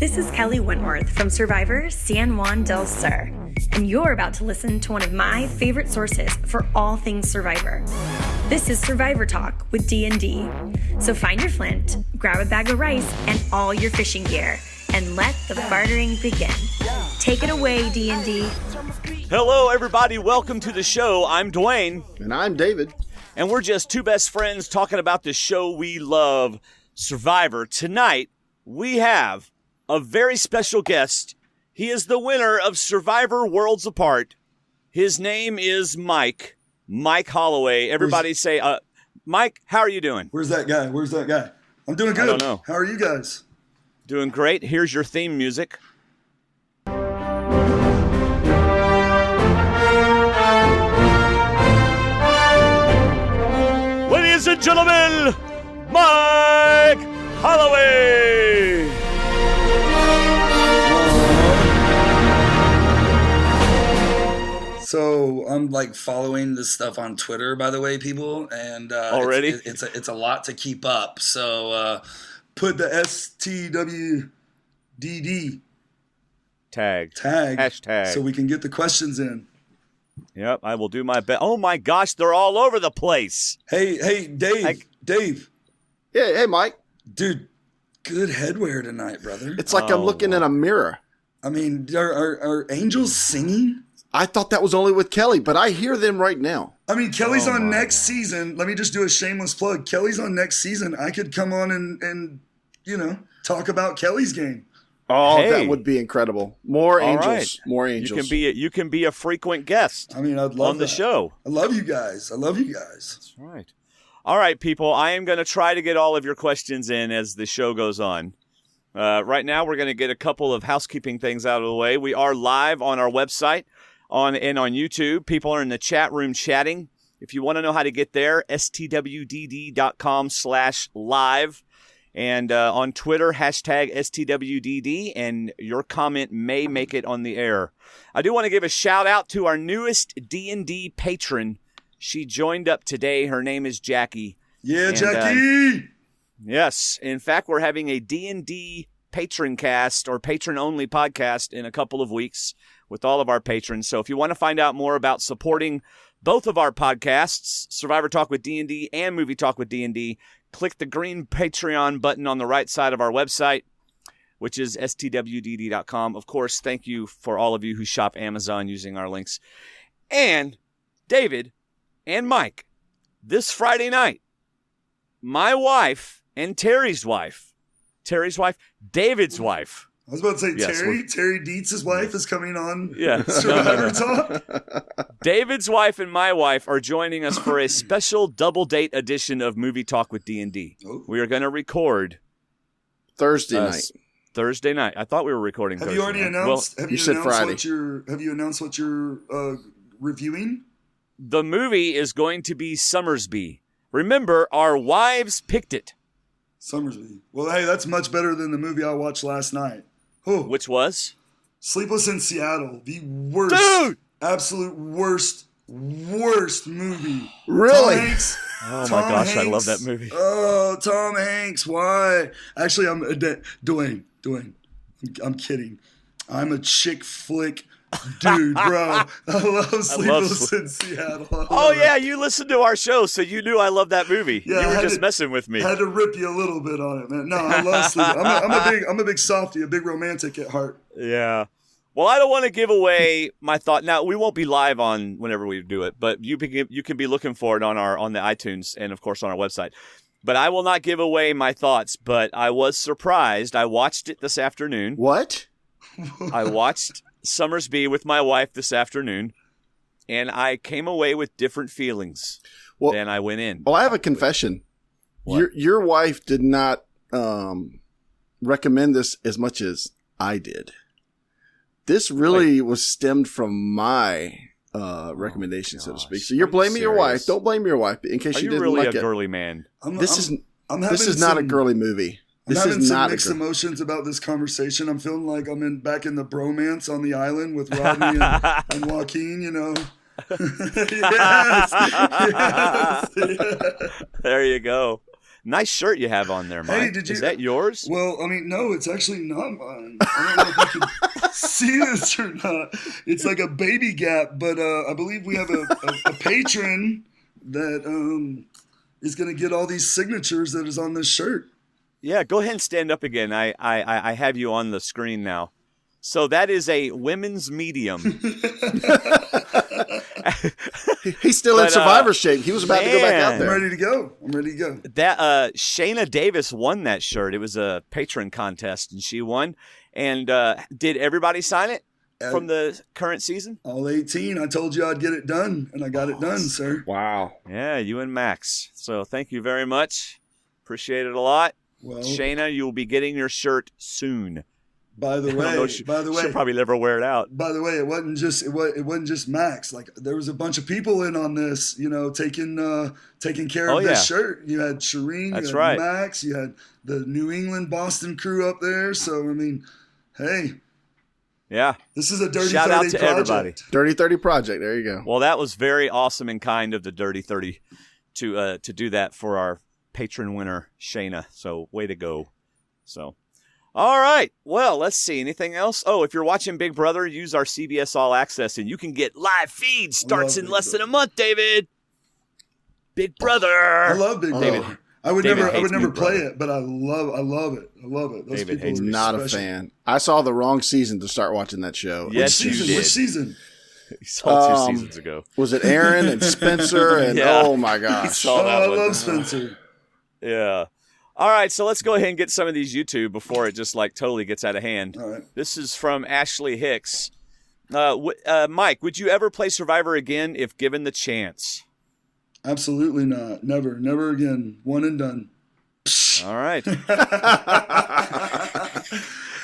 This is Kelly Wentworth from Survivor San Juan del Sur, and you're about to listen to one of my favorite sources for all things Survivor. This is Survivor Talk with D&D. So find your flint, grab a bag of rice, and all your fishing gear, and let the bartering begin. Take it away, D&D. Hello, everybody. Welcome to the show. I'm Dwayne. And I'm David. And we're just two best friends talking about the show we love, Survivor. Tonight, we have a very special guest. He is the winner of Survivor Worlds Apart. His name is Mike Holloway. Everybody say, Mike, how are you doing? Where's that guy? I'm doing good. I don't know. How are you guys? Doing great. Here's your theme music. Ladies and gentlemen, Mike Holloway. So I'm like following this stuff on Twitter, by the way, people, and already it's a lot to keep up. So put the STWDD tag hashtag so we can get the questions in. Yep, I will do my best. Oh my gosh, they're all over the place. Hey, Dave. Yeah, hey, Mike. Dude, good headwear tonight, brother. It's like I'm looking in a mirror. I mean, are angels singing? I thought that was only with Kelly, but I hear them right now. I mean, Kelly's on next season. Let me just do a shameless plug. Kelly's on next season. I could come on and talk about Kelly's game. Oh, hey. That would be incredible. More angels. Right. More angels. You can be a frequent guest. I mean, I'd love on the show. I love you guys. That's right. All right, people. I am going to try to get all of your questions in as the show goes on. Right now, we're going to get a couple of housekeeping things out of the way. We are live on our website on YouTube. People are in the chat room chatting. If you want to know how to get there, stwdd.com/live. And on Twitter, hashtag STWDD, and your comment may make it on the air. I do want to give a shout out to our newest D&D patron. She joined up today. Her name is Jackie. Yeah, and, Jackie! Yes. In fact, we're having a D&D patron cast or patron-only podcast in a couple of weeks with all of our patrons. So if you want to find out more about supporting both of our podcasts, Survivor Talk with D&D and Movie Talk with D&D, click the green Patreon button on the right side of our website, which is stwdd.com. Of course, thank you for all of you who shop Amazon using our links. And David and Mike, this Friday night, my wife and Terry's wife, David's wife. I was about to say yes, Terry Dietz's wife is coming on yeah. Survivor Talk. David's wife and my wife are joining us for a special double date edition of Movie Talk with D&D. Oh. We are going to record Thursday night. Thursday night. I thought we were recording Have Thursday you already night. announced? You said Friday. Have you announced what you're reviewing? The movie is going to be Summersby. Remember, our wives picked it. Summersby. Well, hey, that's much better than the movie I watched last night. Oh. Which was? Sleepless in Seattle. The worst. Dude! Absolute worst movie. Really? Tom Hanks. Oh my gosh, I love that movie. Oh, Tom Hanks. Why? Actually, I'm Dwayne. I'm kidding. I'm a chick flick dude, bro. I love Sleepless in Seattle. Oh yeah, you listened to our show, so you knew I loved that movie. Yeah, you were just messing with me. I had to rip you a little bit on it, man. No, I love Sleepless. I'm a big softie, a big romantic at heart. Yeah. Well, I don't want to give away my thought. Now, we won't be live on whenever we do it, but you can be looking for it on the iTunes and, of course, on our website. But I will not give away my thoughts, but I was surprised. I watched it this afternoon. What? I watched Summersby with my wife this afternoon, and I came away with different feelings than I went in. Well, I have a confession. What? Your wife did not recommend this as much as I did. This really was stemmed from my recommendation, so to speak. So you're blaming your wife. Don't blame your wife in case Are you you didn't really like a it. girly man? This is not a girly movie. I'm This having is some not mixed emotions about this conversation. I'm feeling like I'm back in the bromance on the island with Rodney and Joaquin, you know. Yes. There you go. Nice shirt you have on there, Mike. Hey, Is that yours? Well, I mean, no, it's actually not mine. I don't know if you can see this or not. It's like a baby Gap, but I believe we have a patron that is going to get all these signatures that is on this shirt. Yeah, go ahead and stand up again. I have you on the screen now. So that is a women's medium. He's still in survivor shape. He was about to go back out there. I'm ready to go. That Shayna Davis won that shirt. It was a patron contest, and she won. And did everybody sign it from the current season? All 18. I told you I'd get it done, and I got it done, sir. Wow. Yeah, you and Max. So thank you very much. Appreciate it a lot. Well, Shayna, you'll be getting your shirt soon. By the way, she'll probably never wear it out. By the way, it wasn't just Max. Like, there was a bunch of people in on this, taking care of this shirt. You had Shireen, you had Max, you had the New England Boston crew up there. So I mean, hey, yeah, this is a Dirty Shout 30 out to project. Everybody. Dirty 30 project. There you go. Well, that was very awesome and kind of the Dirty 30 to do that for our patron winner Shayna. So way to go. So. All right. Well, let's see. Anything else? Oh, if you're watching Big Brother, use our CBS All Access, and you can get live feeds. Starts in less than a month, David. Big Brother. I love Big Brother. David, I would never play it, but I love it. Those David people hates are not special. a fan. I saw the wrong season to start watching that show. Yes, you did. Which season? You saw 2 seasons ago. Was it Aaron and Spencer? And oh my gosh. I love Spencer. Yeah. All right, so let's go ahead and get some of these YouTube before it just totally gets out of hand. All right. This is from Ashley Hicks. Mike, would you ever play Survivor again if given the chance? Absolutely not. Never again. One and done. All right.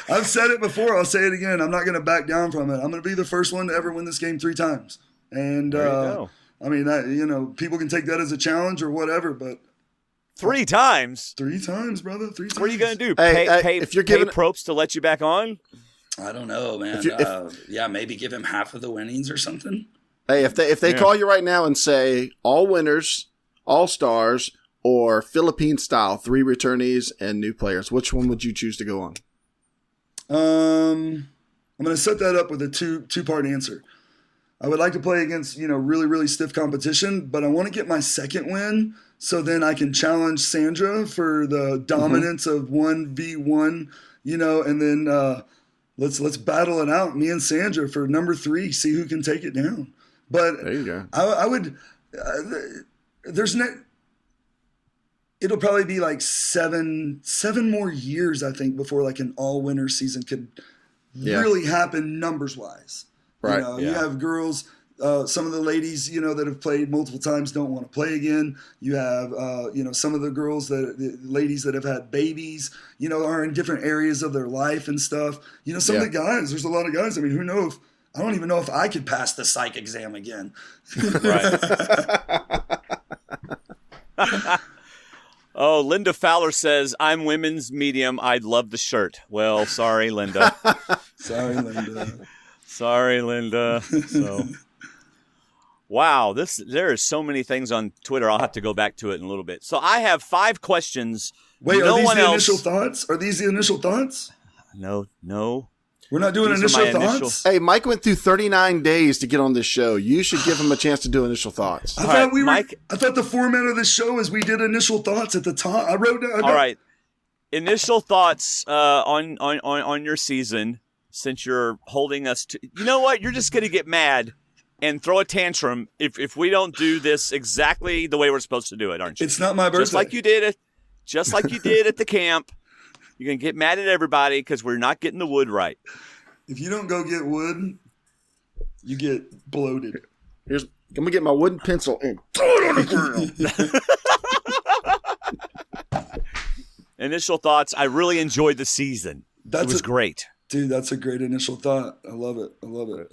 I've said it before. I'll say it again. I'm not going to back down from it. I'm going to be the first one to ever win this game 3 times. And there you go. I mean, people can take that as a challenge or whatever, but 3 times? 3 times, brother. 3 times. What are you going to do? Hey, if you're pay giving Probst to let you back on? I don't know, man. Maybe give him half of the winnings or something. Hey, if they call you right now and say all winners, all stars, or Philippine style, 3 returnees and new players, which one would you choose to go on? I'm going to set that up with a two-part answer. I would like to play against, really, really stiff competition, but I want to get my second win so then I can challenge Sandra for the dominance of 1v1, and then let's battle it out, me and Sandra, for number 3, see who can take it down. But there you go. I would it'll probably be like 7 more years, I think, before like an all-winner season could really happen numbers-wise. Right. You have girls, some of the ladies, that have played multiple times don't want to play again. You have, some of the the ladies that have had babies, are in different areas of their life and stuff. Some of the guys, there's a lot of guys. I mean, who knows? I don't even know if I could pass the psych exam again. Right. Oh, Linda Fowler says, I'm women's medium. I'd love the shirt. Well, sorry, Linda. Sorry, Linda. So, wow, there is so many things on Twitter. I'll have to go back to it in a little bit. So I have 5 questions. Wait, are these the initial thoughts? Are these the initial thoughts? No. We're not doing initial thoughts? Hey, Mike went through 39 days to get on this show. You should give him a chance to do initial thoughts. I thought the format of this show is we did initial thoughts at the top. I wrote down. All right. Initial thoughts on your season, since you're holding us to. You know what? You're just going to get mad and throw a tantrum if we don't do this exactly the way we're supposed to do it, aren't you? It's not my birthday. Just like you did at the camp. You're going to get mad at everybody because we're not getting the wood right. If you don't go get wood, you get bloated. I'm going to get my wooden pencil and throw it on the ground. Initial thoughts. I really enjoyed the season. It was great. Dude, that's a great initial thought. I love it.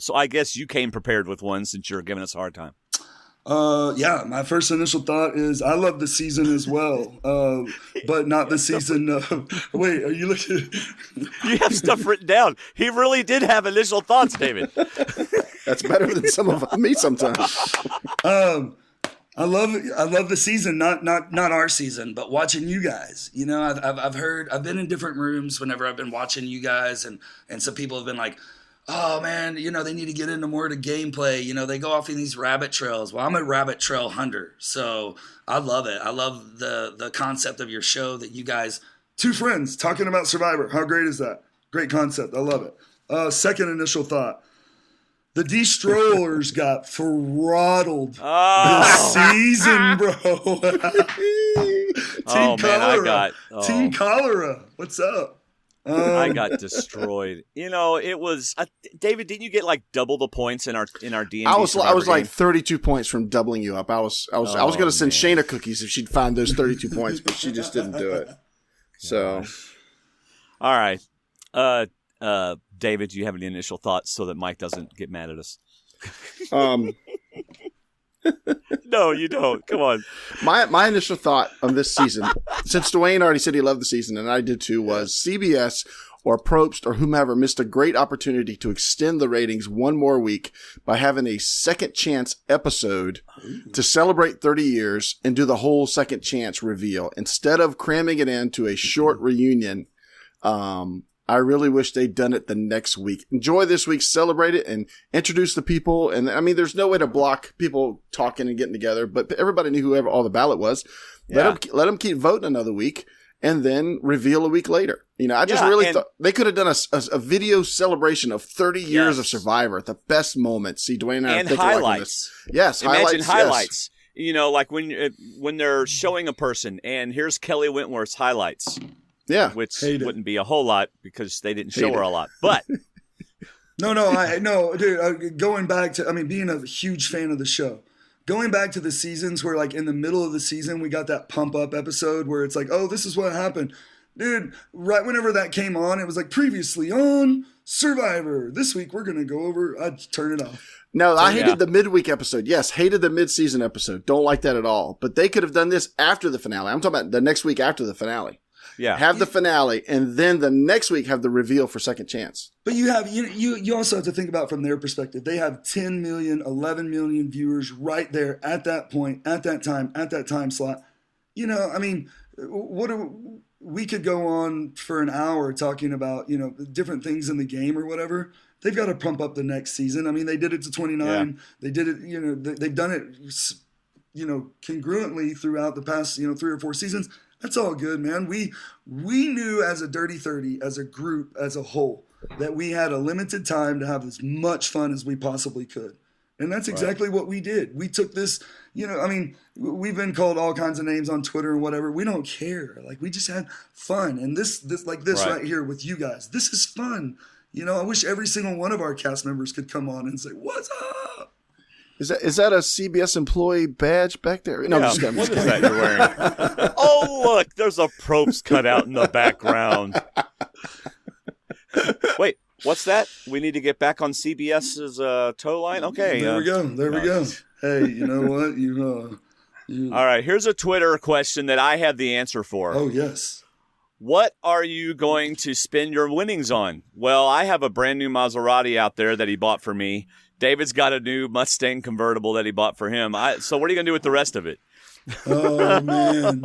So I guess you came prepared with one since you're giving us a hard time. My first initial thought is I love the season as well, but not the season of. Wait, are you looking? You have stuff written down. He really did have initial thoughts, David. That's better than some of me sometimes. I love the season, not our season, but watching you guys. You know, I've been in different rooms whenever I've been watching you guys, and some people have been like, oh man, you know, they need to get into more of the gameplay. You know, they go off in these rabbit trails. Well, I'm a rabbit trail hunter, so I love it. I love the concept of your show that you guys, two friends talking about Survivor. How great is that? Great concept. I love it. Second initial thought. The D-Strollers got throttled this season, bro. Team Cholera. What's up? I got destroyed. You know, it was David. Didn't you get like double the points in our D&D? I was like 32 points from doubling you up. I was going to send Shayna cookies if she'd find those 32 points, but she just didn't do it. So, all right. David, do you have any initial thoughts so that Mike doesn't get mad at us? No, you don't. Come on. My initial thought on this season, since Dwayne already said he loved the season, and I did too, was CBS or Probst or whomever missed a great opportunity to extend the ratings one more week by having a second chance episode to celebrate 30 years and do the whole second chance reveal. Instead of cramming it into a short reunion, I really wish they'd done it the next week. Enjoy this week, celebrate it, and introduce the people. And I mean, there's no way to block people talking and getting together, but everybody knew whoever all the ballot was. Yeah. Let them keep voting another week, and then reveal a week later. You know, I just really thought they could have done a video celebration of 30 years of Survivor, the best moments. See, Dwayne and I and highlights. Yes, imagine highlights. Yes. You know, like when they're showing a person, and here's Kelly Wentworth's highlights. Yeah, which wouldn't be a whole lot because they didn't show her a lot. But no, dude. Going back to, being a huge fan of the show, going back to the seasons where, like, in the middle of the season, we got that pump up episode where it's like, oh, this is what happened, dude. Right whenever that came on, it was like previously on Survivor. This week we're gonna go over. I'd turn it off. No, I hated the midweek episode. Yes, hated the mid-season episode. Don't like that at all. But they could have done this after the finale. I'm talking about the next week after the finale. Yeah. Have the finale, and then the next week have the reveal for second chance. But you also have to think about from their perspective. They have 10 million, 11 million viewers right there at that point, at that time slot. You know, I mean, we could go on for an hour talking about, you know, different things in the game or whatever. They've got to pump up the next season. I mean, they did it to 29. Yeah. They did it, you know, they've done it, you know, congruently throughout the past, you know, 3 or 4 seasons. That's all good, man. We knew as a Dirty 30, as a group, as a whole, that we had a limited time to have as much fun as we possibly could. And that's exactly what we did. We took this, you know, I mean, we've been called all kinds of names on Twitter and whatever. We don't care. Like, we just had fun. And this right here with you guys, this is fun. You know, I wish every single one of our cast members could come on and say, "What's up?" Is that a CBS employee badge back there? No, what is that you're wearing? Oh, look, there's a Probst cutout in the background. Wait, what's that? We need to get back on CBS's tow line? Okay. There we go. Hey, you know what? You All right, here's a Twitter question that I have the answer for. Oh, yes. What are you going to spend your winnings on? Well, I have a brand new Maserati out there that he bought for me. David's got a new Mustang convertible that he bought for him. So what are you going to do with the rest of it? Oh, man.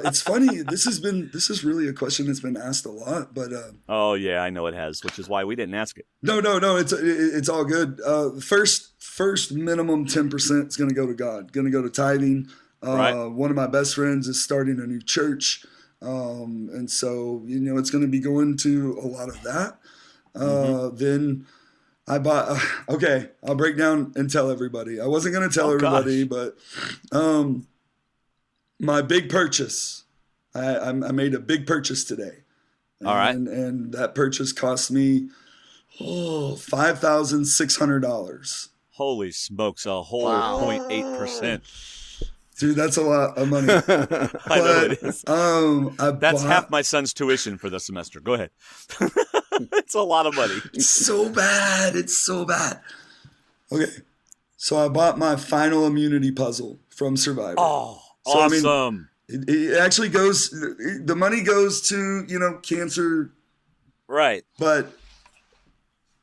It's funny. This is really a question that's been asked a lot. But oh, yeah, I know it has, which is why we didn't ask it. No. It's all good. First minimum 10% is going to go to God, going to go to tithing. Right. One of my best friends is starting a new church. And so, you know, it's going to be going to a lot of that. Then I bought, okay, I'll break down and tell everybody. I wasn't going to tell everybody, but my big purchase, I made a big purchase today. All right. And that purchase cost me $5,600. Holy smokes, a whole 0.8%. Dude, that's a lot of money. I know it is. That's half my son's tuition for the semester. Go ahead. It's a lot of money. It's so bad. Okay. So I bought my final immunity puzzle from Survivor. Oh, so, awesome. I mean, it actually goes, the money goes to, you know, cancer. Right. But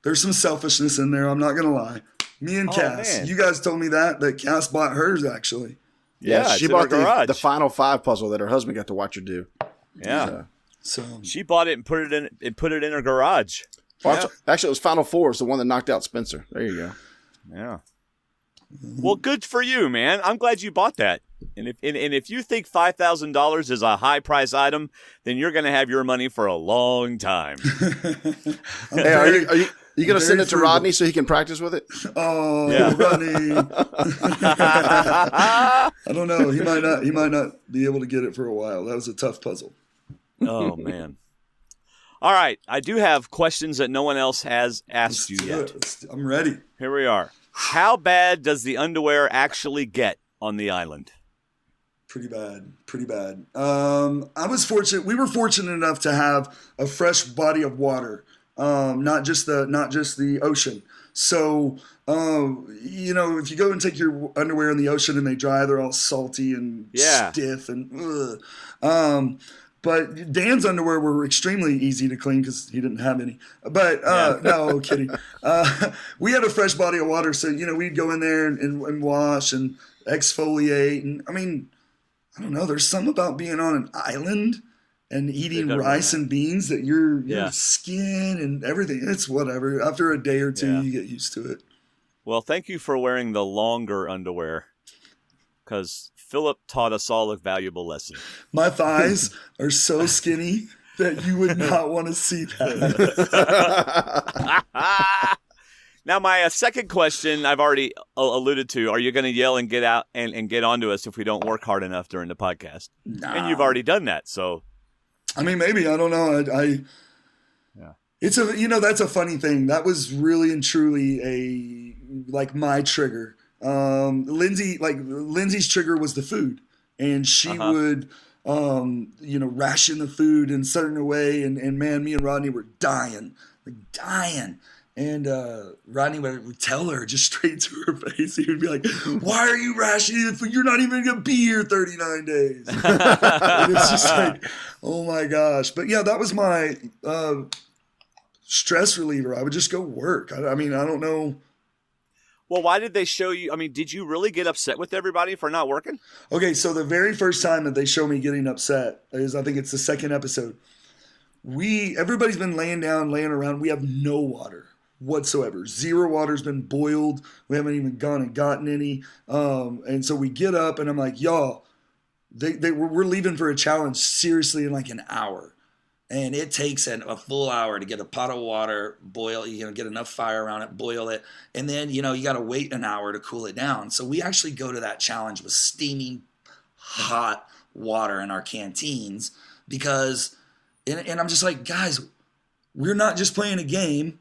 there's some selfishness in there. I'm not going to lie. Me and Cass, you guys told me that Cass bought hers actually. Yeah, she bought the Final Five puzzle that her husband got to watch her do. Yeah. So she bought it and put it in her garage. Well, actually, it was Final Four. It's the one that knocked out Spencer. There you go. Yeah. Well, good for you, man. I'm glad you bought that. And if you think $5,000 is a high price item, then you're going to have your money for a long time. Hey, are you going to send it to Rodney so he can practice with it? Oh, yeah. Rodney. I don't know. He might not be able to get it for a while. That was a tough puzzle. Oh, man. All right. I do have questions that no one else has asked you yet. I'm ready. Here we are. How bad does the underwear actually get on the island? Pretty bad. I was fortunate. We were fortunate enough to have a fresh body of water, not just the ocean. So, if you go and take your underwear in the ocean and they dry, they're all salty and stiff and but Dan's underwear were extremely easy to clean because he didn't have any. But no, kidding. We had a fresh body of water, so we'd go in there and wash and exfoliate. And I mean, I don't know. There's something about being on an island and eating rice and beans that your skin and everything. It's whatever. After a day or two, you get used to it. Well, thank you for wearing the longer underwear, because Philip taught us all a valuable lesson. My thighs are so skinny that you would not want to see that. Now, my second question I've already alluded to. Are you going to yell and get out and get onto us if we don't work hard enough during the podcast? Nah. And you've already done that, so. I mean, maybe. I don't know. It's that's a funny thing. That was really and truly my trigger. Lindsay's trigger was the food, and she would, ration the food in a certain way. And man, me and Rodney were dying. And Rodney would tell her just straight to her face. He would be like, "Why are you rationing the food? You're not even going to be here 39 days." And it's just like, oh my gosh. But yeah, that was my stress reliever. I would just go work. I mean, I don't know. Well, why did they show you? I mean, did you really get upset with everybody for not working? Okay, so the very first time that they show me getting upset is, I think it's the second episode. Everybody's been laying around. We have no water whatsoever. Zero water's been boiled. We haven't even gone and gotten any. And so we get up, and I'm like, y'all, we're leaving for a challenge seriously in like an hour. And it takes a full hour to get a pot of water, boil, get enough fire around it, boil it. And then, you got to wait an hour to cool it down. So we actually go to that challenge with steaming hot water in our canteens because, and I'm just like, guys, we're not just playing a game.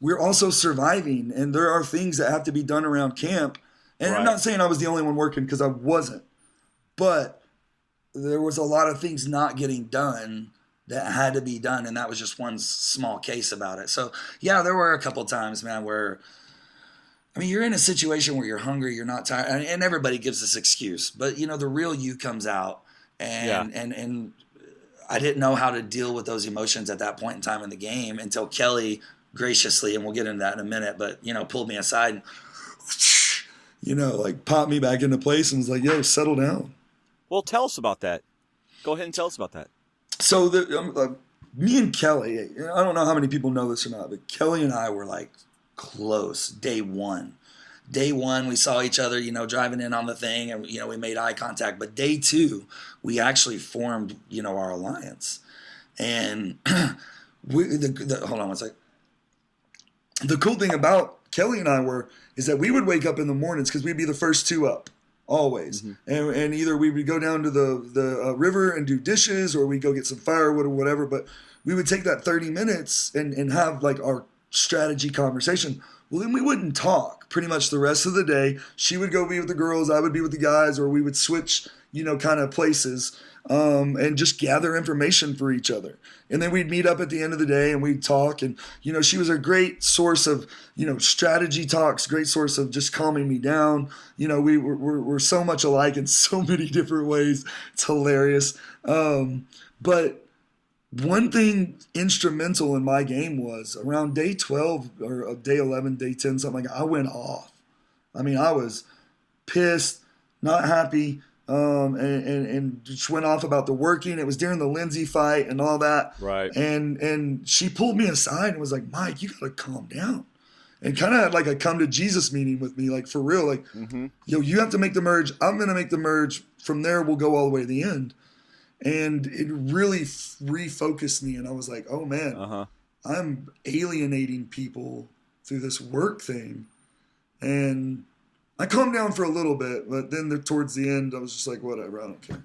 We're also surviving. And there are things that have to be done around camp. And I'm not saying I was the only one working, because I wasn't. But there was a lot of things not getting done that had to be done, and that was just one small case about it. So, yeah, there were a couple times, man, where, I mean, you're in a situation where you're hungry, you're not tired, and everybody gives this excuse. But, the real you comes out, and I didn't know how to deal with those emotions at that point in time in the game until Kelly graciously, and we'll get into that in a minute, but, pulled me aside and, popped me back into place and was like, yo, settle down. Well, tell us about that. Go ahead and tell us about that. So me and Kelly, I don't know how many people know this or not, but Kelly and I were like close day one. Day one, we saw each other, driving in on the thing, and, we made eye contact. But day two, we actually formed, our alliance. And hold on one sec. The cool thing about Kelly and I is that we would wake up in the mornings because we'd be the first two up. Always. Mm-hmm. And either we would go down to the river and do dishes, or we'd go get some firewood or whatever. But we would take that 30 minutes and have like our strategy conversation. Well, then we wouldn't talk pretty much the rest of the day. She would go be with the girls, I would be with the guys, or we would switch, kind of places and just gather information for each other. And then we'd meet up at the end of the day and we'd talk. And, she was a great source of, strategy talks, great source of just calming me down. We're so much alike in so many different ways. It's hilarious. But one thing instrumental in my game was around day 12 or day 11, day 10, something like that, I went off. I mean, I was pissed, not happy. And just went off about the working. It was during the Lindsay fight and all that. Right. And she pulled me aside and was like, Mike, you gotta calm down. And kind of had like a come to Jesus meeting with me, like for real. Like, you have to make the merge. I'm gonna make the merge. From there, we'll go all the way to the end. And it really refocused me. And I was like, oh man, I'm alienating people through this work thing. And I calmed down for a little bit, but then towards the end, I was just like, whatever, I don't care.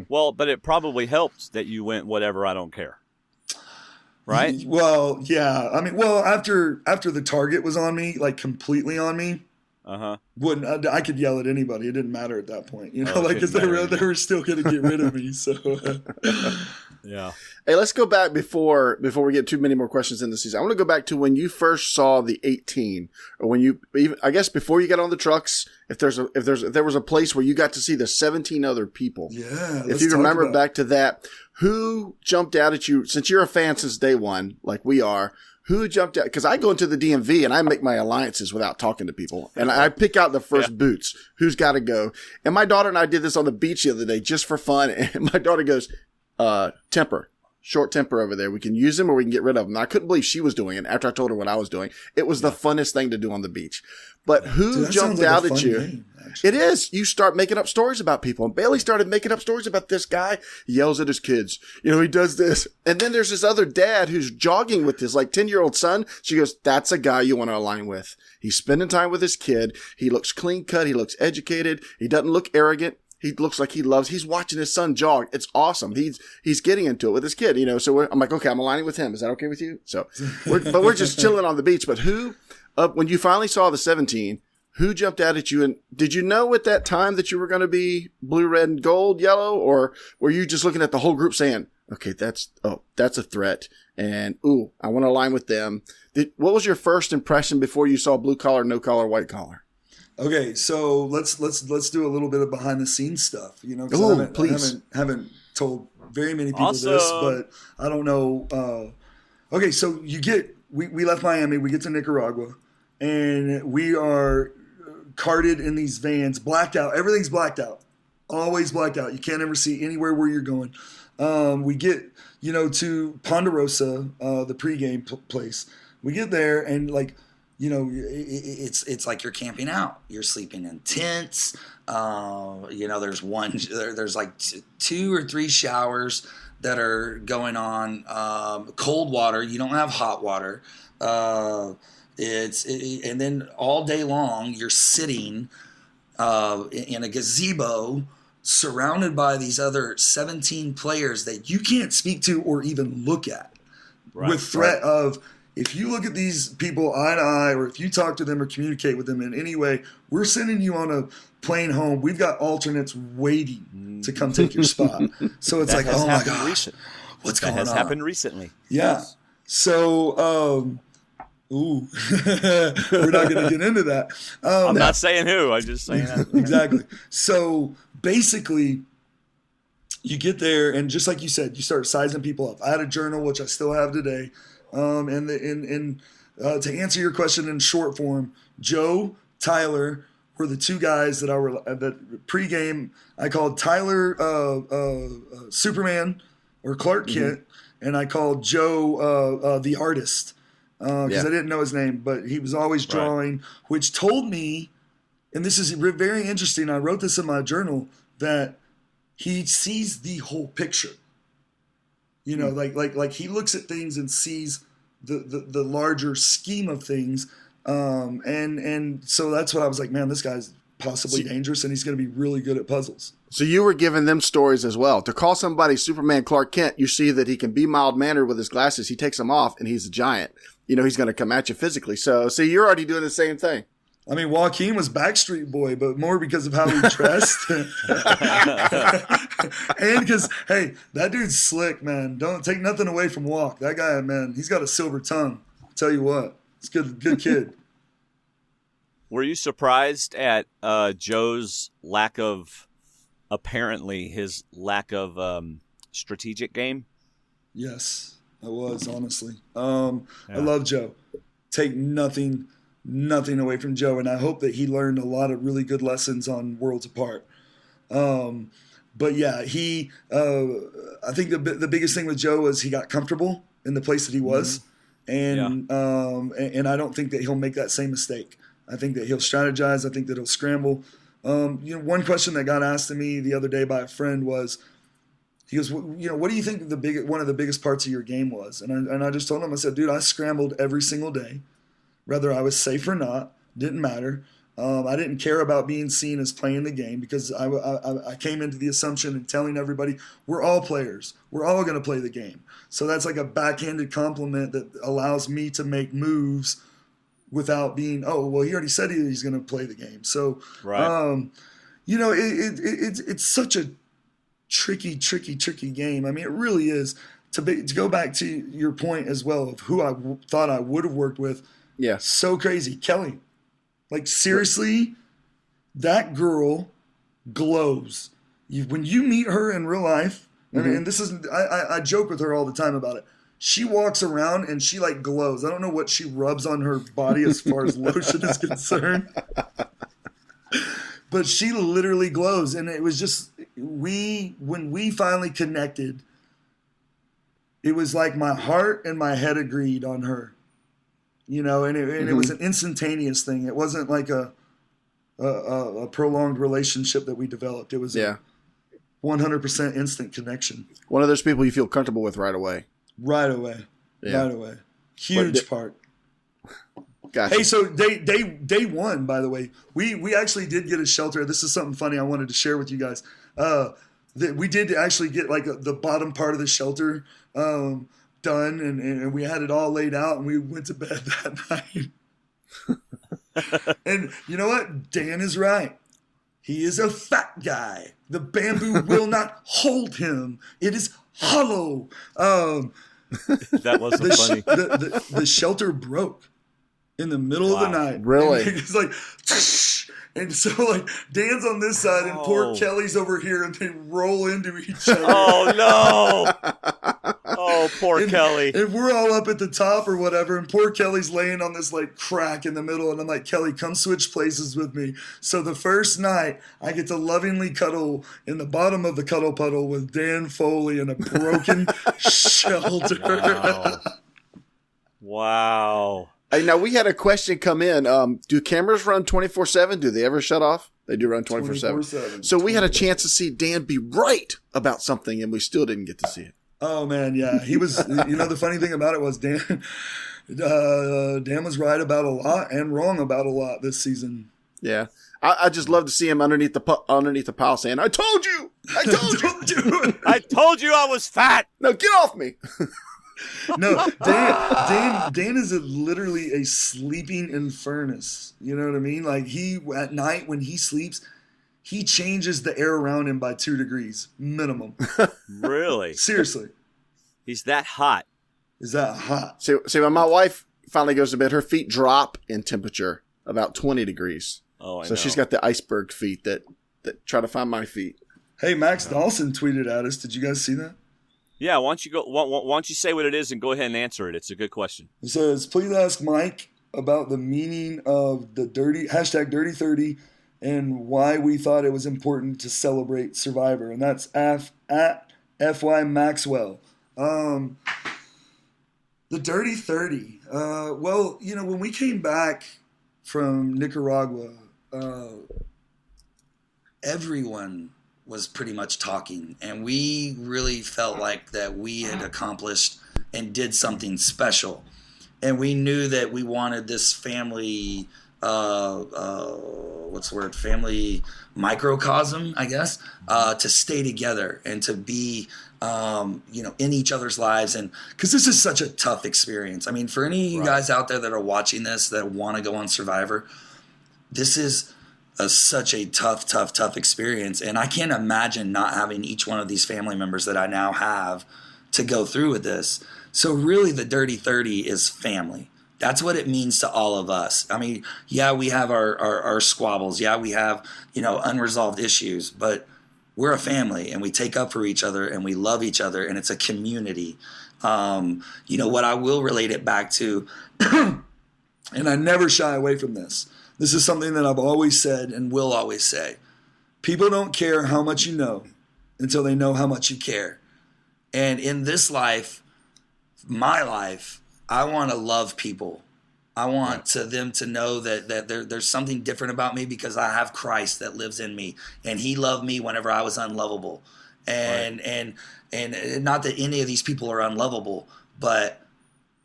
Well, but it probably helped that you went, whatever, I don't care. Right? Well, yeah. I mean, after the target was on me, like completely on me, I could yell at anybody. It didn't matter at that point. You know, because they were still going to get rid of me. So, yeah. Hey, let's go back before we get too many more questions in the season. I want to go back to when you first saw the 18, or when you even, I guess before you got on the trucks. If there was a place where you got to see the 17 other people. Yeah. If you remember back to that, who jumped out at you? Since you're a fan since day one, like we are. Who jumped out? Because I go into the DMV and I make my alliances without talking to people. And I pick out the first boots. Who's got to go? And my daughter and I did this on the beach the other day just for fun. And my daughter goes, temper. Short temper over there. We can use them or we can get rid of them. And I couldn't believe she was doing it after I told her what I was doing. It was the funnest thing to do on the beach. But who jumped out at you? Game, it is. You start making up stories about people. And Bailey started making up stories about this guy. He yells at his kids. You know, he does this. And then there's this other dad who's jogging with his like 10-year-old son. She goes, that's a guy you want to align with. He's spending time with his kid. He looks clean cut. He looks educated. He doesn't look arrogant. He looks like he's watching his son jog. It's awesome. He's getting into it with his kid, you know, so I'm like, okay, I'm aligning with him. Is that okay with you? So we're just chilling on the beach. But when you finally saw the 17, who jumped out at you? And did you know at that time that you were going to be blue, red, and gold, yellow? Or were you just looking at the whole group saying, okay, that's a threat. And I want to align with them. What was your first impression before you saw blue collar, no collar, white collar? Okay, so let's do a little bit of behind the scenes stuff. You know, please. I haven't told very many people this, but I don't know. Okay, so we left Miami, we get to Nicaragua, and we are carted in these vans, blacked out. Everything's blacked out, always blacked out. You can't ever see anywhere where you're going. We get to Ponderosa, the pregame place. We get there and like. It's like you're camping out. You're sleeping in tents. There's like 2 or 3 showers that are going on. Cold water. You don't have hot water. And then all day long you're sitting in a gazebo surrounded by these other 17 players that you can't speak to or even look at, with threat of. If you look at these people eye to eye, or if you talk to them or communicate with them in any way, we're sending you on a plane home. We've got alternates waiting to come take your spot. So it's like, oh my gosh, what's going on? That has happened recently. Yeah. Yes. So, we're not going to get into that. I'm not saying who. I'm just saying that. Exactly. So basically, you get there, and just like you said, you start sizing people up. I had a journal, which I still have today. To answer your question in short form, Joe, Tyler were the 2 guys that pregame I called Tyler Superman or Clark Kent, and I called Joe the artist because I didn't know his name, but he was always drawing, which told me, and this is very interesting. I wrote this in my journal that he sees the whole picture. You know, like he looks at things and sees the larger scheme of things. And so that's what I was like, man, this guy's possibly dangerous and he's going to be really good at puzzles. So you were giving them stories as well. To call somebody Superman Clark Kent, you see that he can be mild-mannered with his glasses. He takes them off and he's a giant. You know, he's going to come at you physically. So see, you're already doing the same thing. I mean, Joaquin was Backstreet Boy, but more because of how he dressed. And because, hey, that dude's slick, man. Don't take nothing away from Walk. That guy, man, he's got a silver tongue. I'll tell you what. He's good kid. Were you surprised at Joe's lack of strategic game? Yes, I was, honestly. I love Joe. Take nothing nothing away from Joe, and I hope that he learned a lot of really good lessons on Worlds Apart. But yeah, I think the biggest thing with Joe was he got comfortable in the place that he was, and I don't think that he'll make that same mistake. I think that he'll strategize. I think that he'll scramble. One question that got asked to me the other day by a friend was, he goes, what do you think one of the biggest parts of your game was? And I just told him, I said, dude, I scrambled every single day, whether I was safe or not, didn't matter. I didn't care about being seen as playing the game because I came into the assumption and telling everybody we're all players. We're all going to play the game. So that's like a backhanded compliment that allows me to make moves without being, oh, well, he already said he's going to play the game. So, right. It's such a tricky game. I mean, it really is. To go back to your point as well of who I thought I would have worked with. Yeah. So crazy. Kelly. Like, seriously, that girl glows. When you meet her in real life, and this is, I joke with her all the time about it. She walks around and she, like, glows. I don't know what she rubs on her body as far as lotion is concerned. But she literally glows. And it was just, when we finally connected, it was like my heart and my head agreed on her. And it was an instantaneous thing. It wasn't like a prolonged relationship that we developed. It was a 100% instant connection. One of those people you feel comfortable with right away. Right away. Yeah. Right away. Huge part. Gotcha. Hey, so day one, by the way, we actually did get a shelter. This is something funny I wanted to share with you guys. We did actually get like the bottom part of the shelter done, and we had it all laid out, and we went to bed that night. And you know what? Dan is right. He is a fat guy. The bamboo will not hold him. It is hollow. That wasn't funny. The shelter broke in the middle of the night. Really? It's like, and so like Dan's on this side and poor Kelly's over here, and they roll into each other. Oh no! Oh, poor Kelly. And we're all up at the top or whatever, and poor Kelly's laying on this like crack in the middle, and I'm like, Kelly, come switch places with me. So the first night, I get to lovingly cuddle in the bottom of the cuddle puddle with Dan Foley in a broken shelter. Wow. Hey, now we had a question come in. Do cameras run 24/7? Do they ever shut off? They do run 24/7. So we had a chance to see Dan be right about something, and we still didn't get to see it. Oh man, yeah, he was. The funny thing about it was Dan was right about a lot and wrong about a lot this season. Yeah, I just love to see him underneath the pile saying, "I told you, I told you, I told you I was fat. No, get off me." No, Dan is literally a sleeping furnace. You know what I mean? Like at night when he sleeps, he changes the air around him by 2 degrees minimum. Really? Seriously. He's that hot. Is that hot? See, when my wife finally goes to bed, her feet drop in temperature about 20 degrees. Oh, I know. So she's got the iceberg feet that try to find my feet. Hey, Max Dawson tweeted at us. Did you guys see that? Yeah, why don't you say what it is and go ahead and answer it? It's a good question. It says, please ask Mike about the meaning of the #Dirty30 and why we thought it was important to celebrate Survivor. And that's at FY Maxwell. The Dirty 30. Well, when we came back from Nicaragua, everyone was pretty much talking, and we really felt like that we had accomplished and did something special, and we knew that we wanted this family family microcosm, I guess, to stay together and to be in each other's lives, and because this is such a tough experience. I mean, for any of you guys out there that are watching this that want to go on Survivor, this is such a tough experience, and I can't imagine not having each one of these family members that I now have to go through with this. So really, the Dirty 30 is family. That's what it means to all of us. I mean, yeah, we have our squabbles. Yeah, we have unresolved issues, but we're a family, and we take up for each other, and we love each other, and it's a community. What I will relate it back to and I never shy away from this. This is something that I've always said and will always say. People don't care how much you know until they know how much you care. And in this life, my life, I want to love people. I want them to know that there's something different about me because I have Christ that lives in me, and He loved me whenever I was unlovable. And not that any of these people are unlovable, but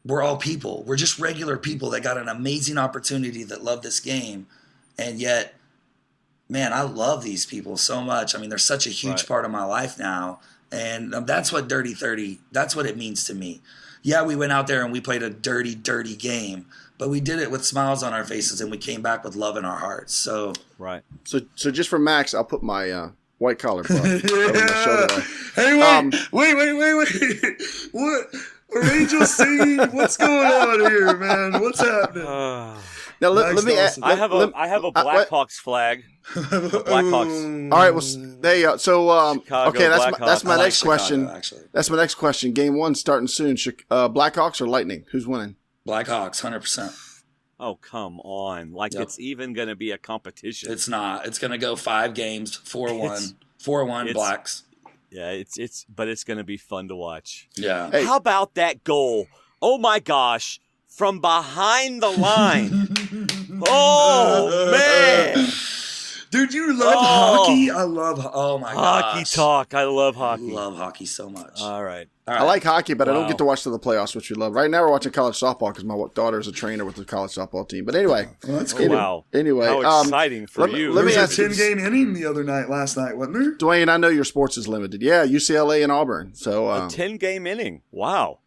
we're all people. We're just regular people that got an amazing opportunity that love this game, and yet, man, I love these people so much. I mean, they're such a huge part of my life now, and that's what Dirty 30. That's what it means to me. Yeah, we went out there and we played a dirty, dirty game, but we did it with smiles on our faces, and we came back with love in our hearts. So So just for Max, I'll put my white collar buff over my shoulder. Hey, wait. What? Are Angels singing? What's going on here, man? What's happening? Now let me ask. I have a Blackhawks flag. Blackhawks. All right, well there you go. So Chicago okay, Blackhawks. that's my next Chicago, question. actually. That's my next question. Game 1 starting soon. Blackhawks or Lightning? Who's winning? Blackhawks, 100%. Oh, come on. It's even going to be a competition. It's not. It's going to go 5 games, 4-1. 4-1 Blacks. Yeah, but it's going to be fun to watch. Yeah. Hey. How about that goal? Oh my gosh, from behind the line. Oh man. Dude, you love hockey? I love Oh my Hockey gosh. talk. I love hockey. Love hockey so much. All right. I like hockey, but I don't Wow. get to watch the playoffs, which we love. Right now, we're watching college softball because my daughter is a trainer with the college softball team. But anyway, that's Oh, cool. wow. Anyway, How exciting for you. let me There ask was a you, 10-game inning last night, wasn't there? Dwayne. I know your sports is limited. Yeah, UCLA and Auburn. So A 10-game inning. Wow.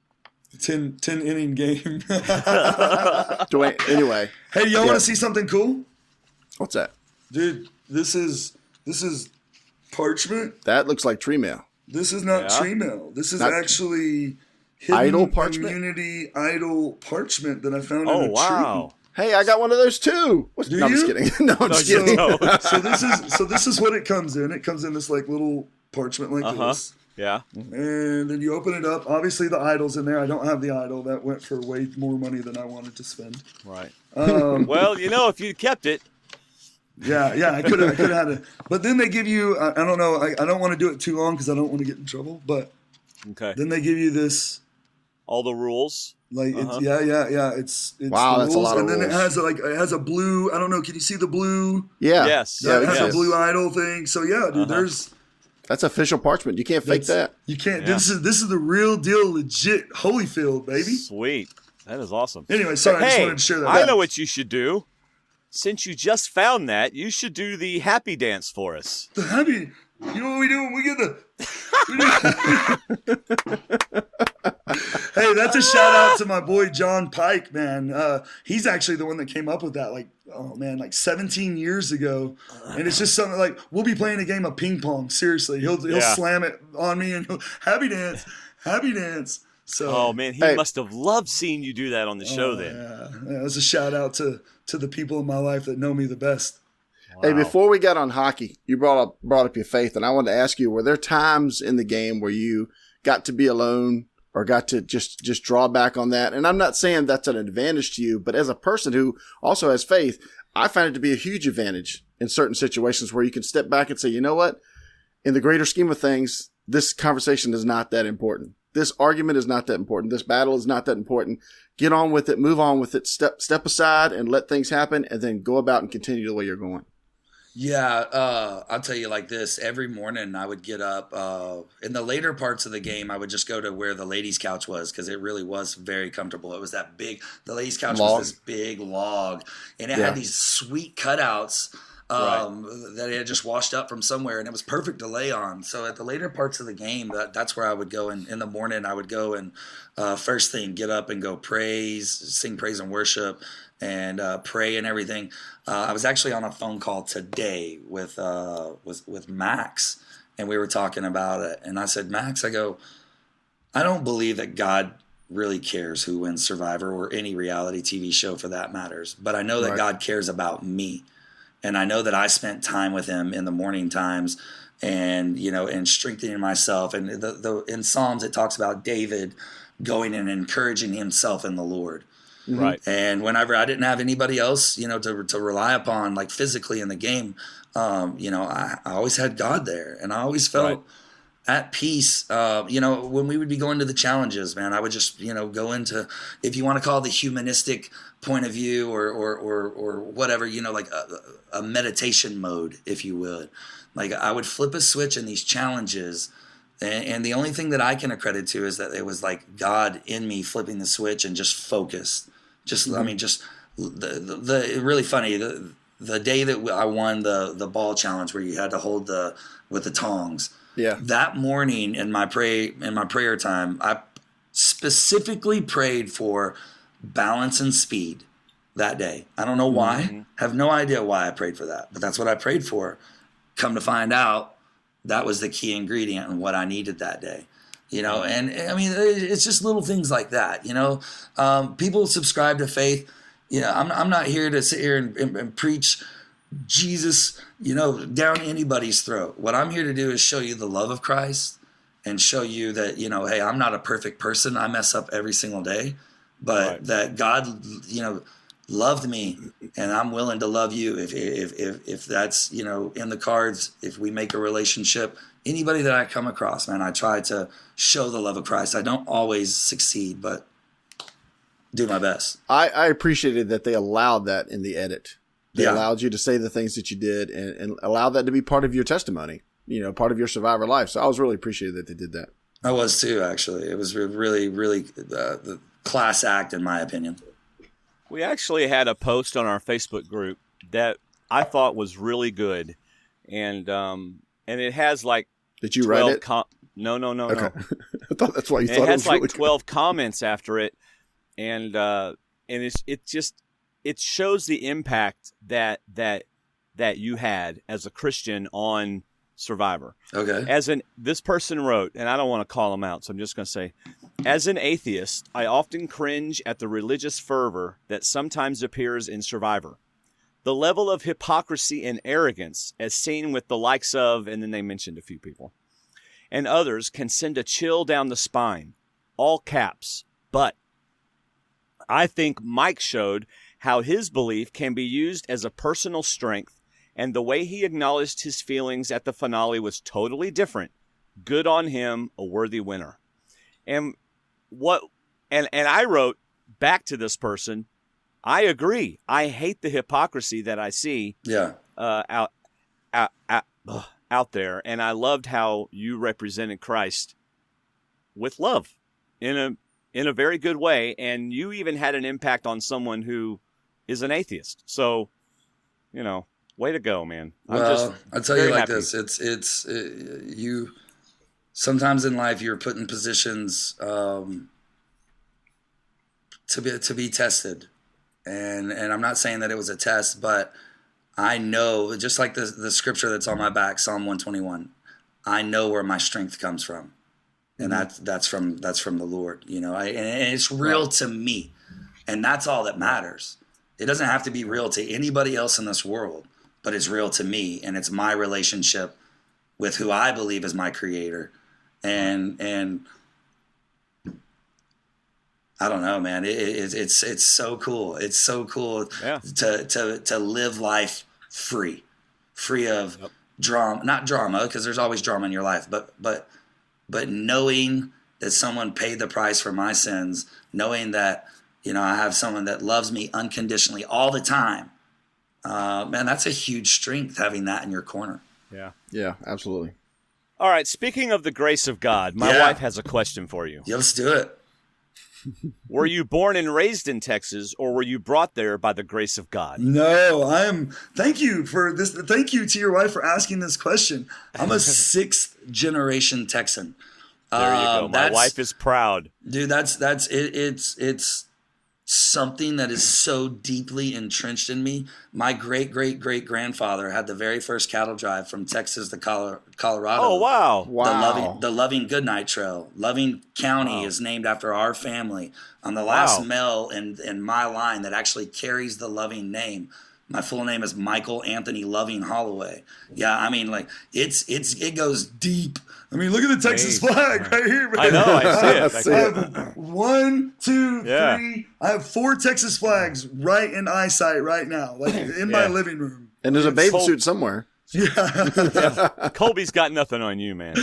10-inning game. Dwayne. Anyway, Hey, y'all want to see something cool? what's that? Dude, this is parchment. That looks like tree mail. This is not Yeah? tree mail. This is Not- actually hidden Idle parchment? community idle parchment that I found Oh, in a wow. Hey, I got one of those too. Do No, I'm just you? kidding. No, I'm just you kidding. don't. tree. So this is what it comes in. It comes in this like little parchment like Uh-huh. this. Yeah. And then you open it up. Obviously the idol's in there. I don't have the idol. That went for way more money than I wanted to spend. Right. Well, Well, if you kept it. yeah, I could have had it. But then they give you, I don't know, I don't want to do it too long because I don't want to get in trouble. But Okay. then they give you this, All the rules. like, Uh-huh. it's Wow, the that's a rules, lot of and then rules. it has a blue, I don't know, can you see the blue? Yeah. Yes. Yeah, It has yes. a blue idol thing. So yeah, dude, there's, That's official parchment. You can't fake that. you can't, Yeah. this is the real deal, legit Holyfield, baby. Sweet. That is awesome. Anyway, sorry, I just Hey, wanted to share that. I know what you should do. Since you just found that, you should do the happy dance for us. The happy, you know what we do when we get Hey, that's a shout out to my boy John Pike, man. He's actually the one that came up with that, like 17 years ago. And it's just something like, we'll be playing a game of ping pong. Seriously, he'll Yeah. slam it on me and he'll, happy dance. So, Oh man, he Hey. must have loved seeing you do that on the show. Then yeah, that's a shout out to the people in my life that know me the best. Hey, Wow. before we got on hockey, you brought up your faith, and I wanted to ask you: were there times in the game where you got to be alone, or got to just draw back on that? And I'm not saying that's an advantage to you, but as a person who also has faith, I find it to be a huge advantage in certain situations where you can step back and say, you know what, in the greater scheme of things, this conversation is not that important. This argument is not that important. This battle is not that important. Get on with it, move on with it, step aside and let things happen, and then go about and continue the way you're going. Yeah, I'll tell you like this. Every morning I would get up. In the later parts of the game, I would just go to where the ladies' couch was because it really was very comfortable. It was that big. The ladies' couch Log. was this big log, and it Yeah. had these sweet cutouts that it had just washed up from somewhere, and it was perfect to lay on. So at the later parts of the game, that's where I would go. And in the morning, I would go and first thing get up and go sing praise and worship, and pray and everything. I was actually on a phone call today with Max, and we were talking about it. And I said, Max, I don't believe that God really cares who wins Survivor or any reality TV show for that matters. But I know that Right. God cares about me. And I know that I spent time with him in the morning times and, and strengthening myself. And in Psalms, it talks about David going and encouraging himself in the Lord. Right. And whenever I didn't have anybody else, to rely upon, like physically in the game, I always had God there, and I always felt at peace. When we would be going to the challenges, man, I would just, go into, if you want to call it the humanistic point of view or whatever, like a meditation mode, if you would. Like I would flip a switch in these challenges, and the only thing that I can accredit to is that it was like God in me flipping the switch and just focused. The really funny, the day that I won the ball challenge where you had to hold with the tongs. Yeah. That morning in my prayer time, I specifically prayed for balance and speed that day. I don't know why. Mm-hmm. Have no idea why I prayed for that, but that's what I prayed for. Come to find out, that was the key ingredient and what I needed that day. And I mean, it's just little things like that. People subscribe to faith. I'm not here to sit here and preach Jesus, down anybody's throat. What I'm here to do is show you the love of Christ and show you that, hey, I'm not a perfect person. I mess up every single day, but that God, loved me, and I'm willing to love you. If that's, in the cards, if we make a relationship, anybody that I come across, man, I try to show the love of Christ. I don't always succeed, but do my best. I appreciated that they allowed that in the edit. They allowed you to say the things that you did and allowed that to be part of your testimony, part of your survivor life. So I was really appreciative that they did that. I was too, actually. It was really, really the class act, in my opinion. We actually had a post on our Facebook group that I thought was really good, and it has like. Did you write it? No. Okay. I thought that's why you thought it was really good. It has like 12 good. comments after it, and it shows the impact that you had as a Christian on Survivor. Okay. This person wrote, and I don't want to call him out, so I'm just going to say, as an atheist, I often cringe at the religious fervor that sometimes appears in Survivor. The level of hypocrisy and arrogance, as seen with the likes of, and then they mentioned a few people, and others, can send a chill down the spine. All caps. But I think Mike showed how his belief can be used as a personal strength, and the way he acknowledged his feelings at the finale was totally different. Good on him, a worthy winner. And I wrote back to this person, I agree. I hate the hypocrisy that I see out there, and I loved how you represented Christ with love in a very good way, and you even had an impact on someone who is an atheist. So, way to go, man. Well, I'll tell you like happy. This. It's you. Sometimes in life, you're put in positions to be tested, and I'm not saying that it was a test, but I know, just like the scripture that's on my back, Psalm 121. I know where my strength comes from, and that's from the Lord. And it's real to me, and that's all that matters. It doesn't have to be real to anybody else in this world, but it's real to me, and it's my relationship with who I believe is my creator. And I don't know, man. It's so cool. It's so cool to live life free of drama, not drama, because there's always drama in your life, but knowing that someone paid the price for my sins, knowing that, I have someone that loves me unconditionally all the time. Man, that's a huge strength, having that in your corner. Yeah. Yeah, absolutely. All right. Speaking of the grace of God, my wife has a question for you. Yeah, let's do it. Were you born and raised in Texas, or were you brought there by the grace of God? No, thank you for this. Thank you to your wife for asking this question. I'm a 6th generation Texan. There you go. My wife is proud. Dude, that's it's something that is so deeply entrenched in me. My great-great-great-grandfather had the very first cattle drive from Texas to Colorado. Oh, wow. The Loving Goodnight Trail. Loving County is named after our family. I'm the last male in my line that actually carries the Loving name. My full name is Michael Anthony Loving Holloway. Yeah, I mean, like it goes deep. I mean, look at the Texas flag right here, man. I know, I see it. I have 1, 2, 3. I have 4 Texas flags right in eyesight right now, like in my living room. And there's a bathing suit somewhere. Yeah. Colby's got nothing on you, man.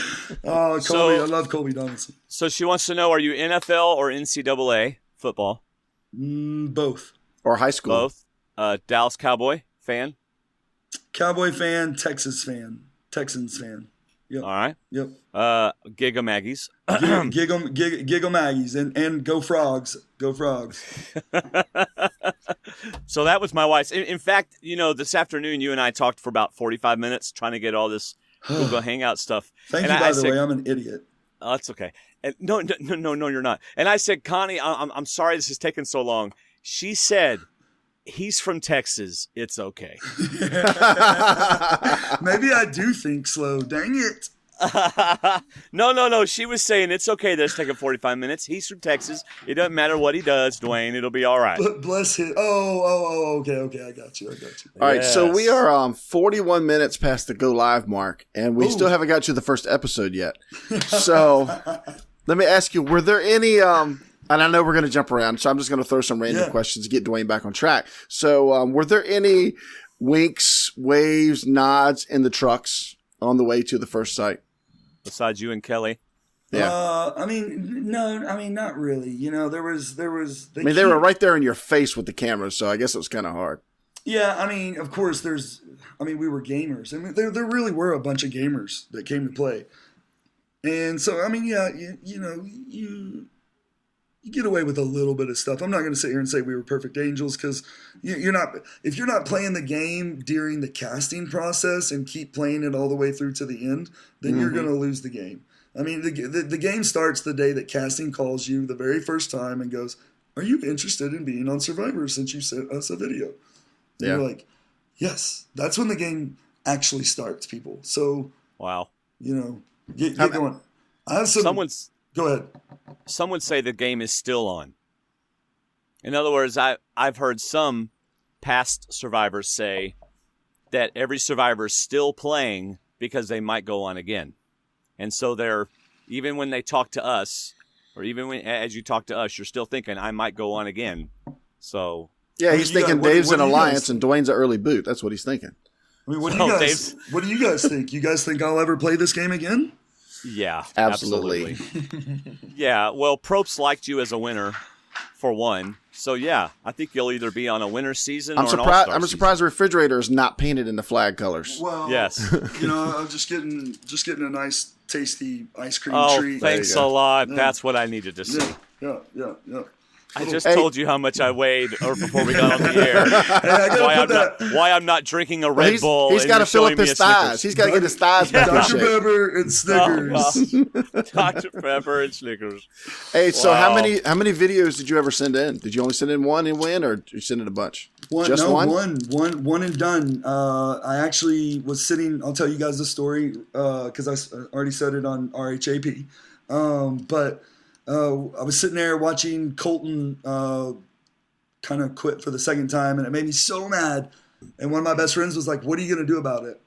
Oh, Colby, I love Colby Donaldson. So she wants to know, are you NFL or NCAA football? Both. Or high school. Both. Dallas Cowboy fan? Cowboy fan, Texans fan. Yep. All right. Yep. Giga Maggies. Giggle Maggies and go Frogs. Go Frogs. So that was my wife's. In fact, this afternoon you and I talked for about 45 minutes trying to get all this Google Hangout stuff. Thank you, by the way. I'm an idiot. Oh, that's okay. And no, you're not. And I said, Connie, I'm sorry this is taking so long. She said, he's from Texas. It's okay. Maybe I do think slow. Dang it. No. She was saying it's okay that it's taking 45 minutes. He's from Texas. It doesn't matter what he does, Dwayne. It'll be all right. Bless him. Oh, okay. I got you. All right, so we are 41 minutes past the go live mark, and we still haven't got to the first episode yet. So let me ask you, were there any and I know we're going to jump around, so I'm just going to throw some random questions to get Dwayne back on track. So were there any winks, waves, nods in the trucks on the way to the first site? Besides you and Kelly? Yeah. I mean, no. I mean, not really. There was. They were right there in your face with the camera, so I guess it was kind of hard. Yeah, I mean, of course, we were gamers. I mean, there really were a bunch of gamers that came to play. And so, I mean, yeah, you get away with a little bit of stuff. I'm not going to sit here and say we were perfect angels because you're not. If you're not playing the game during the casting process and keep playing it all the way through to the end, then you're going to lose the game. I mean, the game starts the day that casting calls you the very first time and goes, "Are you interested in being on Survivor since you sent us a video?" And you're like, "Yes." That's when the game actually starts, people. So, wow, get going. I have some. Go ahead. Some would say the game is still on. In other words, I've heard some past survivors say that every survivor is still playing because they might go on again. And so even when they talk to us, or even as you talk to us, you're still thinking, I might go on again. So yeah, he's thinking Dave's an alliance and Dwayne's an early boot. That's what he's thinking. I mean, what do you guys think? You guys think I'll ever play this game again? Yeah, absolutely. Yeah, well, Probst liked you as a winner, for one. So yeah, I think you'll either be on a winner season or an all-star I'm surprised the refrigerator is not painted in the flag colors. Well, yes. I'm just getting a nice, tasty ice cream treat. Oh, thanks a lot. Yeah. That's what I needed to see. Yeah. I just told you how much I weighed before we got on the air. Why I'm not drinking a Red Bull. He's got to fill up his thighs. He's got to get his thighs back in shape. Dr. Pepper and Snickers. Dr. Pepper and Snickers. Hey, so how many videos did you ever send in? Did you only send in one and win, or did you send in a bunch? One and done. I actually was sitting. I'll tell you guys the story because I already said it on RHAP. But I was sitting there watching Colton kind of quit for the second time, and it made me so mad. And one of my best friends was like, "What are you going to do about it?"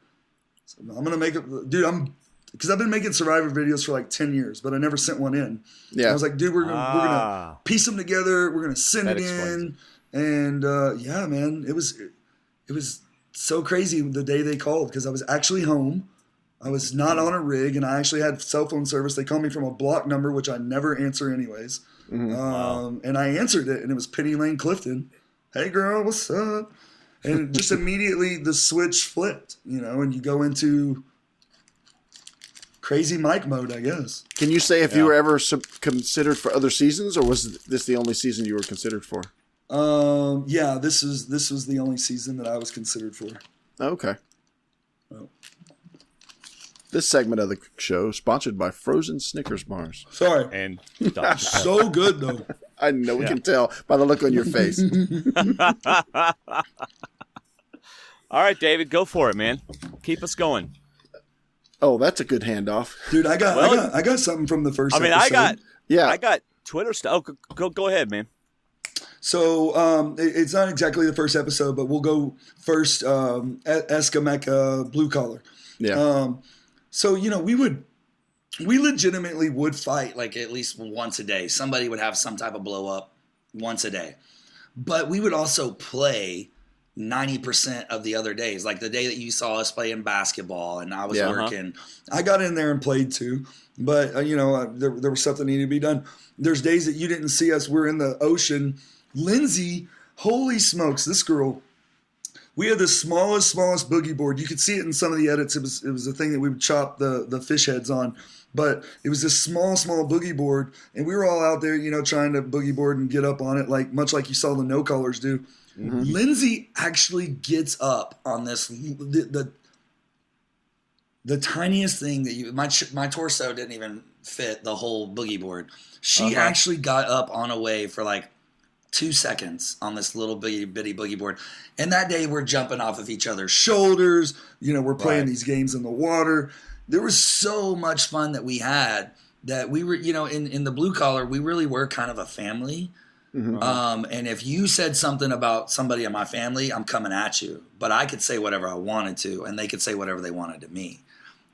So I'm going to make it, dude. Because I've been making Survivor videos for like 10 years, but I never sent one in. Yeah, and I was like, dude, we're gonna piece them together. We're gonna send it in, and yeah, man, it was so crazy the day they called because I was actually home. I was not on a rig, and I actually had cell phone service. They called me from a block number, which I never answer anyways. Mm-hmm. And I answered it, and it was Penny Lane Clifton. Hey, girl, what's up? And just immediately the switch flipped, and you go into crazy Mike mode, I guess. Can you say if you were ever considered for other seasons, or was this the only season you were considered for? Yeah, this was the only season that I was considered for. Okay. Well. This segment of the show is sponsored by Frozen Snickers bars. Sorry. And so good, though. I know, we can tell by the look on your face. All right, David, go for it, man. Keep us going. Oh, that's a good handoff. Dude, I got something from the first episode. I got Twitter stuff. Oh, go ahead, man. So it's not exactly the first episode, but we'll go first. Eskameka blue collar. Yeah. So we legitimately would fight like at least once a day. Somebody would have some type of blow up once a day, but we would also play 90% of the other days. Like the day that you saw us playing basketball and I was working, I got in there and played too. But there was something that needed to be done. There's days that you didn't see us. We're in the ocean. Lindsay, holy smokes, this girl. We had the smallest boogie board. You could see it in some of the edits. It was a thing that we would chop the fish heads on. But it was this small boogie board, and we were all out there, trying to boogie board and get up on it, much like you saw the no colors do. Mm-hmm. Lindsay actually gets up on this the tiniest thing that my torso didn't even fit the whole boogie board. She actually got up on a wave for like 2 seconds on this little bitty boogie board. And that day we're jumping off of each other's shoulders. We're playing these games in the water. There was so much fun that we had that we were, in the blue collar, we really were kind of a family. Mm-hmm. And if you said something about somebody in my family, I'm coming at you. But I could say whatever I wanted to, and they could say whatever they wanted to me.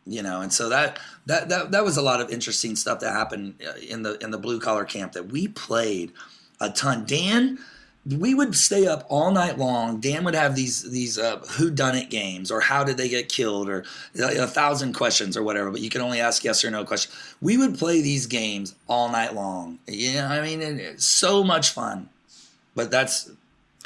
And so that was a lot of interesting stuff that happened in the blue collar camp that we played a ton. Dan, we would stay up all night long. Dan would have these whodunit games, or how did they get killed, or 1,000 questions or whatever, but you can only ask yes or no questions. We would play these games all night long. It's so much fun. But that's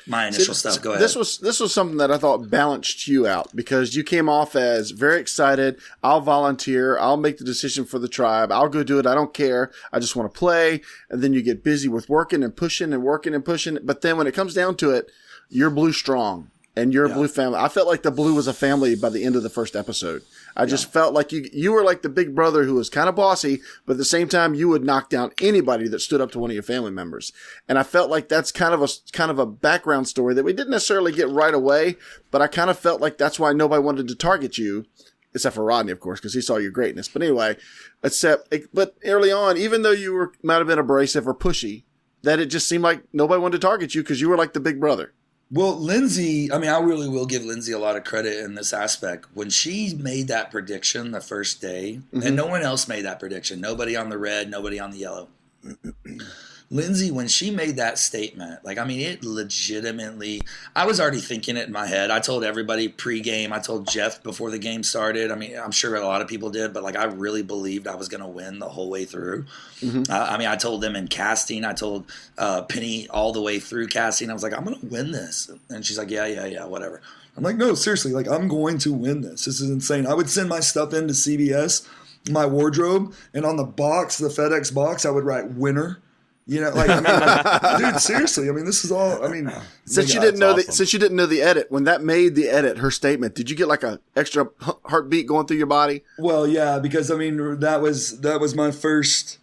my initial stuff. Go ahead. This was something that I thought balanced you out, because you came off as very excited. I'll volunteer. I'll make the decision for the tribe. I'll go do it. I don't care. I just want to play. And then you get busy with working and pushing and working and pushing. But then when it comes down to it, you're blue strong and you're a blue family. I felt like the blue was a family by the end of the first episode. I just felt like you were like the big brother who was kind of bossy, but at the same time, you would knock down anybody that stood up to one of your family members. And I felt like that's kind of a background story that we didn't necessarily get right away, but I kind of felt like that's why nobody wanted to target you, except for Rodney, of course, because he saw your greatness. But anyway, but early on, even though you might have been abrasive or pushy, that it just seemed like nobody wanted to target you because you were like the big brother. Well, Lindsay, I really will give Lindsay a lot of credit in this aspect. When she made that prediction the first day, and no one else made that prediction, nobody on the red, nobody on the yellow. Lindsay, when she made that statement, it legitimately, I was already thinking it in my head. I told everybody pregame. I told Jeff before the game started. I'm sure a lot of people did, but I really believed I was going to win the whole way through. Mm-hmm. I told them in casting. I told Penny all the way through casting. I was like, I'm going to win this. And she's like, yeah, whatever. I'm like, no, seriously, I'm going to win this. This is insane. I would send my stuff into CBS, my wardrobe, and on the box, the FedEx box, I would write winner. Dude, seriously. This is all. Since you didn't know the edit, when that made the edit, her statement, did you get like a extra heartbeat going through your body? Well, yeah, because that was my first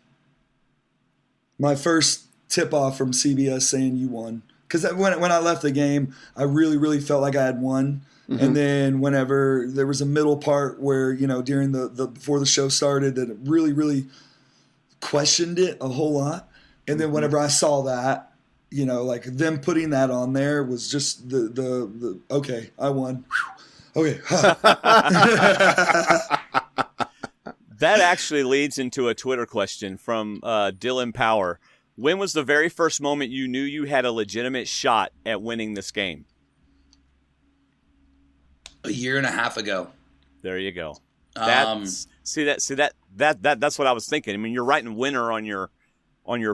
tip off from CBS saying you won. Because when I left the game, I really, really felt like I had won. Mm-hmm. And then whenever there was a middle part where during the before the show started, that it really, really questioned it a whole lot. And then whenever I saw that, them putting that on there was just the okay, I won. Okay. That actually leads into a Twitter question from Dylan Power. When was the very first moment you knew you had a legitimate shot at winning this game? A year and a half ago. There you go. That's what I was thinking. You're writing winner on your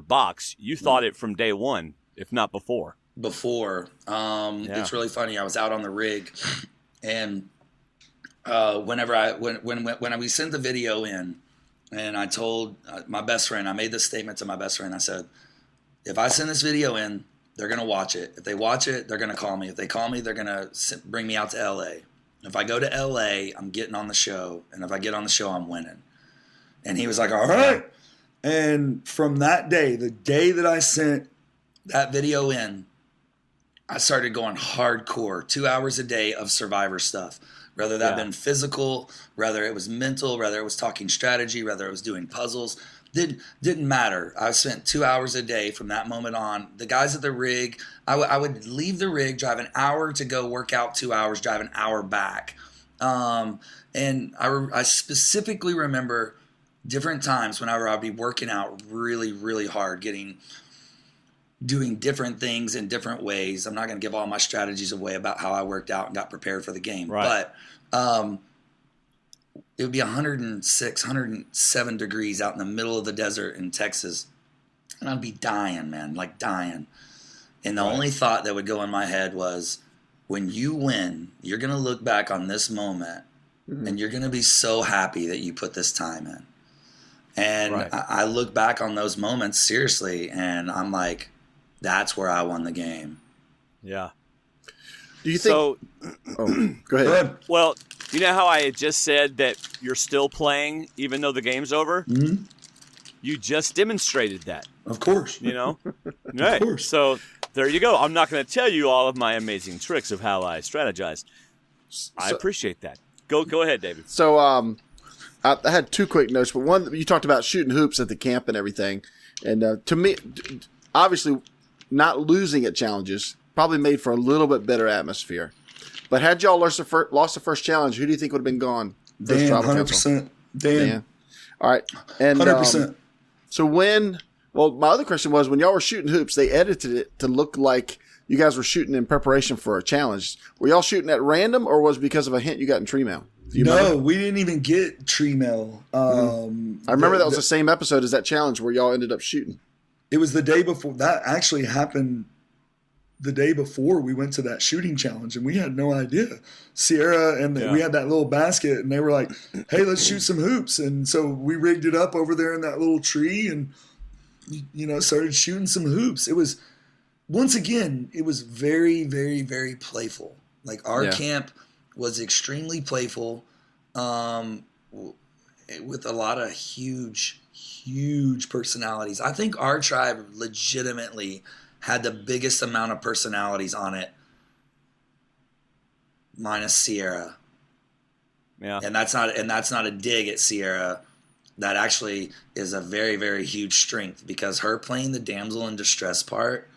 box. You thought it from day one, if not before. It's really funny. I was out on the rig, and when we sent the video in, and I told my best friend, I made this statement to my best friend. I said, if I send this video in, they're going to watch it. If they watch it, they're going to call me. If they call me, they're going to bring me out to L.A. If I go to L.A., I'm getting on the show. And if I get on the show, I'm winning. And he was like, all right. And from that day, the day that I sent that video in, I started going hardcore, 2 hours a day of Survivor stuff. Whether that been physical, whether it was mental, whether it was talking strategy, whether it was doing puzzles. Didn't matter. I spent 2 hours a day from that moment on. The guys at the rig, I would leave the rig, drive an hour to go work out, 2 hours, drive an hour back. And I specifically remember different times whenever I'd be working out really, really hard, doing different things in different ways. I'm not going to give all my strategies away about how I worked out and got prepared for the game. Right. But it would be 106, 107 degrees out in the middle of the desert in Texas. And I'd be dying, man, like dying. And the only thought that would go in my head was, when you win, you're going to look back on this moment and you're going to be so happy that you put this time in. And I look back on those moments seriously, and I'm like, that's where I won the game. Yeah. Do you think? So, go ahead. Well, you know how I had just said that you're still playing even though the game's over? Mm-hmm. You just demonstrated that. Of course. You know? Right. Of course. So there you go. I'm not going to tell you all of my amazing tricks of how I strategize. I appreciate that. Go ahead, David. So I had two quick notes, but one, you talked about shooting hoops at the camp and everything. And to me, obviously, not losing at challenges probably made for a little bit better atmosphere. But had y'all lost the first challenge, who do you think would have been gone? Dan, 100%. Dan. All right. And 100%. So my other question was, when y'all were shooting hoops, they edited it to look like you guys were shooting in preparation for a challenge. Were y'all shooting at random, or was it because of a hint you got in tree mail? No, we didn't even get tree mail. I remember that was the same episode as that challenge where y'all ended up shooting. It was the day before. That actually happened the day before we went to that shooting challenge, and we had no idea. Sierra and we had that little basket, and they were like, hey, let's shoot some hoops. And so we rigged it up over there in that little tree and, started shooting some hoops. It was, once again, it was very, very, very playful. Like our camp was extremely playful, with a lot of huge personalities. I think our tribe legitimately had the biggest amount of personalities on it, minus Sierra. Yeah. Mm-hmm. And that's not a dig at Sierra. That actually is a very, very huge strength, because her playing the damsel in distress part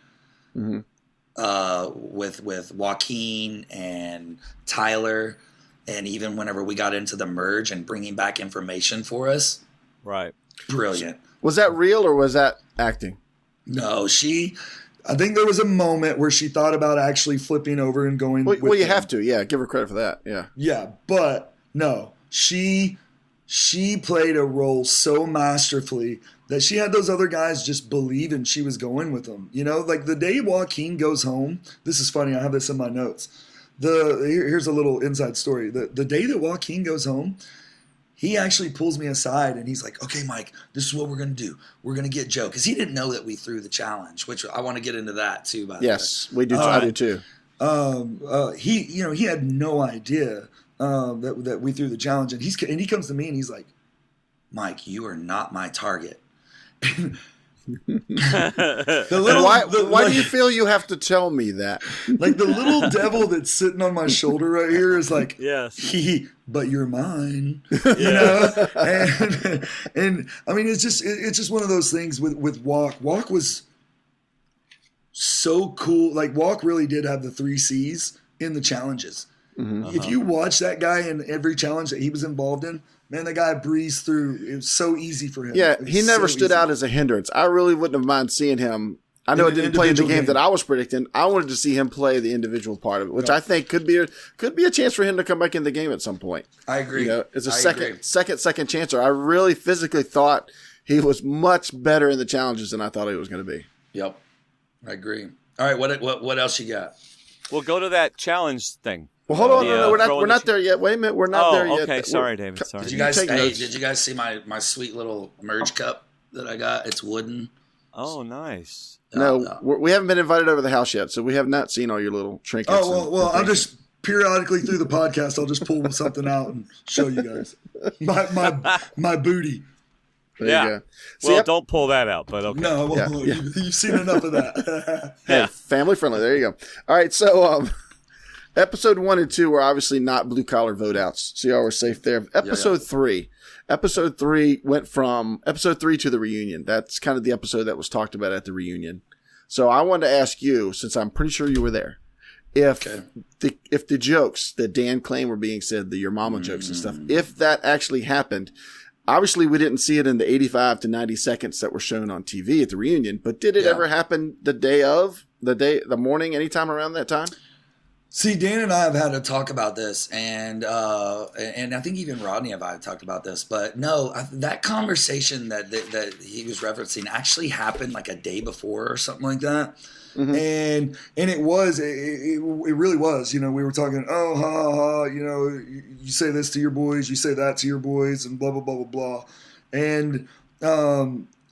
with Joaquin and Tyler, and even whenever we got into the merge and bringing back information for us. Right. Brilliant. Was that real or was that acting? No, I think there was a moment where she thought about actually flipping over and going. Well, you have to. Yeah, give her credit for that. Yeah. Yeah, but no, she played a role so masterfully that she had those other guys just believing she was going with them. Like the day Joaquin goes home. This is funny. I have this in my notes. Here's a little inside story. The day that Joaquin goes home, he actually pulls me aside and he's like, okay, Mike, this is what we're going to do. We're going to get Joe. Because he didn't know that we threw the challenge, which I want to get into that too, by the way. Yes, we do. I do too. He had no idea that we threw the challenge. And he comes to me and he's like, Mike, you are not my target. Why do you feel you have to tell me that? Like the little devil that's sitting on my shoulder right here is like, yes, but you're mine. Yeah. And I mean, it's just one of those things with Walk. Walk was so cool. Like Walk really did have the 3 C's in the challenges. Mm-hmm. If you watch that guy in every challenge that he was involved in, man, that guy breezed through. It was so easy for him. Yeah, he never stood out as a hindrance. I really wouldn't have minded seeing him. I know it didn't play in the game that I was predicting. I wanted to see him play the individual part of it, which I think could be a chance for him to come back in the game at some point. I agree. It's a second chancer. I really physically thought he was much better in the challenges than I thought he was going to be. Yep, I agree. All right, what else you got? Well, go to that challenge thing. Well, hold on. No, we're not there yet. Wait a minute. We're not there yet. Okay. Sorry, David. Sorry. Did you guys see my sweet little merge cup that I got? It's wooden. Oh, nice. No, we haven't been invited over the house yet, so we have not seen all your little trinkets. Oh, well, I'll just periodically through the podcast, I'll just pull something out and show you guys my booty. There you go. Well, don't pull that out, but okay. No, you've seen enough of that. Yeah, family friendly. There you go. All right, so episode 1 and 2 were obviously not blue collar vote outs, so y'all were safe there. Episode 3, episode 3 went from episode 3 to the reunion. That's kind of the episode that was talked about at the reunion. So I wanted to ask you, since I'm pretty sure you were there, if the jokes that Dan claimed were being said, the your mama jokes and stuff, if that actually happened. Obviously, we didn't see it in the 85 to 90 seconds that were shown on TV at the reunion, but did it ever happen the morning, anytime around that time? See, Dan and I have had a talk about this, and I think even Rodney and I have talked about this. But no, that conversation that he was referencing actually happened like a day before or something like that. Mm-hmm. And it really was. You know, we were talking, oh, ha, ha, you know, you say this to your boys, you say that to your boys, and blah, blah, blah, blah, blah. And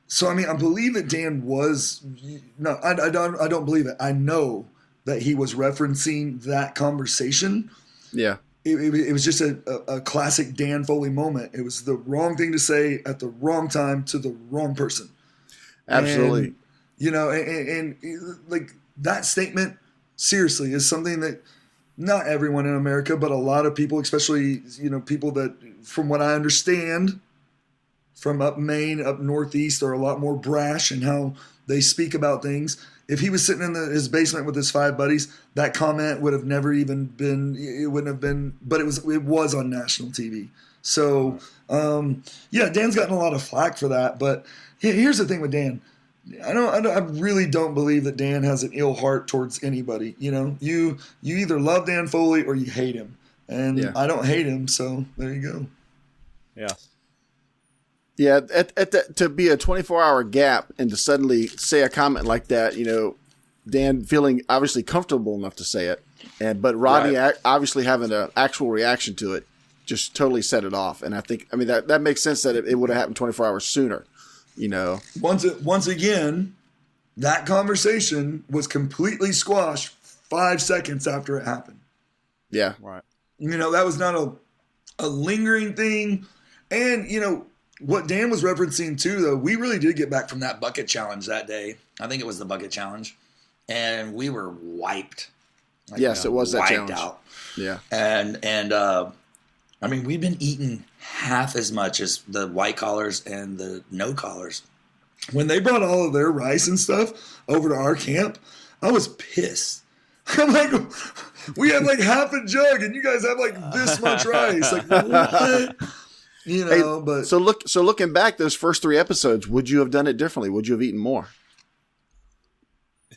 so, I mean, I believe that Dan was – no, I don't believe it. I know that he was referencing that conversation. Yeah. It was just a classic Dan Foley moment. It was the wrong thing to say at the wrong time to the wrong person. Absolutely. And, you know, and like that statement, seriously, is something that not everyone in America, but a lot of people, especially, you know, people that, from what I understand, from up Maine, up Northeast, are a lot more brash in how they speak about things. If he was sitting in his basement with his 5 buddies, that comment would have never even been, it wouldn't have been, but it was on national TV. So, yeah, Dan's gotten a lot of flack for that. But here's the thing with Dan. I really don't believe that Dan has an ill heart towards anybody. You know, you either love Dan Foley or you hate him. And I don't hate him, so there you go. Yeah. Yeah, to be a 24-hour gap and to suddenly say a comment like that, you know, Dan feeling obviously comfortable enough to say it, but Rodney obviously having an actual reaction to it just totally set it off. And I mean, that makes sense that it would have happened 24 hours sooner, you know. Once again, that conversation was completely squashed 5 seconds after it happened. Yeah. Right. You know, that was not a lingering thing. And, you know, what Dan was referencing too, though, we really did get back from that bucket challenge that day. I think it was the bucket challenge. And we were wiped. Like, yes, it was that challenge. Out. Yeah. And I mean, we've been eating half as much as the white collars and the no collars. When they brought all of their rice and stuff over to our camp, I was pissed. I'm like, we have like half a jug and you guys have like this much rice. Like, what? You know, but so looking back, those first 3 episodes, would you have done it differently? Would you have eaten more?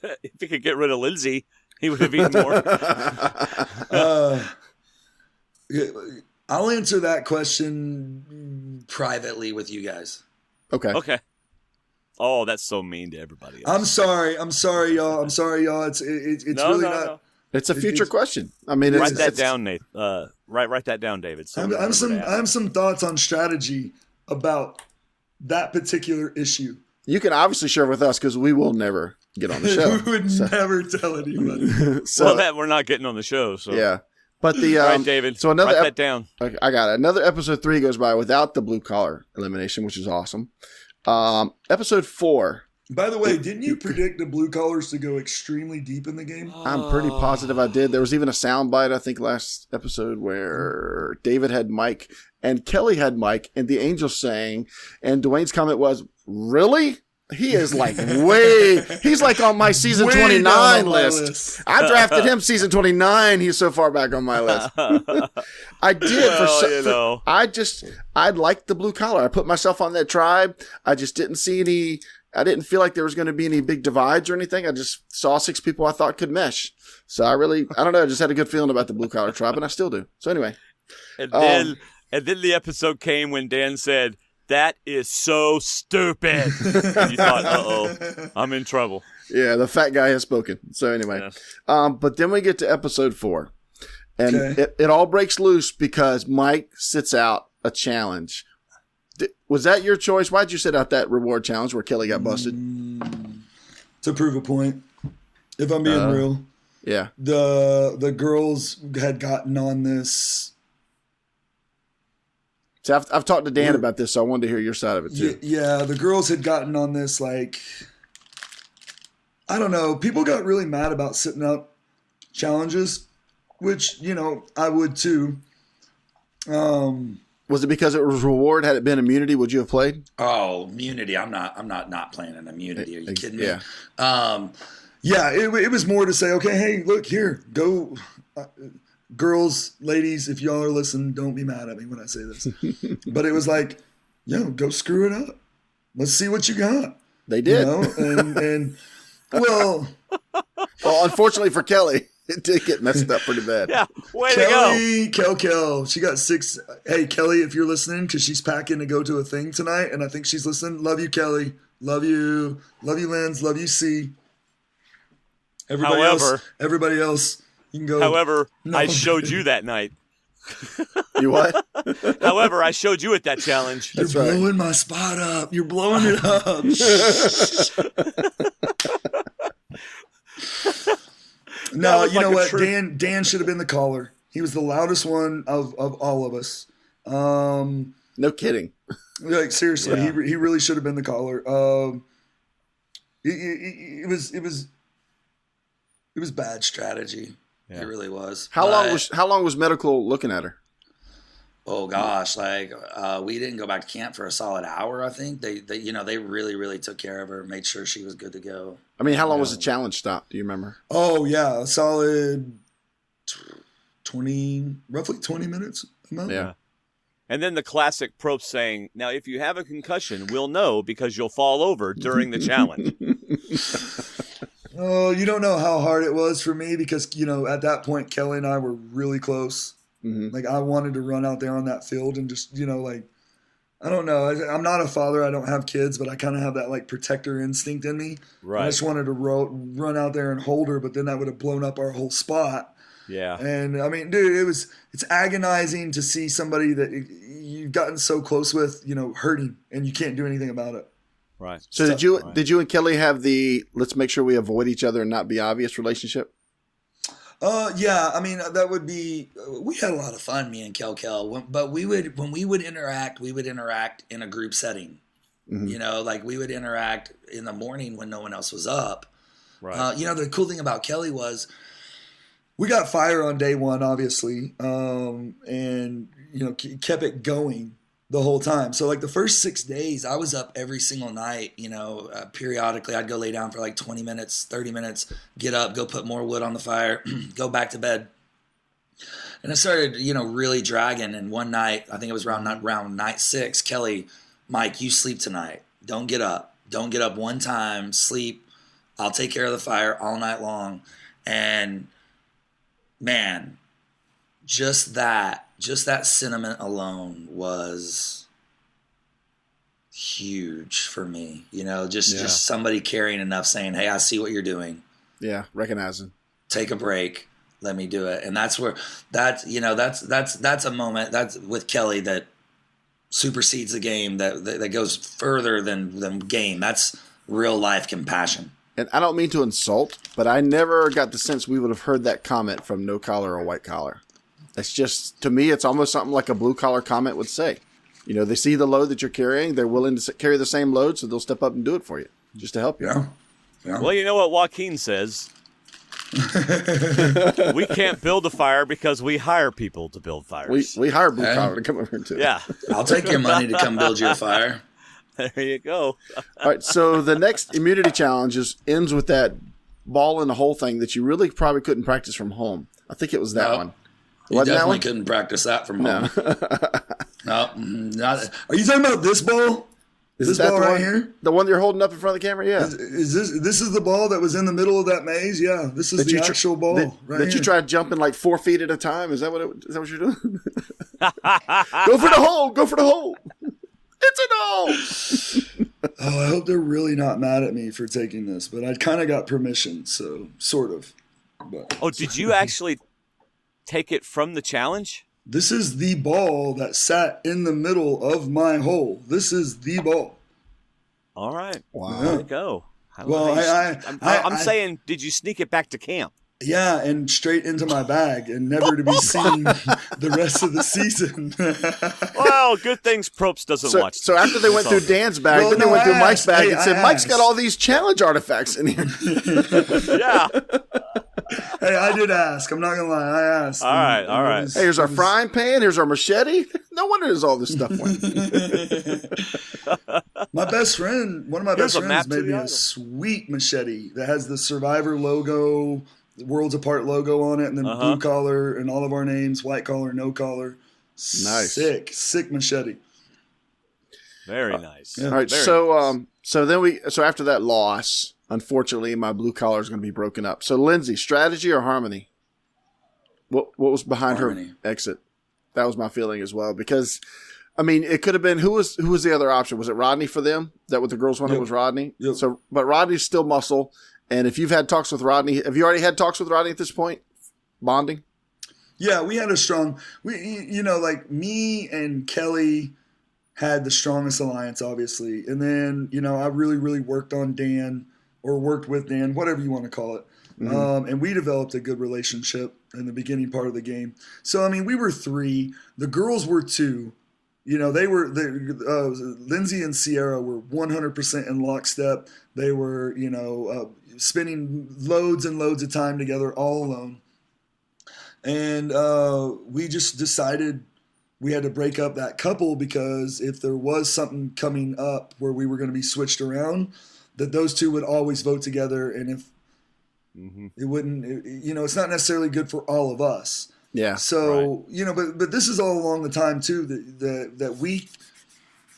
If he could get rid of Lindsay, he would have eaten more. I'll answer that question privately with you guys. Okay. Oh, that's so mean to everybody else. I'm sorry, y'all. It's really not. No. It's a future question. I mean, write that down, Nate. Write that down, David. So I have some thoughts on strategy about that particular issue. You can obviously share with us because we will never get on the show. We would never tell anybody. Well, we're not getting on the show. So yeah, but the all right, David. So another write that down. Okay, I got it. Another episode 3 goes by without the blue collar elimination, which is awesome. Episode 4. By the way, didn't you predict the blue collars to go extremely deep in the game? I'm pretty positive I did. There was even a soundbite, I think, last episode where David had Mike and Kelly had Mike and the Angels sang, and Dwayne's comment was, really? He is like he's like on my season 29 list. I drafted him season 29. He's so far back on my list. I did. I liked the blue collar. I put myself on that tribe. I just didn't see I didn't feel like there was going to be any big divides or anything. I just saw 6 people I thought could mesh. So I don't know. I just had a good feeling about the blue collar tribe, and I still do. So anyway. And then the episode came when Dan said, "That is so stupid." And you thought, uh-oh, I'm in trouble. Yeah, the fat guy has spoken. So anyway. Yeah. But then we get to episode 4. And it all breaks loose because Mike sits out a challenge. Was that your choice? Why'd you sit out that reward challenge where Kelly got busted? To prove a point. If I'm being real. Yeah. The girls had gotten on this. So I've talked to Dan about this, so I wanted to hear your side of it too. Yeah, the girls had gotten on this, like, I don't know. People got really mad about sitting out challenges, which, you know, I would too. Was it because it was reward? Had it been immunity, would you have played? Oh, immunity! I'm not playing an immunity. Are you kidding me? Yeah. It was more to say, okay, hey, look here, go, girls, ladies, if y'all are listening, don't be mad at me when I say this. But it was like, yo, go screw it up. Let's see what you got. They did. And well, unfortunately for Kelly, it did get messed up pretty bad. Yeah, way to go. Kel, she got 6. Hey, Kelly, if you're listening, because she's packing to go to a thing tonight, and I think she's listening. Love you, Kelly. Love you, Lens. Love you, C. Everybody else, you can go. However, no. I showed you that night. You what? However, I showed you at that challenge. You're blowing my spot up. You're blowing it up. No, you know what? Dan should have been the caller. He was the loudest one of all of us. No kidding. Like seriously, he really should have been the caller. It was bad strategy. Yeah. It really was. How long was medical looking at her? Oh gosh, we didn't go back to camp for a solid hour. I think they really took care of her, made sure she was good to go. I mean, how long was the challenge stop? Do you remember? Oh yeah, a solid roughly 20 minutes. Yeah. And then the classic Probst saying, "Now, if you have a concussion, we'll know because you'll fall over during the challenge." Oh, you don't know how hard it was for me because, at that point, Kelly and I were really close. Mm-hmm. Like, I wanted to run out there on that field and just, I don't know. I'm not a father. I don't have kids, but I kind of have that, protector instinct in me. Right. And I just wanted to run out there and hold her, but then that would have blown up our whole spot. Yeah. And, I mean, dude, it's agonizing to see somebody that you've gotten so close with, hurting, and you can't do anything about it. Right. So did you and Kelly have the let's make sure we avoid each other and not be obvious relationship? Yeah. I mean, that would be. We had a lot of fun, me and Kel. But when we would interact in a group setting. Mm-hmm. We would interact in the morning when no one else was up. Right. The cool thing about Kelly was we got fire on day one, obviously, and kept it going the whole time. So the first 6 days I was up every single night, periodically I'd go lay down for 20 minutes, 30 minutes, get up, go put more wood on the fire, go back to bed. And it started, really dragging. And one night, I think it was around night 6, Kelly, Mike, you sleep tonight. Don't get up. Don't get up one time. Sleep. I'll take care of the fire all night long. And man, just that sentiment alone was huge for me. Just somebody caring enough saying, hey, I see what you're doing. Yeah. Recognizing. Take a break. Let me do it. And that's where that's a moment that's with Kelly that supersedes the game that goes further than game. That's real life compassion. And I don't mean to insult, but I never got the sense we would have heard that comment from no collar or white collar. It's just, to me, it's almost something like a blue-collar comment would say. They see the load that you're carrying. They're willing to carry the same load, so they'll step up and do it for you, just to help you. Yeah. Well, you know what Joaquin says? We can't build a fire because we hire people to build fires. We hire blue-collar to come over too. Yeah. I'll take your money to come build you a fire. There you go. All right, so the next immunity challenge ends with that ball in the hole thing that you really probably couldn't practice from home. I think it was that one. You definitely couldn't practice that from home. No, not. Are you talking about this ball? This ball right here? The one you're holding up in front of the camera? Yeah. Is this is the ball that was in the middle of that maze? Yeah. This is the actual ball right here. That you tried jumping 4 feet at a time? Is that what you're doing? Go for the hole. Go for the hole. It's an hole. Oh, I hope they're really not mad at me for taking this, but I kind of got permission, so sort of. But, oh, did you actually take it from the challenge? This is the ball that sat in the middle of my hole. This is the ball. All right. Wow. There you go. I'm saying, did you sneak it back to camp? Yeah, and straight into my bag and never to be seen the rest of the season. Well, good things Probst doesn't watch. So after they went through Dan's bag, then they went through Mike's bag and said, Mike's got all these challenge artifacts in here. Yeah. Hey, I did ask. I'm not gonna lie. I asked. All right. Hey, here's our frying pan. Here's our machete. No wonder there's all this stuff. My best friend, one of my best friends, made me a sweet machete that has the Survivor logo, the Worlds Apart logo on it, and then blue collar and all of our names, white collar, no collar. Nice, sick machete. Very nice. All right, so after that loss, unfortunately, my blue collar is going to be broken up. So Lindsay, strategy or harmony? What was behind Harmony. her exit? That was my feeling as well, because I mean, it could have been who was the other option? Was it Rodney for them? That what the girls wanted was Rodney. Yep. So, but Rodney's still muscle. And if you've had talks with Rodney, have you already had talks with Rodney at this point? Bonding? Yeah, we had a strong. Like me and Kelly had the strongest alliance, obviously, and then I really, really worked on Dan or worked with Dan, whatever you want to call it. And we developed a good relationship in the beginning part of the game. So, I mean, we were 3. The girls were 2. They were Lindsay and Sierra were 100% in lockstep. They were, spending loads and loads of time together all alone. And we just decided we had to break up that couple because if there was something coming up where we were going to be switched around, that those two would always vote together. And if it wouldn't, it's not necessarily good for all of us. Yeah. So, but this is all along the time too that we,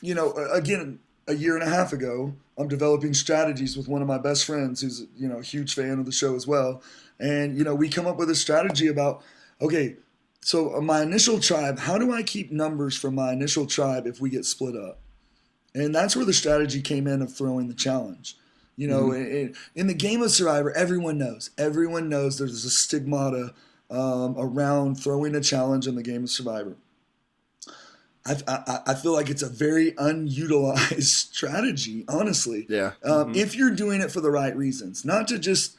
again, a year and a half ago, I'm developing strategies with one of my best friends who's, a huge fan of the show as well. And, we come up with a strategy about, okay, so my initial tribe, how do I keep numbers from my initial tribe if we get split up? And that's where the strategy came in of throwing the challenge. In the game of Survivor, everyone knows there's a stigmata around throwing a challenge in the game of Survivor. I feel like it's a very unutilized strategy, honestly. Yeah. If you're doing it for the right reasons, not to just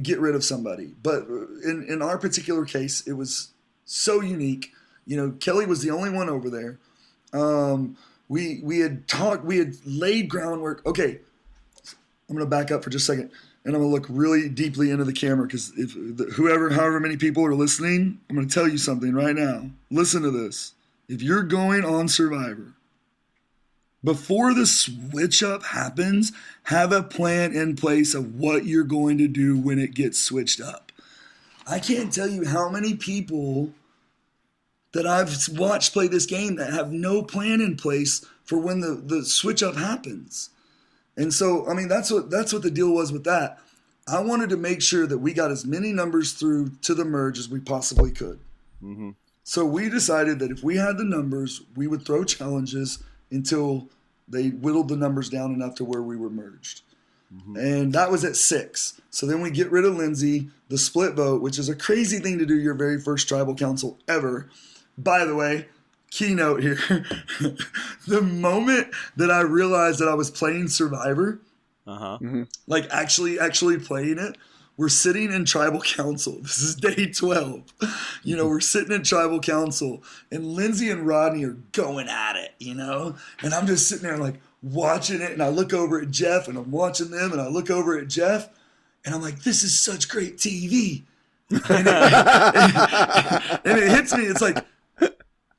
get rid of somebody. But in our particular case, it was so unique. Kelly was the only one over there. We had laid groundwork. Okay, I'm going to back up for just a second. And I'm going to look really deeply into the camera because however many people are listening, I'm going to tell you something right now. Listen to this. If you're going on Survivor, before the switch up happens, have a plan in place of what you're going to do when it gets switched up. I can't tell you how many people that I've watched play this game that have no plan in place for when the switch up happens. And so, I mean, that's what the deal was with that. I wanted to make sure that we got as many numbers through to the merge as we possibly could. So we decided that if we had the numbers, we would throw challenges until they whittled the numbers down enough to where we were merged. And that was at 6. So then we get rid of Lindsay, the split vote, which is a crazy thing to do your very first tribal council ever. By the way, keynote here. The moment that I realized that I was playing Survivor, like actually playing it, we're sitting in tribal council. This is day 12. We're sitting in tribal council, and Lindsay and Rodney are going at it, and I'm just sitting there like watching it, and I look over at Jeff, and I'm watching them, and I look over at Jeff, and I'm like, this is such great TV. And it hits me. It's like,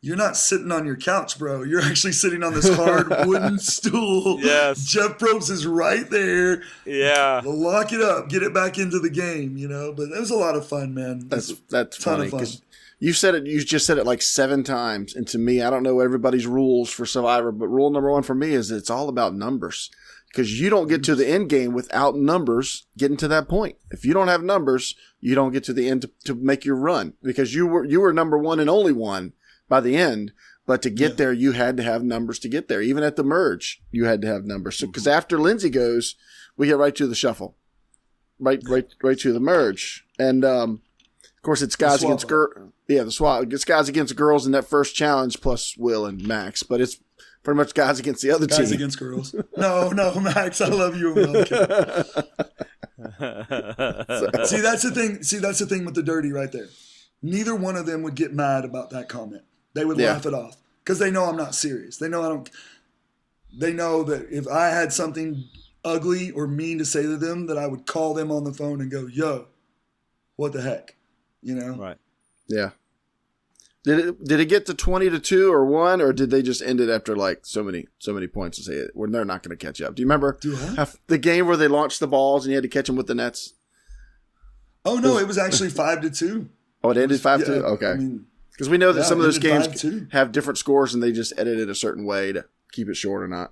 you're not sitting on your couch, bro. You're actually sitting on this hard wooden stool. Yes. Jeff Probst is right there. Yeah. Lock it up. Get it back into the game, But it was a lot of fun, man. That's funny because you just said it like 7 times. And to me, I don't know everybody's rules for Survivor, but rule number 1 for me is it's all about numbers. Because you don't get to the end game without numbers getting to that point. If you don't have numbers, you don't get to the end to make your run. Because you were number 1 and only 1 by the end, but to get there, you had to have numbers to get there. Even at the merge, you had to have numbers. So, because after Lindsay goes, we get right to the shuffle, right to the merge, and of course it's guys against girls. Yeah, the swap. It's guys against girls in that first challenge, plus Will and Max, but it's pretty much guys against the other team. Guys against girls. No, Max, I love you. See, that's the thing with the dirty right there. Neither one of them would get mad about that comment. They would laugh it off because they know I'm not serious. They know They know that if I had something ugly or mean to say to them, that I would call them on the phone and go, "Yo, what the heck, you know? Right. Yeah. Did it get to 20-2 or 1, or did they just end it after like so many points and say they're not going to catch up? Do you remember the game where they launched the balls and you had to catch them with the nets? Oh no, it was actually 5-2. Oh, it ended 5-2. Yeah, Okay, because we know that some of those games 5-2. have different scores and they just edit it a certain way to keep it short or not.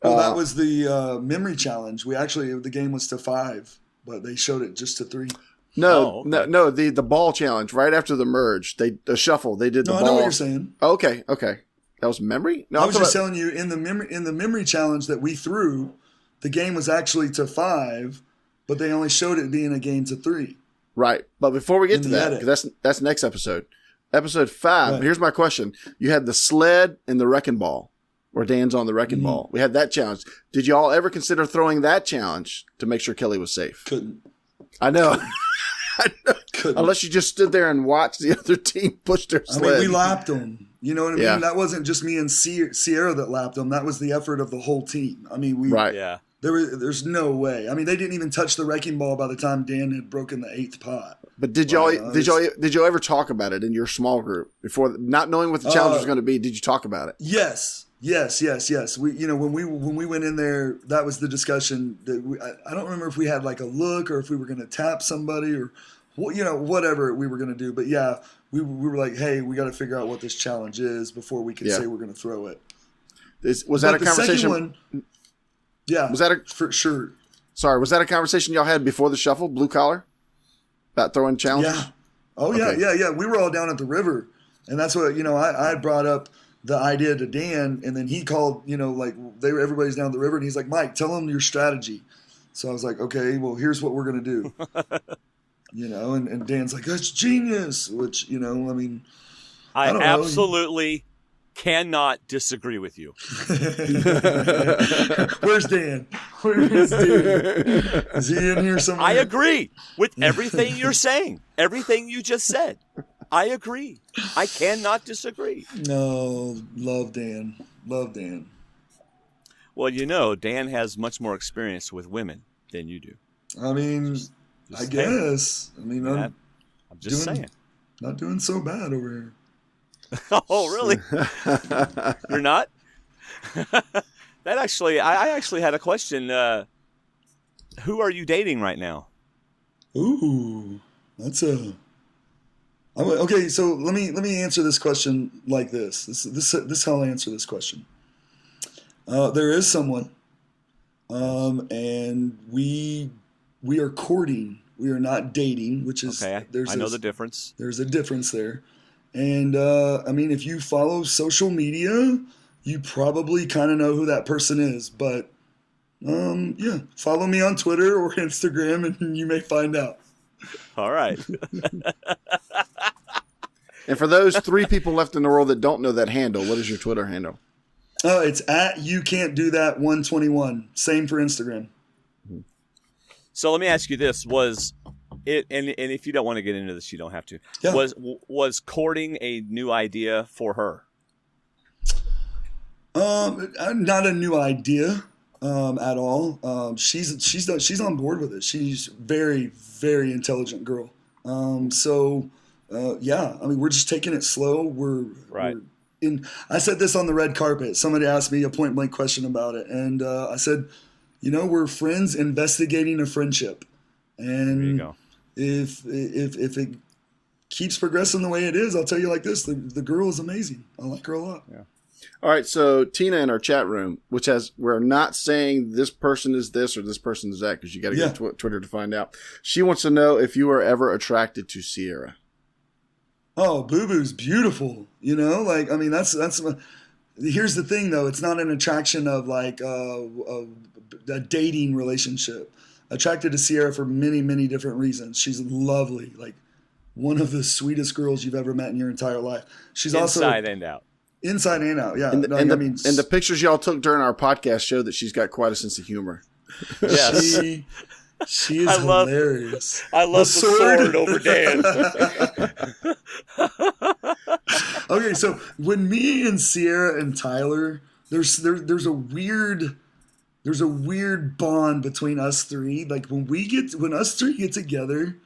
Well, that was the memory challenge. The game was to 5, but they showed it just to 3. No, the ball challenge right after the merge, the shuffle, they did the ball. I know what you're saying. Oh, okay. That was memory? No, I was just telling you in the memory challenge that we threw, the game was actually to 5, but they only showed it being a game to 3. Right. But before we get to that, because that's next episode. Episode 5, right. Here's my question. You had the sled and the wrecking ball, where Dan's on the wrecking ball. We had that challenge. Did you all ever consider throwing that challenge to make sure Kelly was safe? Couldn't. I know. Unless you just stood there and watched the other team push their sled. I mean, we lapped them. You know what I mean? That wasn't just me and Sierra that lapped them. That was the effort of the whole team. I mean, there's no way. I mean, they didn't even touch the wrecking ball by the time Dan had broken the 8th pot. But did y'all ever talk about it in your small group before, not knowing what the challenge was going to be? Did you talk about it? Yes. We, when we went in there, that was the discussion. That I don't remember if we had like a look or if we were going to tap somebody or, whatever we were going to do. But yeah, we were like, hey, we got to figure out what this challenge is before we can say we're going to throw it. Was that a conversation? One, yeah, was that for sure? Sorry, was that a conversation y'all had before the shuffle, blue collar, about throwing challenges? Yeah. Oh yeah. We were all down at the river, and that's what I brought up the idea to Dan, and then he called, everybody's down the river, and he's like, Mike, tell them your strategy. So I was like, okay, well, here's what we're going to do. And Dan's like, that's genius, which, I absolutely cannot disagree with you. Where's Dan? Where's Dan? Is he in here somewhere? I agree with everything you're saying. Everything you just said. I agree. I cannot disagree. No, love Dan. Well, Dan has much more experience with women than you do. I mean, I guess. I mean, I'm just saying. Not doing so bad over here. Oh, really? You're not? I actually had a question. Who are you dating right now? Ooh, that's okay. So let me answer this question like this. This is how I answer this question. There is someone, and we are courting. We are not dating, which is okay. I know the difference. There's a difference there. And, if you follow social media, you probably kind of know who that person is. But, follow me on Twitter or Instagram and you may find out. All right. And for those 3 people left in the world that don't know that handle, what is your Twitter handle? Oh, it's @YouCan'tDoThat121. Same for Instagram. So let me ask you this. Was it, and if you don't want to get into this, you don't have to. Yeah. Was courting a new idea for her? Not a new idea at all. She's on board with it. She's very, very intelligent girl. We're just taking it slow. We're I said this on the red carpet. Somebody asked me a point blank question about it, and I said, we're friends investigating a friendship, and there you go. If it keeps progressing the way it is, I'll tell you like this: the girl is amazing. I like her a lot. Yeah. All right, so Tina in our chat room, we're not saying this person is this or this person is that, because you got to go to Twitter to find out. She wants to know if you were ever attracted to Sierra. Oh, Boo Boo's beautiful. That's. Here's the thing, though. It's not an attraction of like a dating relationship. Attracted to Sierra for many, many different reasons. She's lovely, like one of the sweetest girls you've ever met in your entire life. She's inside and out. Inside and out, yeah. And the pictures y'all took during our podcast show that she's got quite a sense of humor. Yes. She is hilarious. I love the sword over Dan. Okay, so when me and Sierra and Tyler, there's a weird bond between us 3. Like when us 3 get together,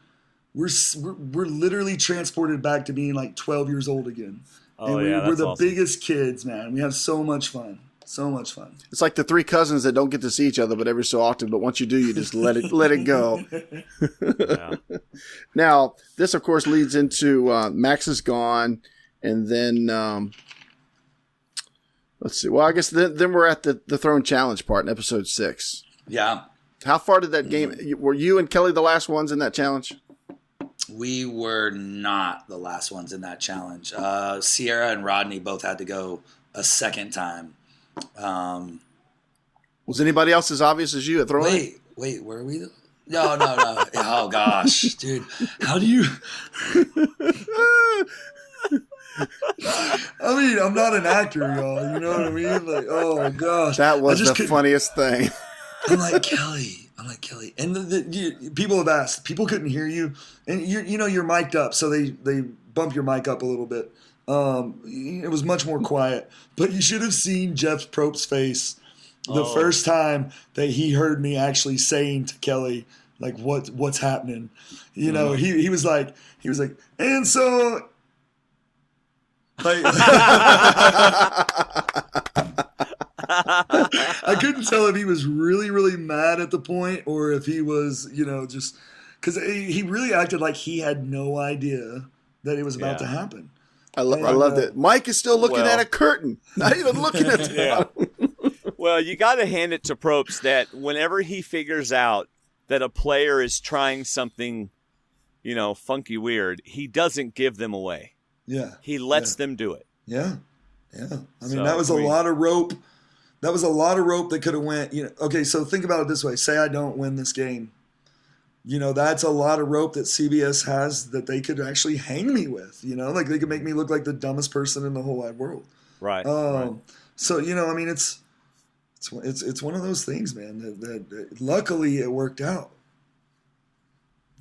we're literally transported back to being like 12 years old again. Oh, and yeah, we're the awesome. biggest kids, man. We have so much fun. So much fun. It's like the three cousins that don't get to see each other, but every so often. But once you do, you just let it go. Yeah. Now, this of course leads into Max is gone, and then let's see. Well, I guess then we're at the Throne Challenge part in episode 6. Yeah. How far did that game? Were you and Kelly the last ones in that challenge? We were not the last ones in that challenge. Sierra and Rodney both had to go a second time. Was anybody else as obvious as you at throwing? Wait, were we? No. Oh gosh, dude, how do you? I mean, I'm not an actor, y'all. You know what I mean? Like, oh my gosh, That was the funniest thing. I'm like Kelly, and people have asked. People couldn't hear you, and you're mic'd up, so they bump your mic up a little bit. It was much more quiet, but you should have seen Jeff Probst's face the first time that he heard me actually saying to Kelly, like, what's happening? You know, he was like, and so, like, I couldn't tell if he was really, really mad at the point or if he was, just because he really acted like he had no idea that it was about to happen. I loved it. Mike is still looking at a curtain, not even looking at the bottom. Well, you got to hand it to Probst that whenever he figures out that a player is trying something, funky weird, he doesn't give them away. Yeah. He lets them do it. Yeah. Yeah. I mean, that was a lot of rope. That was a lot of rope that could have went, okay, so think about it this way. Say I don't win this game. That's a lot of rope that CBS has that they could actually hang me with, like they could make me look like the dumbest person in the whole wide world. Right. So, I mean, it's one of those things, man, that luckily it worked out.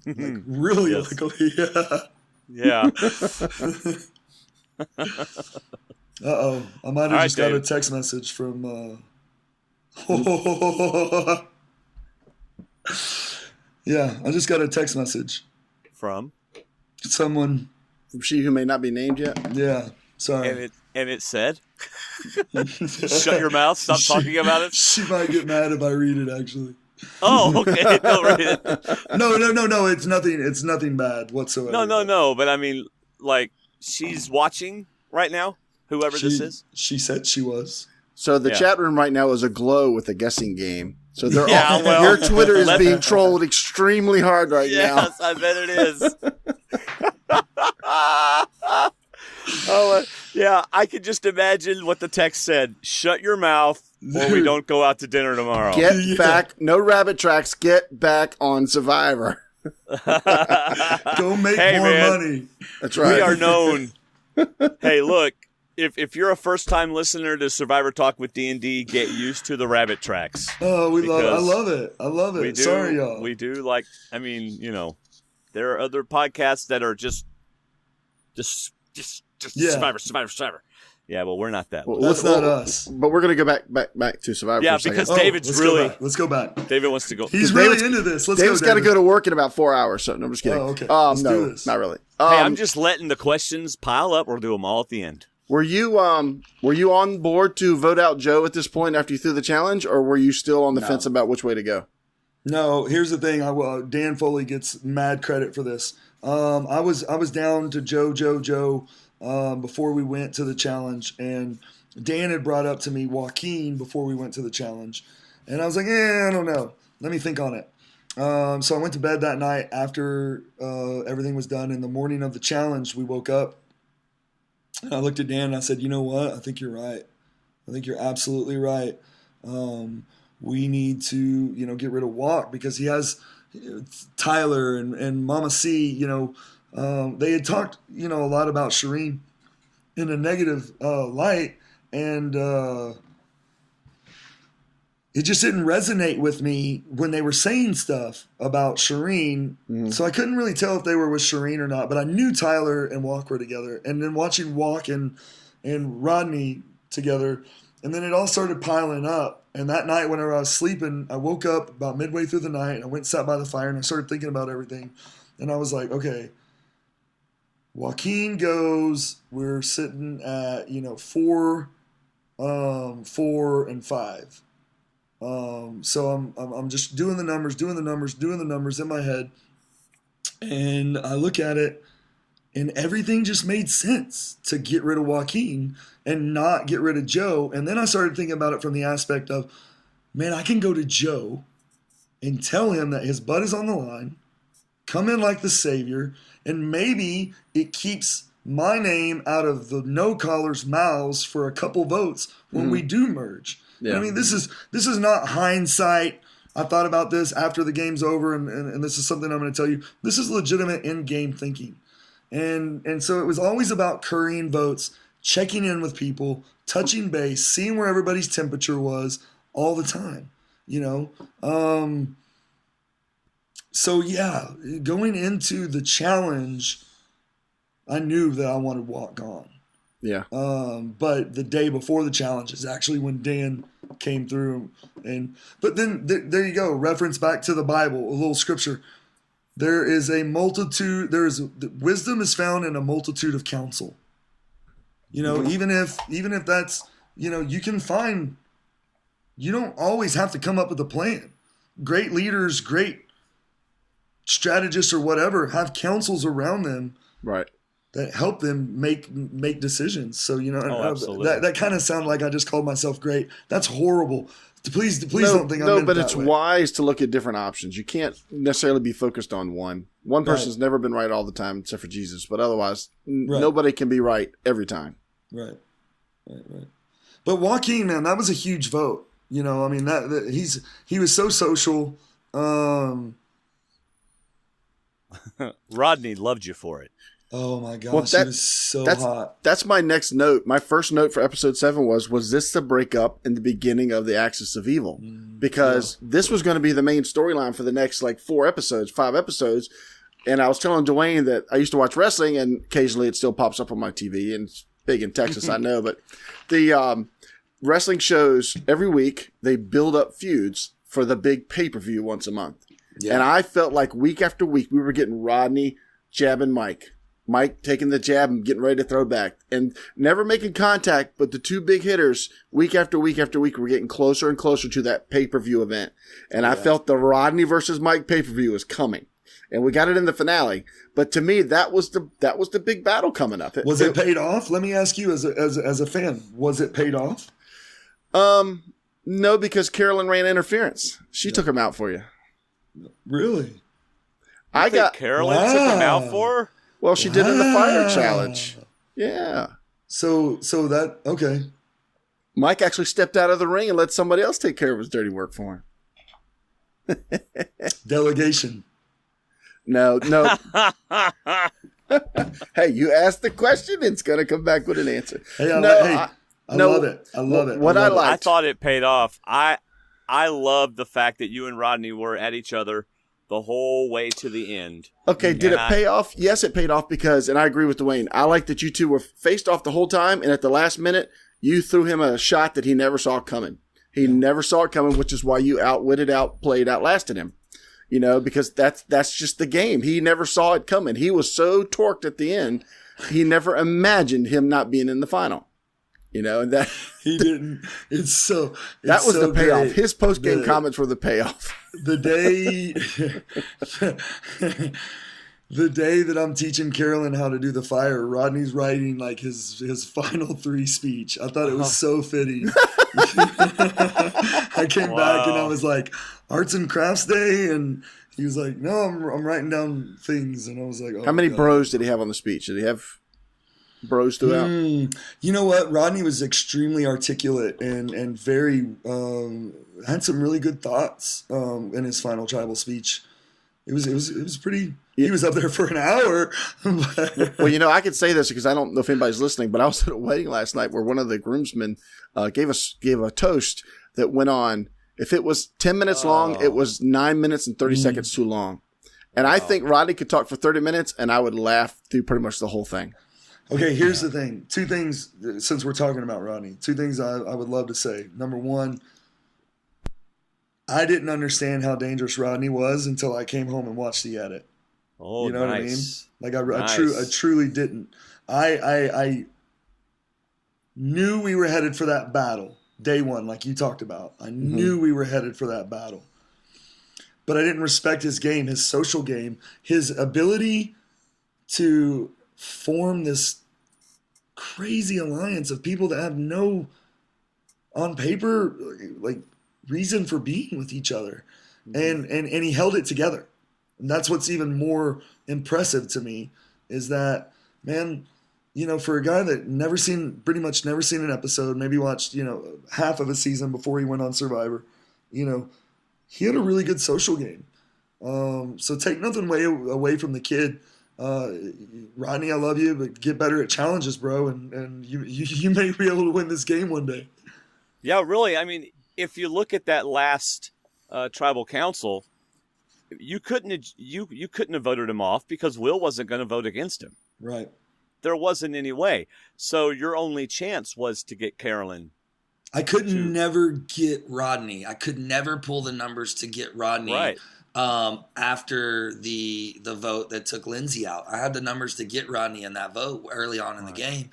Like really luckily. Yeah. Uh-oh. I might have just got a text message from yeah, I just got a text message. From? Someone. From she who may not be named yet? Yeah, sorry. And it said? Shut your mouth, stop talking about it? She might get mad if I read it, actually. Oh, okay. No, read it. No, it's nothing bad whatsoever. No, but I mean, like, she's watching right now, whoever this is? She said she was. So the chat room right now is aglow with a guessing game. So they're your Twitter is being trolled extremely hard right now. Yes, I bet it is. Yeah, I could just imagine what the text said. Shut your mouth or we don't go out to dinner tomorrow. Get back. No rabbit tracks. Get back on Survivor. Go make more money. That's right. We are known. Hey, look. If you're a first-time listener to Survivor Talk with D&D, get used to the rabbit tracks. Oh, I love it. I love it. Sorry, y'all. We do there are other podcasts that are just Survivor. Yeah, well, we're not that. Well, that's not us. But we're going to go back to Survivor for a second. Because David's let's go back. David wants to go. He's really into this. David's got to go to work in about 4 hours. So no, I'm just kidding. Oh, okay. Let's do this. Not really. Hey, I'm just letting the questions pile up. We'll do them all at the end. Were you on board to vote out Joe at this point after you threw the challenge, or were you still on the fence about which way to go? No. Here's the thing. Dan Foley gets mad credit for this. I was down to Joe before we went to the challenge, and Dan had brought up to me Joaquin before we went to the challenge, and I was like, I don't know. Let me think on it. So I went to bed that night after everything was done. In the morning of the challenge, we woke up. And I looked at Dan and I said, you know what? I think you're right. I think you're absolutely right. We need to, get rid of Walk because he has Tyler and Mama C, they had talked, a lot about Shireen in a negative light. And it just didn't resonate with me when they were saying stuff about Shireen. Mm-hmm. So I couldn't really tell if they were with Shireen or not, but I knew Tyler and Walk were together. And then watching Walk and Rodney together, and then it all started piling up. And that night whenever I was sleeping, I woke up about midway through the night, and I went and sat by the fire, and I started thinking about everything. And I was like, okay, Joaquin goes, we're sitting at, 4, 4 and 5. So I'm just doing the numbers in my head. And I look at it, and everything just made sense to get rid of Joaquin and not get rid of Joe. And then I started thinking about it from the aspect of, man, I can go to Joe and tell him that his butt is on the line, come in like the savior, and maybe it keeps my name out of the no-callers' mouths for a couple votes when we do merge. Yeah. I mean, this is not hindsight. I thought about this after the game's over, and this is something I'm going to tell you. This is legitimate in-game thinking. And so it was always about currying votes, checking in with people, touching base, seeing where everybody's temperature was all the time, So, yeah, going into the challenge, I knew that I wanted Walk gone. Yeah. But the day before the challenge is actually when Dan came through. But then there you go. Reference back to the Bible, a little scripture. There is a multitude. Wisdom is found in a multitude of counsel. Even if that's, you can find. You don't always have to come up with a plan. Great leaders, great strategists, or whatever have counsels around them, right, that help them make decisions. So absolutely. That kind of sounded like I just called myself great. That's horrible. Please don't think I'm no. But it's wise to look at different options. You can't necessarily be focused on one. One person's never been right all the time, except for Jesus. But otherwise, nobody can be right every time. Right. But Joaquin, man, that was a huge vote. I mean, he was so social. Rodney loved you for it. Oh my gosh, he was so hot. That's my next note. My first note for episode 7 was this the breakup in the beginning of the Axis of Evil? Because this was going to be the main storyline for the next 5 episodes. And I was telling Dwayne that I used to watch wrestling, and occasionally it still pops up on my TV, and it's big in Texas, I know. But the wrestling shows every week, they build up feuds for the big pay-per-view once a month. Yeah. And I felt like week after week we were getting Rodney jabbing Mike. Mike taking the jab and getting ready to throw back. And never making contact, but the two big hitters, week after week after week, were getting closer and closer to that pay-per-view event. And I felt the Rodney versus Mike pay-per-view was coming. And we got it in the finale. But to me, that was the big battle coming up. Was it paid off? Let me ask you as a fan, was it paid off? No, because Carolyn ran interference. She took him out for you. Really? Carolyn took him out for her? Well, she did in the fire challenge. Yeah. So that, okay. Mike actually stepped out of the ring and let somebody else take care of his dirty work for him. Delegation. No. Hey, you asked the question, it's going to come back with an answer. Hey, I love it. I love it. What I liked. I thought it paid off. I loved the fact that you and Rodney were at each other the whole way to the end. Okay, did it pay off? Yes, it paid off because, and I agree with Dwayne, I like that you two were faced off the whole time, and at the last minute, you threw him a shot that he never saw coming. He never saw it coming, which is why you outwitted, outplayed, outlasted him. Because that's just the game. He never saw it coming. He was so torqued at the end, he never imagined him not being in the final. And that he didn't. That was the payoff. Great. His post game comments were the payoff. The day that I'm teaching Carolyn how to do the fire, Rodney's writing his final 3 speech. I thought it was so fitting. I came back and I was like, Arts and Crafts Day, and he was like, no, I'm writing down things, and I was like, oh, how many bros did he have on the speech? Did he have bros throughout? You know what? Rodney was extremely articulate and very had some really good thoughts in his final tribal speech. It was pretty. He was up there for an hour. Well, I could say this because I don't know if anybody's listening, but I was at a wedding last night where one of the groomsmen gave a toast that went on. If it was 10 minutes long, it was 9 minutes and 30 seconds too long. And I think Rodney could talk for 30 minutes, and I would laugh through pretty much the whole thing. Okay, here's the thing. 2 things, since we're talking about Rodney, 2 things I would love to say. Number 1, I didn't understand how dangerous Rodney was until I came home and watched the edit. Oh, you know nice. what I mean? Like Nice. I truly didn't. I knew we were headed for that battle day one, like you talked about. I knew we were headed for that battle. But I didn't respect his game, his social game, his ability to form this crazy alliance of people that have no, on paper, like reason for being with each other. And he held it together. And that's what's even more impressive to me is that, man, you know, for a guy that pretty much never seen an episode, maybe watched, you know, half of a season before he went on Survivor, you know, he had a really good social game. So take nothing away from the kid. Rodney, I love you, but get better at challenges, bro. And you may be able to win this game one day. Yeah, really. I mean, if you look at that last tribal council, you couldn't have voted him off because Will wasn't going to vote against him. Right. There wasn't any way. So your only chance was to get Carolyn. I could never get Rodney. I could never pull the numbers to get Rodney. Right. After the vote that took Lindsay out, I had the numbers to get Rodney in that vote early on in the game.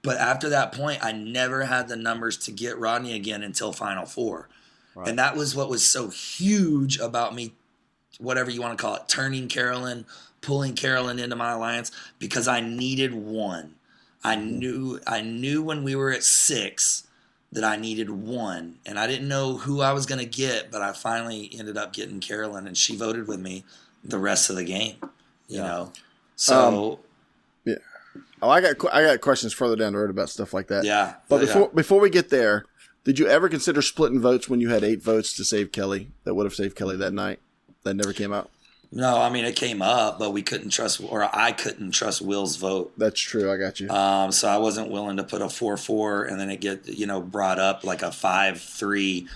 But after that point, I never had the numbers to get Rodney again until Final Four. Right. And that was what was so huge about me, whatever you want to call it, turning Carolyn, pulling Carolyn into my alliance, because I needed one. I knew when we were at 6 that I needed one, and I didn't know who I was going to get, but I finally ended up getting Carolyn, and she voted with me the rest of the game, you know? So... yeah. Oh, I got questions further down the road about stuff like that. Yeah. But before we get there, did you ever consider splitting votes when you had 8 votes to save Kelly that would have saved Kelly that night? That never came out? No, I mean, it came up, but we couldn't trust, or I couldn't trust Will's vote. That's true. I got you. So I wasn't willing to put a 4-4 and then it get, you know, brought up like a 5-3,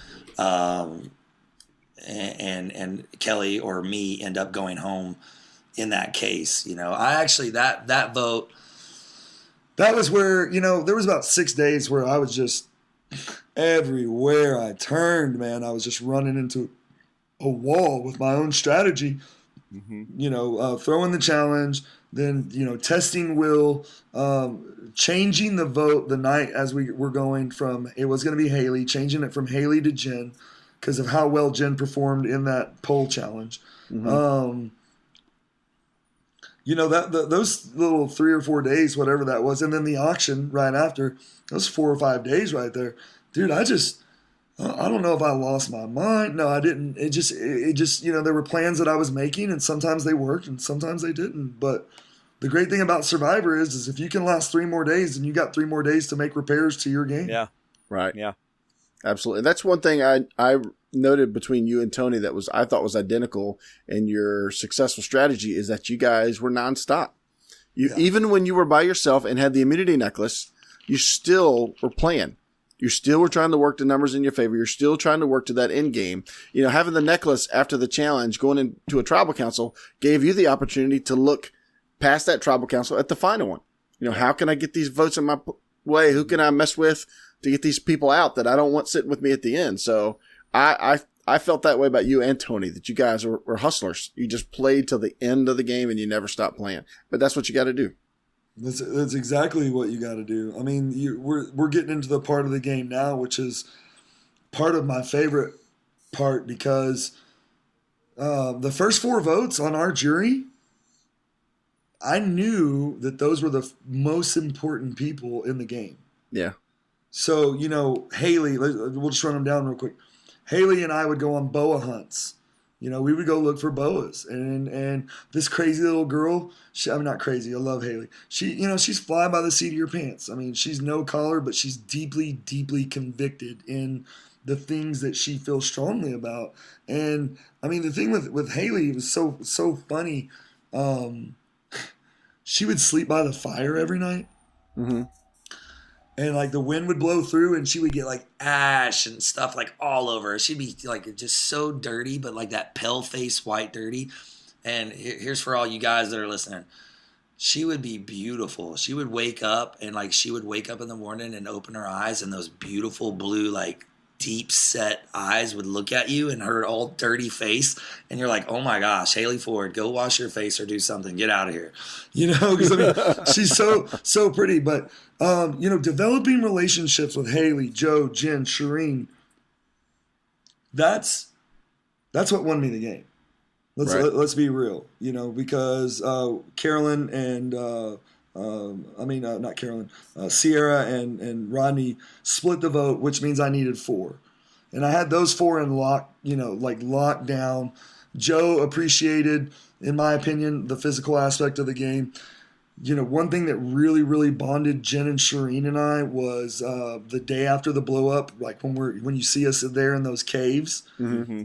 and Kelly or me end up going home in that case. You know, I actually, that vote, that was where, you know, there was about 6 days where I was just everywhere I turned, man. I was just running into a wall with my own strategy. You know, throwing the challenge, then, you know, testing Will, changing the vote the night as we were going from, it was going to be Haley, changing it from Haley to Jen because of how well Jen performed in that poll challenge. You know, those little 3 or 4 days, whatever that was, and then the auction right after, those 4 or 5 days right there. Dude, I don't know if I lost my mind. No, I didn't. It just, you know, there were plans that I was making, and sometimes they worked and sometimes they didn't. But the great thing about Survivor is if you can last 3 more days, then you got 3 more days to make repairs to your game. Yeah. Right. Yeah. Absolutely. And that's one thing I noted between you and Tony that I thought was identical in your successful strategy is that you guys were nonstop. Even when you were by yourself and had the immunity necklace, you still were playing. You still were trying to work the numbers in your favor. You're still trying to work to that end game. You know, having the necklace after the challenge, going into a tribal council, gave you the opportunity to look past that tribal council at the final one. You know, how can I get these votes in my way? Who can I mess with to get these people out that I don't want sitting with me at the end? So I felt that way about you and Tony, that you guys were hustlers. You just played till the end of the game and you never stopped playing. But that's what you got to do. That's exactly what you got to do. I mean, we're getting into the part of the game now, which is part of my favorite part, because the first 4 votes on our jury, I knew that those were the most important people in the game. Yeah. So, you know, Haley, we'll just run them down real quick. Haley and I would go on boa hunts. You know, we would go look for boas, and this crazy little girl, I'm not crazy, I love Haley. She, you know, she's fly by the seat of your pants. I mean, she's no collar, but she's deeply, deeply convicted in the things that she feels strongly about. And I mean, the thing with Haley was so funny. She would sleep by the fire every night. And like the wind would blow through and she would get like ash and stuff like all over her. She'd be like just so dirty, but like that pale face white dirty. And here's for all you guys that are listening. She would be beautiful. She would wake up and like she would wake up in the morning and open her eyes and those beautiful blue like deep set eyes would look at you and her all dirty face, and you're like, oh my gosh, Haley Ford, go wash your face or do something, get out of here, because I mean she's so pretty. But developing relationships with Haley, Joe, Jen, Shireen, that's what won me the game. Let's be real, because Carolyn and not Carolyn, Sierra and Rodney split the vote, which means I needed 4. And I had those 4 in locked down. Joe appreciated, in my opinion, the physical aspect of the game. One thing that really, really bonded Jen and Shireen and I was the day after the blow up, like when you see us there in those caves. Mm-hmm.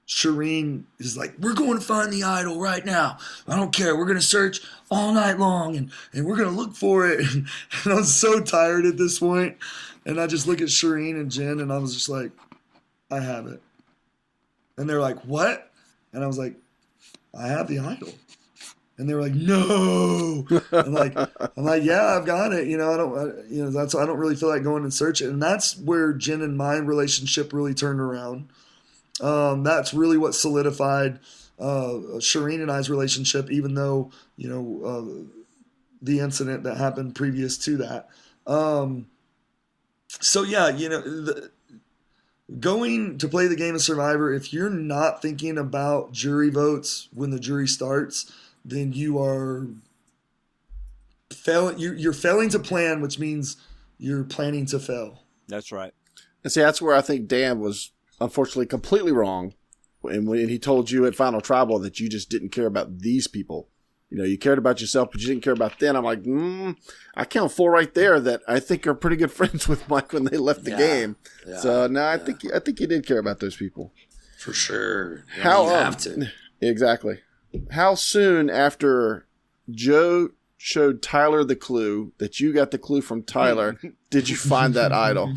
Shireen is like, we're going to find the idol right now. I don't care. We're going to search all night long and we're going to look for it. And I was so tired at this point. And I just look at Shireen and Jen and I was just like, I have it. And they're like, what? And I was like, I have the idol. And they were like, no. I'm like, yeah, I've got it. I don't really feel like going and search it. And that's where Jen and my relationship really turned around. That's really what solidified Shireen and I's relationship, even though, the incident that happened previous to that. Going to play the game of Survivor, if you're not thinking about jury votes when the jury starts, then you are failing. You're failing to plan, which means you're planning to fail. That's right. And see, that's where I think Dan was unfortunately completely wrong. And when he told you at Final Tribal that you just didn't care about these people, you cared about yourself, but you didn't care about them. I'm like, I count 4 right there that I think are pretty good friends with Mike when they left the game. Yeah, so no, I think you did care about those people for sure. You have to. Exactly. How soon after Joe showed Tyler the clue that you got the clue from Tyler did you find that idol?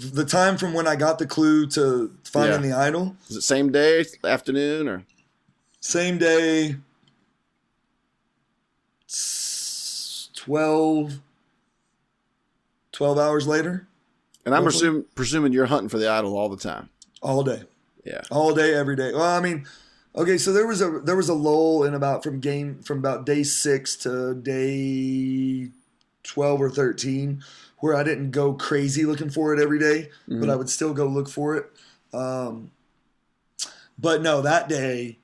The time from when I got the clue to finding the idol? Was it same day, afternoon, or? Same day, 12 hours later. And I'm presuming you're hunting for the idol all the time. All day. Yeah. All day, every day. Well, I mean, okay, so there was a lull in from about day 6 to day 12 or 13 where I didn't go crazy looking for it every day, but I would still go look for it. But no, that day,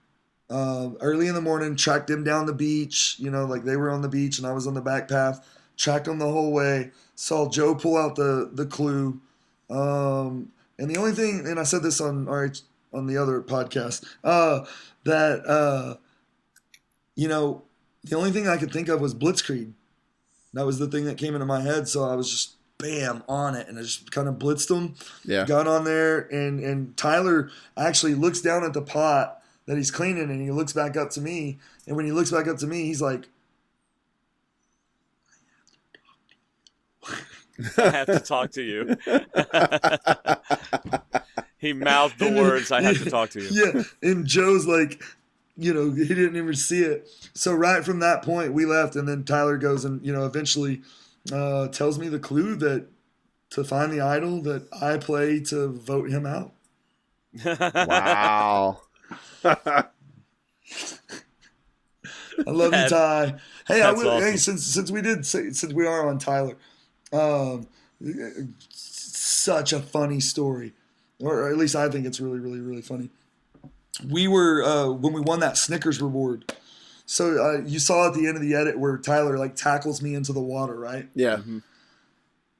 early in the morning, tracked them down the beach, like they were on the beach and I was on the back path, tracked them the whole way, saw Joe pull out the clue. And the only thing, and I said this on the other podcast, the only thing I could think of was Blitzkrieg. That was the thing that came into my head. So I was just bam on it, and I just kind of blitzed them. Yeah. Got on there, and Tyler actually looks down at the pot that he's cleaning, and he looks back up to me. And when he looks back up to me, he's like, I have to talk to you. He mouthed the words, I have to talk to you. Yeah, and Joe's like, he didn't even see it. So right from that point, we left, and then Tyler goes and, eventually tells me the clue to find the idol that I play to vote him out. Wow. I love you, Ty. Hey, awesome. Hey, since we are on Tyler, such a funny story, or at least I think it's really, really, really funny. We were when we won that Snickers reward. So you saw at the end of the edit where Tyler tackles me into the water, right? Yeah. Mm-hmm.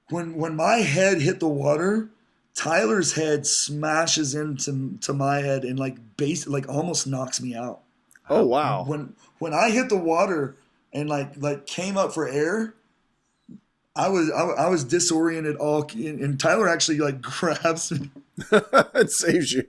When my head hit the water, Tyler's head smashes into my head and almost knocks me out. Oh wow! When I hit the water and came up for air, I was disoriented and Tyler actually grabs me. It saves you.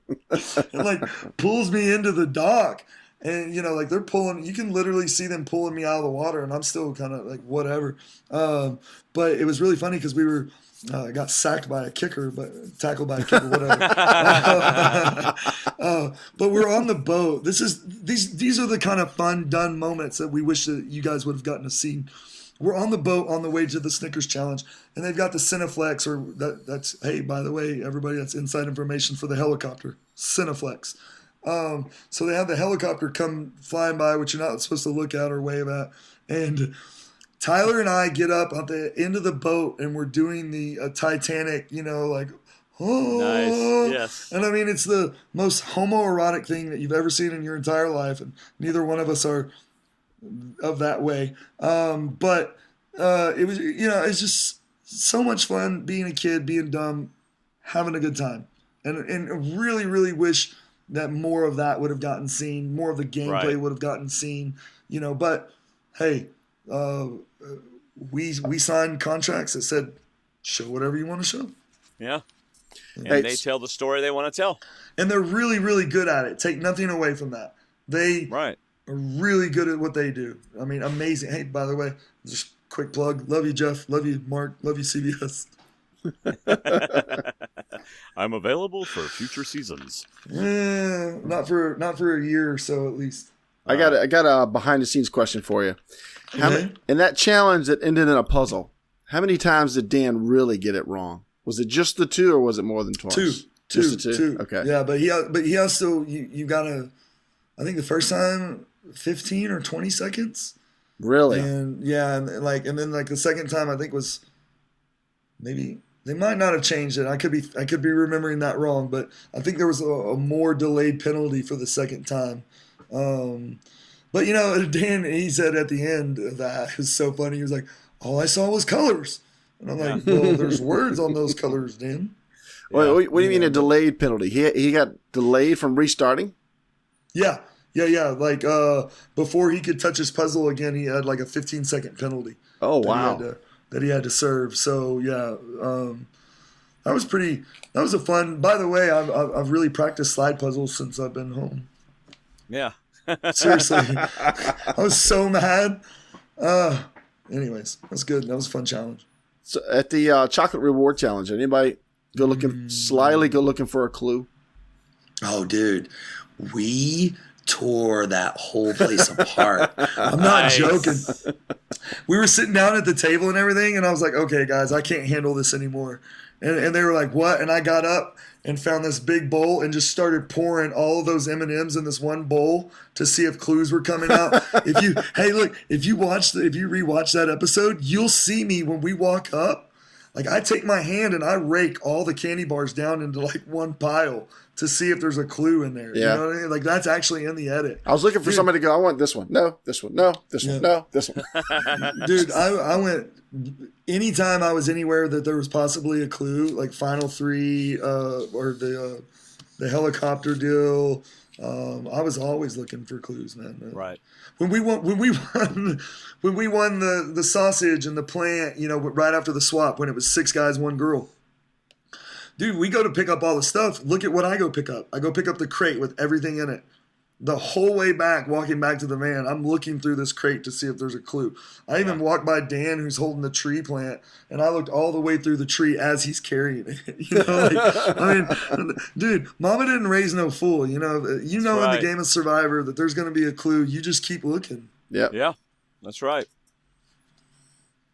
And pulls me into the dock. And, they're pulling, you can literally see them pulling me out of the water, and I'm still kind of whatever. But it was really funny because we were, got sacked by a kicker, tackled by a kicker, whatever. But we're on the boat. These are the kind of fun, done moments that we wish that you guys would have gotten to see. we're on the boat on the way to the Snickers Challenge, and they've got the Cineflex, or that's, hey, by the way, everybody, that's inside information for the helicopter, Cineflex. So they have the helicopter come flying by, which you're not supposed to look at or wave at, and Tyler and I get up at the end of the boat, and we're doing the Titanic, like, oh. Nice. Yes. And I mean, it's the most homoerotic thing that you've ever seen in your entire life, and neither one of us are of that way. But it was, it's just so much fun being a kid, being dumb, having a good time, and really, really wish that more of that would have gotten seen, more of the gameplay would have gotten seen, But hey, we signed contracts that said, show whatever you want to show. Yeah. And they tell the story they want to tell. And they're really, really good at it. Take nothing away from that. They are really good at what they do. I mean, amazing. Hey, by the way, just quick plug. Love you, Jeff. Love you, Mark. Love you, CBS. I'm available for future seasons. Not for a year or so at least. I got a behind the scenes question for you. In that challenge that ended in a puzzle, how many times did Dan really get it wrong? Was it just the 2, or was it more than twice? Two. Okay. Yeah, but he also you gotta. I think the first time 15 or 20 seconds. Really? And then the second time I think was maybe. They might not have changed it. I could be remembering that wrong, but I think there was a more delayed penalty for the second time. But Dan, he said at the end of that, it was so funny. He was like, "All I saw was colors," and I'm like, "Well, there's words on those colors, Dan." Well, what do you mean a delayed penalty? He got delayed from restarting? Yeah. Like before he could touch his puzzle again, he had like a 15-second penalty. Oh wow. That he had to serve. So yeah, that was a fun. By the way, I've really practiced slide puzzles since I've been home. Yeah. Seriously, I was so mad. Anyways, that's good. That was a fun challenge. So at the chocolate reward challenge, anybody slyly go looking for a clue? Oh, dude, we tore that whole place apart. I'm not joking. We were sitting down at the table and everything, and I was like, okay, guys, I can't handle this anymore. And they were like, what? And I got up and found this big bowl and just started pouring all of those M&Ms in this one bowl to see if clues were coming out. If you rewatch that episode, you'll see me when we walk up. Like, I take my hand and I rake all the candy bars down into like one pile to see if there's a clue in there. Yeah. You know what I mean? Like, that's actually in the edit. I was looking for somebody to go, I want this one. No, this one. No, this one. No, this one. Dude, I went anytime I was anywhere that there was possibly a clue, like Final 3 or the helicopter deal. I was always looking for clues, man. Right. When we won the sausage and the plant, right after the swap, when it was 6 guys, 1 girl. Dude, we go to pick up all the stuff. Look at what I go pick up. I go pick up the crate with everything in it. The whole way back, walking back to the van, I'm looking through this crate to see if there's a clue. I even walked by Dan, who's holding the tree plant, and I looked all the way through the tree as he's carrying it. Dude, Mama didn't raise no fool. In the game of Survivor that there's going to be a clue. You just keep looking. Yeah, that's right.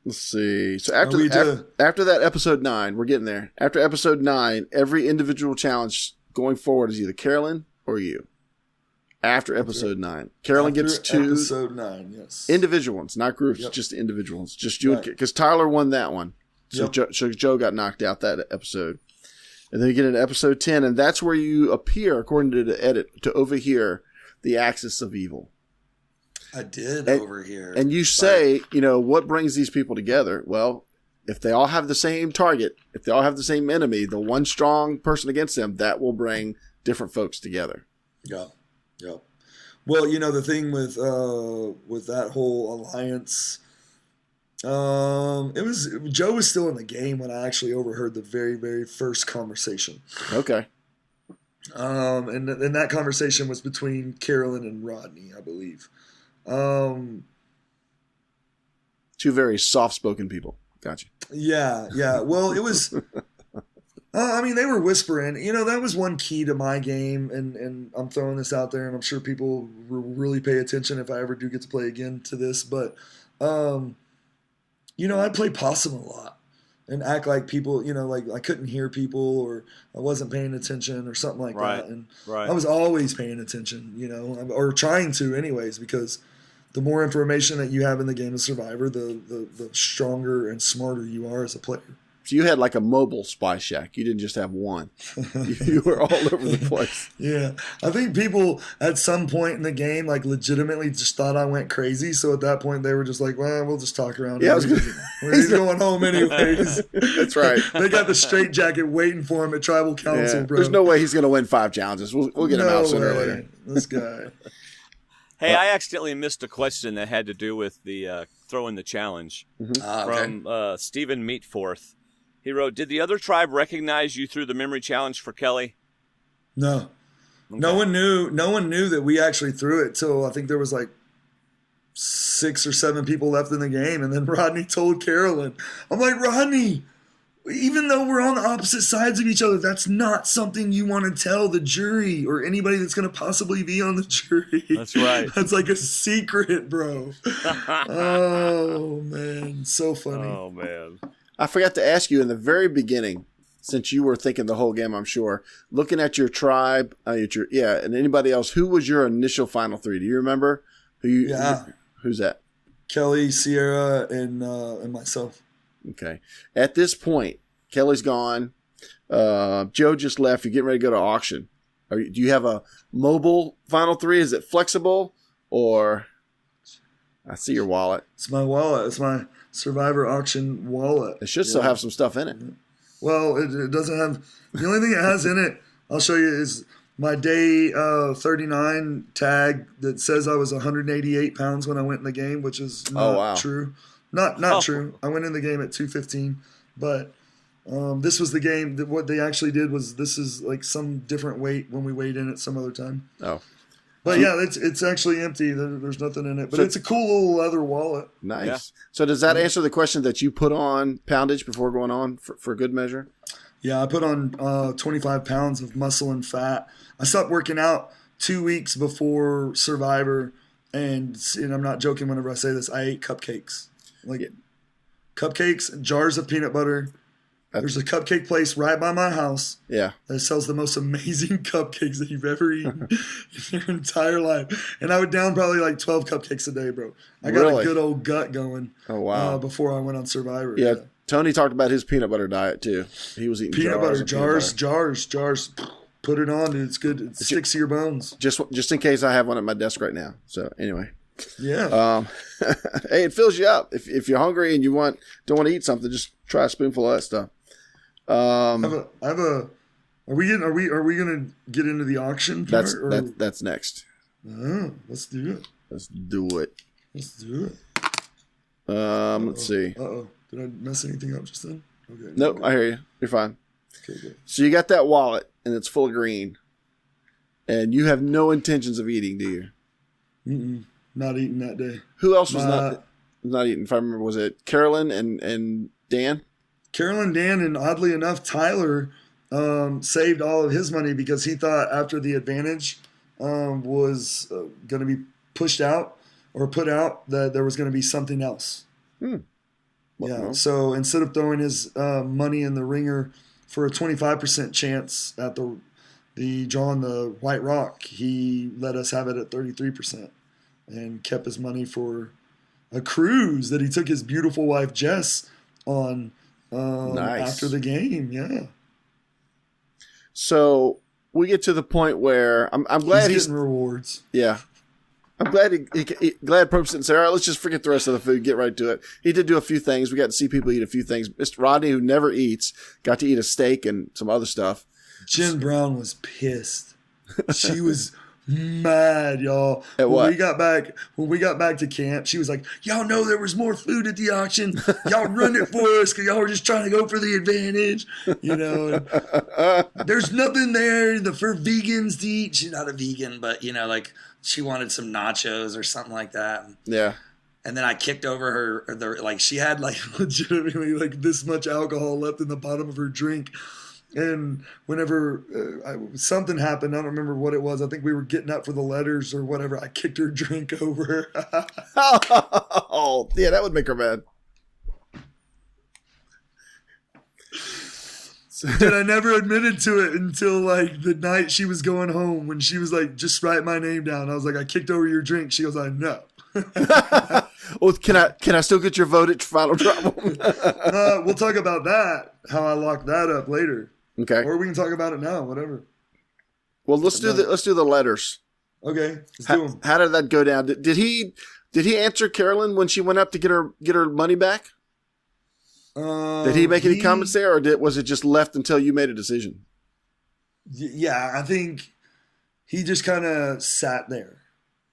Let's see. So after that episode 9, we're getting there. After episode 9, every individual challenge going forward is either Carolyn or you. After episode 9, Carolyn gets 2 episode 9. Yes, individual ones, not groups, just individual ones. Just you, because Tyler won that one, so Joe got knocked out that episode, and then you get into episode 10, and that's where you appear, according to the edit, to overhear the axis of evil. I did overhear, and you say, what brings these people together? Well, if they all have the same target, if they all have the same enemy, the one strong person against them, that will bring different folks together. Yeah. Yep. Well, the thing with that whole alliance, Joe was still in the game when I actually overheard the very, very first conversation. Okay. And that conversation was between Carolyn and Rodney, I believe. 2 very soft-spoken people. Gotcha. Yeah. Well, it was. They were whispering. That was one key to my game, and I'm throwing this out there, and I'm sure people will really pay attention if I ever do get to play again to this. But I'd play possum a lot and act like people, like I couldn't hear people or I wasn't paying attention or something like that. And I was always paying attention, or trying to anyways, because the more information that you have in the game of Survivor, the stronger and smarter you are as a player. So you had like a mobile spy shack. You didn't just have one. You were all over the place. Yeah. I think people at some point in the game like legitimately just thought I went crazy. So at that point they were just like, well, we'll just talk around. Yeah, he's going home anyways. That's right. They got the straight jacket waiting for him at Tribal Council, bro. There's no way he's going to win 5 challenges. We'll get him out sooner or later. This guy. Hey, I accidentally missed a question that had to do with the throw in the challenge from Stephen Meatforth. He wrote, did the other tribe recognize you through the memory challenge for Kelly? No. Okay. No one knew that we actually threw it till I think there was like 6 or 7 people left in the game. And then Rodney told Carolyn, I'm like, Rodney, even though we're on the opposite sides of each other, that's not something you want to tell the jury or anybody that's going to possibly be on the jury. That's right. That's like a secret, bro. Oh, man. So funny. Oh, man. I forgot to ask you in the very beginning, since you were thinking the whole game, I'm sure, looking at your tribe, and anybody else, who was your initial final 3? Do you remember? Who's that? Kelly, Sierra, and myself. Okay. At this point, Kelly's gone. Joe just left. You're getting ready to go to auction. Do you have a mobile final 3? Is it flexible or? I see your wallet. It's my wallet. It's my Survivor auction wallet. It should still have some stuff in it. Well, it doesn't have. The only thing it has in it, I'll show you, is my day 39 tag that says I was 188 pounds when I went in the game, which is not true. Not true. I went in the game at 215, but this was the game that what they actually did was this is like some different weight when we weighed in at some other time. Oh. But yeah, it's actually empty. There's nothing in it. But it's a cool little leather wallet. Nice. Yeah. So does that answer the question that you put on poundage before going on for good measure? Yeah, I put on 25 pounds of muscle and fat. I stopped working out 2 weeks before Survivor. And I'm not joking whenever I say this. I ate cupcakes. Cupcakes and jars of peanut butter. There's a cupcake place right by my house that sells the most amazing cupcakes that you've ever eaten in your entire life. And I would down probably like 12 cupcakes a day, bro. I got a good old gut going before I went on Survivor. Yeah, Tony talked about his peanut butter diet too. He was eating peanut butter. Jars. Put it on, dude. It's good. It sticks to your bones. Just in case I have one at my desk right now. So anyway. Yeah. Hey, it fills you up. If you're hungry and don't want to eat something, just try a spoonful of that stuff. Are we gonna get into the auction part? That's next. Oh, let's do it. Let's do it. Let's see. Did I mess anything up just then? Okay. Nope, I hear you. You're fine. Okay, good. So you got that wallet and it's full of green, and you have no intentions of eating, do you? Not eating that day. Who else was not eating? If I remember, was it Carolyn and Dan? Carolyn, Dan, and oddly enough, Tyler saved all of his money because he thought after the advantage was going to be pushed out or put out that there was going to be something else. Yeah. So instead of throwing his money in the ringer for a 25% chance at the drawing the White Rock, he let us have it at 33% and kept his money for a cruise that he took his beautiful wife Jess on. Nice. After the game, yeah. So we get to the point where I'm glad he's getting rewards. Yeah, I'm glad glad Probst didn't say, all right, let's just forget the rest of the food, get right to it. He did do a few things. We got to see people eat a few things. Mr. Rodney, who never eats, got to eat a steak and some other stuff. Jen Brown was pissed. She was mad, y'all. At what? When we got back to camp, she was like, y'all know there was more food at the auction. Y'all run it for us because y'all were just trying to go for the advantage. There's nothing there for vegans to eat. She's not a vegan, but like she wanted some nachos or something like that. Yeah. And then I kicked over she had legitimately this much alcohol left in the bottom of her drink. And whenever something happened, I don't remember what it was. I think we were getting up for the letters or whatever. I kicked her drink over. Oh, yeah, that would make her mad. Dude, I never admitted to it until like the night she was going home when she was like, just write my name down. I was like, I kicked over your drink. She goes, I know. Well, can I still get your vote at Final Drop? We'll talk about that, how I locked that up later. Okay. Or we can talk about it now, whatever. Well, let's do the letters. Okay, let's do them. How did that go down? Did he answer Carolyn when she went up to get her money back? Did he make any comments there, or was it just left until you made a decision? Yeah, I think he just kind of sat there.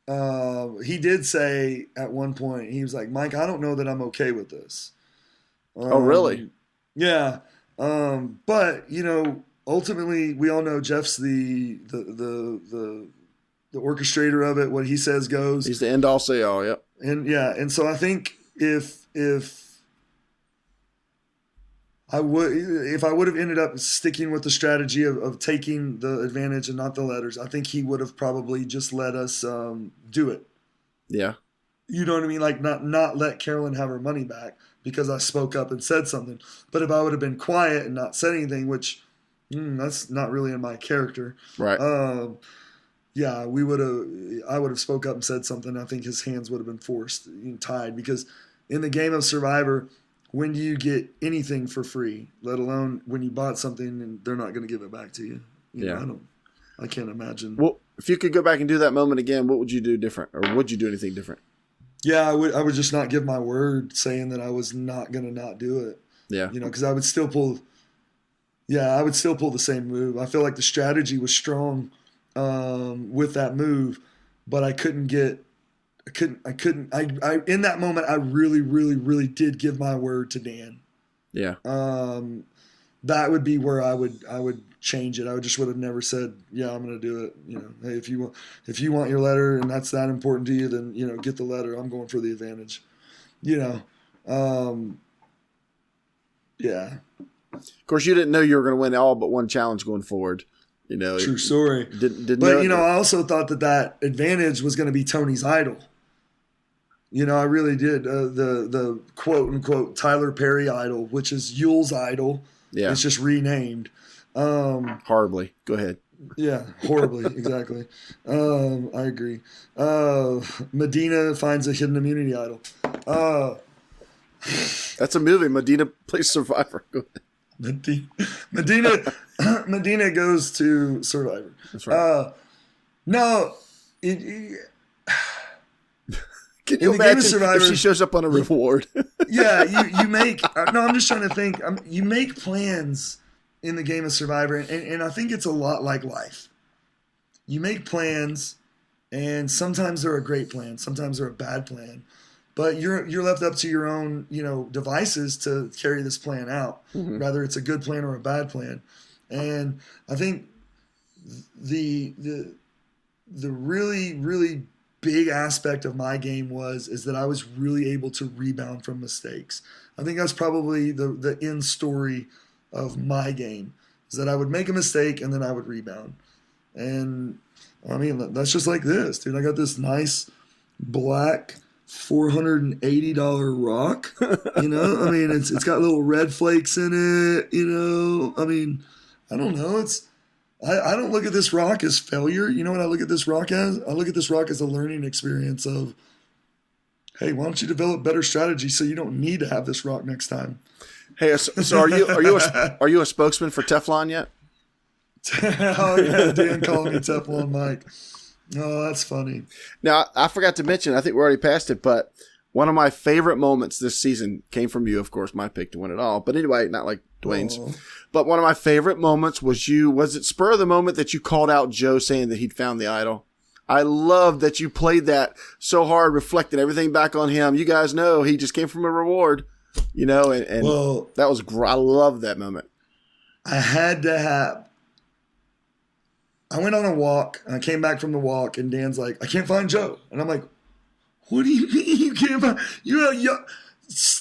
He did say at one point, he was like, Mike, I don't know that I'm okay with this. Oh, really? Yeah. But, ultimately, we all know Jeff's the orchestrator of it. What he says goes. He's the end all say all, yep. And so I think if I would have ended up sticking with the strategy of taking the advantage and not the letters, I think he would have probably just let us do it. Yeah. You know what I mean? Like not let Carolyn have her money back because I spoke up and said something. But if I would have been quiet and not said anything, which that's not really in my character. Right. Yeah, I would have spoke up and said something. I think his hands would have been forced, tied, because in the game of Survivor, when do you get anything for free, let alone when you bought something and they're not going to give it back to you? I can't imagine. Well, if you could go back and do that moment again, what would you do different, or would you do anything different? Yeah, I would just not give my word, saying that I was not going to not do it. Yeah, because I would still pull. Yeah, I would still pull the same move. I feel like the strategy was strong with that move, but I couldn't get. I in that moment, I really, really, really did give my word to Dan. Yeah. That would be where I would change it. I would have never said, yeah, I'm going to do it. Hey, if you want your letter and that's that important to you, then, get the letter. I'm going for the advantage, Yeah. Of course, you didn't know you were going to win all but one challenge going forward. True story. But I also thought that advantage was going to be Tony's idol. I really did. The quote unquote Tyler Perry idol, which is Yule's idol. Yeah. It's just renamed. Horribly. Go ahead. Yeah, horribly. Exactly. I agree. Medina finds a hidden immunity idol. That's a movie. Medina plays Survivor. Go ahead. Medina goes to Survivor. That's right. No, can you imagine if she shows up on a reward? Yeah, you make. No, I'm just trying to think. You make plans in the game of Survivor, and I think it's a lot like life. You make plans, and sometimes they're a great plan, sometimes they're a bad plan. But you're left up to your own, devices to carry this plan out, whether it's a good plan or a bad plan. And I think the really, really big aspect of my game is that I was really able to rebound from mistakes. I think that's probably the end story of my game, is that I would make a mistake and then I would rebound. And I mean, that's just like this, dude. I got this nice black $480 rock, I mean, it's got little red flakes in it, I mean, I don't know. I don't look at this rock as failure. You know what I look at this rock as? I look at this rock as a learning experience of, hey, why don't you develop better strategy so you don't need to have this rock next time? Hey, so are you a spokesman for Teflon yet? Oh yeah, Dan calling me Teflon Mike. Oh, that's funny. Now, I forgot to mention, I think we already passed it, but one of my favorite moments this season came from you, of course, my pick to win it all. But anyway, not like Dwayne's. Oh. But one of my favorite moments was it spur of the moment that you called out Joe saying that he'd found the idol? I love that you played that so hard, reflected everything back on him. You guys know he just came from a reward, and well, that was great. I love that moment. I went on a walk, and I came back from the walk, and Dan's like, I can't find Joe. And I'm like, what do you mean you can't find?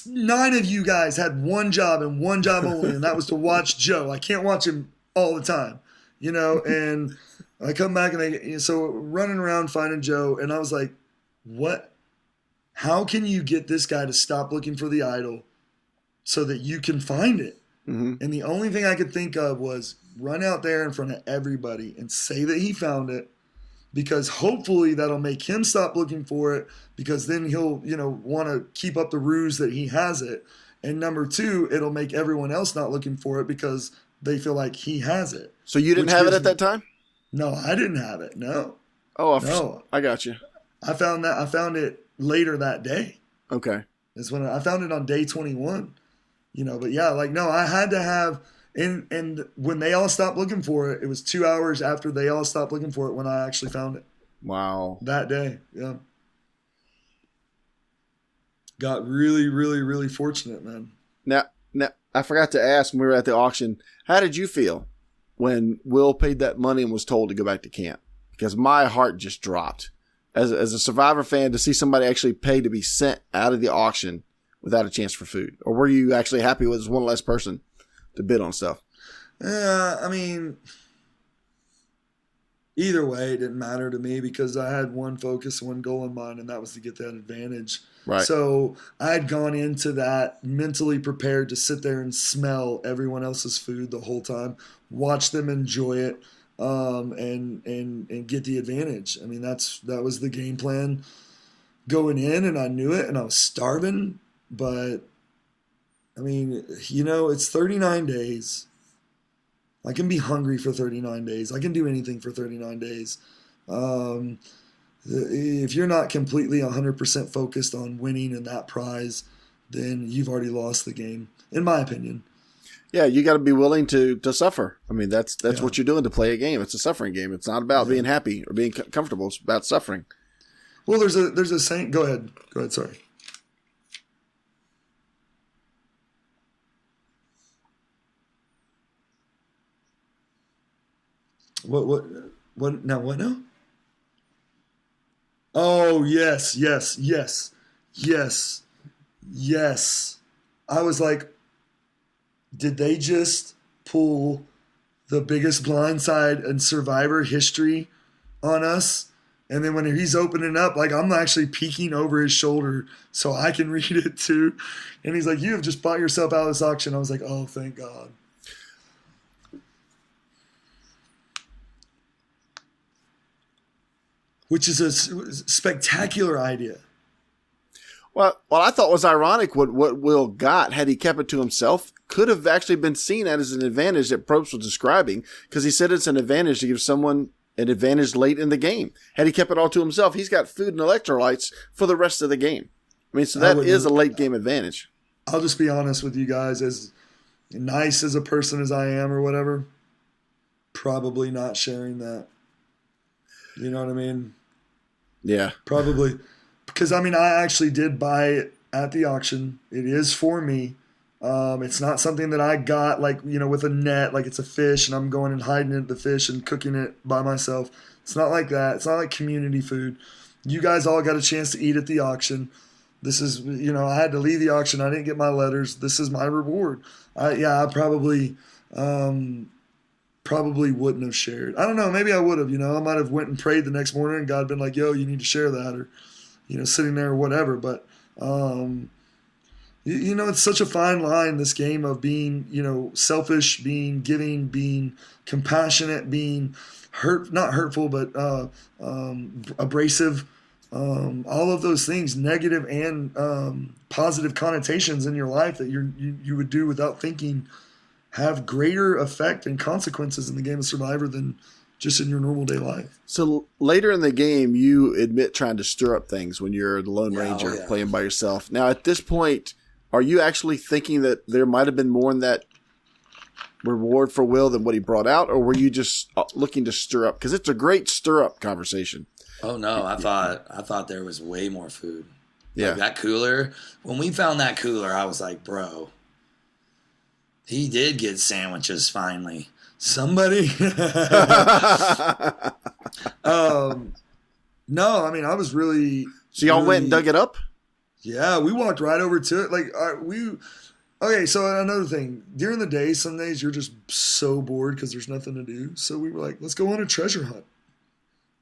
9 of you guys had one job and one job only, and that was to watch Joe. I can't watch him all the time, and I come back, and so running around finding Joe, and I was like, what? How can you get this guy to stop looking for the idol so that you can find it? Mm-hmm. And the only thing I could think of was run out there in front of everybody and say that he found it, because hopefully that'll make him stop looking for it, because then he'll, want to keep up the ruse that he has it. And number two, it'll make everyone else not looking for it because they feel like he has it. So you didn't have it at that time? No, I didn't have it. No. Oh, no. I got you. I found it later that day. Okay. Is when I found it on day 21. But yeah, no, I had to have, and when they all stopped looking for it, it was 2 hours after they all stopped looking for it when I actually found it. Wow. That day, yeah. Got really, really, really fortunate, man. Now, I forgot to ask when we were at the auction, how did you feel when Will paid that money and was told to go back to camp? Because my heart just dropped. As a Survivor fan, to see somebody actually pay to be sent out of the auction without a chance for food. Or were you actually happy with one less person to bid on stuff? I mean, either way, it didn't matter to me because I had one focus, one goal in mind, and that was to get that advantage. Right. So I had gone into that mentally prepared to sit there and smell everyone else's food the whole time, watch them enjoy it, and get the advantage. I mean, that was the game plan going in, and I knew it, and I was starving. But I mean, it's 39 days. I can be hungry for 39 days. I can do anything for 39 days. If you're not completely 100% focused on winning in that prize, then you've already lost the game, in my opinion. Yeah, you got to be willing to suffer. I mean, that's what you're doing to play a game. It's a suffering game. It's not about being happy or being comfortable. It's about suffering. Well, there's a saying. Go ahead. Sorry. What now? Oh, yes. I was like, did they just pull the biggest blindside in Survivor history on us? And then when he's opening up, I'm actually peeking over his shoulder so I can read it too. And he's like, you have just bought yourself out of this auction. I was like, oh, thank God. Which is a spectacular idea. Well, what I thought was ironic, what Will got, had he kept it to himself, could have actually been seen as an advantage that Probst was describing, because he said it's an advantage to give someone an advantage late in the game. Had he kept it all to himself, he's got food and electrolytes for the rest of the game. I mean, so that is a late game advantage. I'll just be honest with you guys, as nice as a person as I am or whatever, probably not sharing that. You know what I mean? Yeah. Probably. Because, I actually did buy it at the auction. It is for me. It's not something that I got, with a net, like it's a fish, and I'm going and hiding it, the fish, and cooking it by myself. It's not like that. It's not like community food. You guys all got a chance to eat at the auction. This is, I had to leave the auction. I didn't get my letters. This is my reward. I probably wouldn't have shared. I don't know. Maybe I would have, I might have went and prayed the next morning and God had been like, yo, you need to share that, or, sitting there or whatever. But, it's such a fine line, this game of being, selfish, being giving, being compassionate, being not hurtful, but abrasive. All of those things, negative and positive connotations in your life that you would do without thinking, have greater effect and consequences in the game of Survivor than just in your normal day life. So later in the game, you admit trying to stir up things when you're the Lone Ranger playing by yourself. Now, at this point, are you actually thinking that there might have been more in that reward for Will than what he brought out, or were you just looking to stir up? Because it's a great stir-up conversation. Oh, no, I thought there was way more food. Yeah. Like that cooler, when we found that cooler, I was like, bro, he did get sandwiches finally. Somebody. No, I was really. So y'all went and dug it up? Yeah, we walked right over to it. Okay, so another thing. During the day, some days you're just so bored because there's nothing to do. So we were like, let's go on a treasure hunt.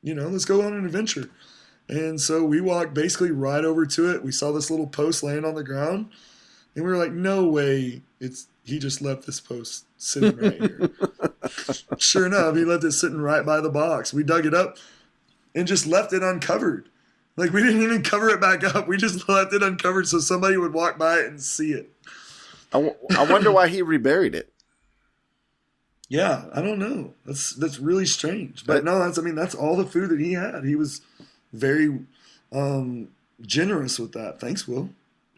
Let's go on an adventure. And so we walked basically right over to it. We saw this little post laying on the ground. And we were like, no way. he just left this post sitting right here. Sure enough, he left it sitting right by the box. We dug it up and just left it uncovered. Like, we didn't even cover it back up. We just left it uncovered so somebody would walk by it and see it. I wonder why he reburied it. Yeah, I don't know. That's really strange. But no, that's all the food that he had. He was very generous with that. Thanks, Will.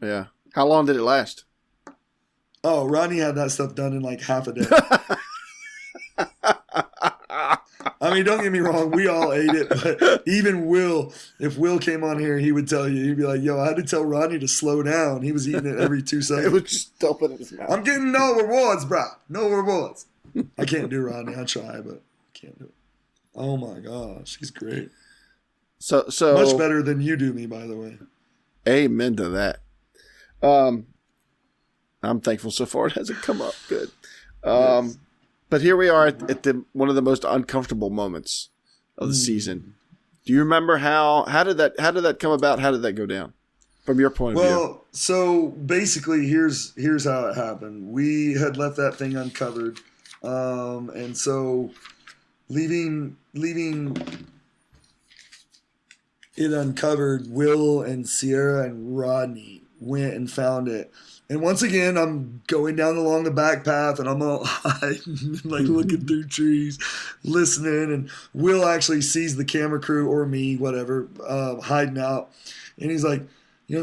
Yeah. How long did it last? Oh, Rodney had that stuff done in like half a day. I mean, don't get me wrong. We all ate it. But even Will, if Will came on here, he would tell you. He'd be like, yo, I had to tell Rodney to slow down. He was eating it every 2 seconds. It was just dumping in his mouth. I'm getting no rewards, bro. No rewards. I can't do Rodney. I try, but I can't do it. Oh, my gosh. He's great. So Much better than you do me, by the way. Amen to that. I'm thankful so far it hasn't come up. Good. Yes. But here we are at one of the most uncomfortable moments of the season. Do you remember how did that come about? How did that go down from your point of view? Well, so basically here's how it happened. We had left that thing uncovered. And so leaving it uncovered, Will and Sierra and Rodney went and found it. And once again, I'm going down along the back path, and I'm all hiding, like looking through trees, listening. And Will actually sees the camera crew or me, whatever, hiding out. And he's like,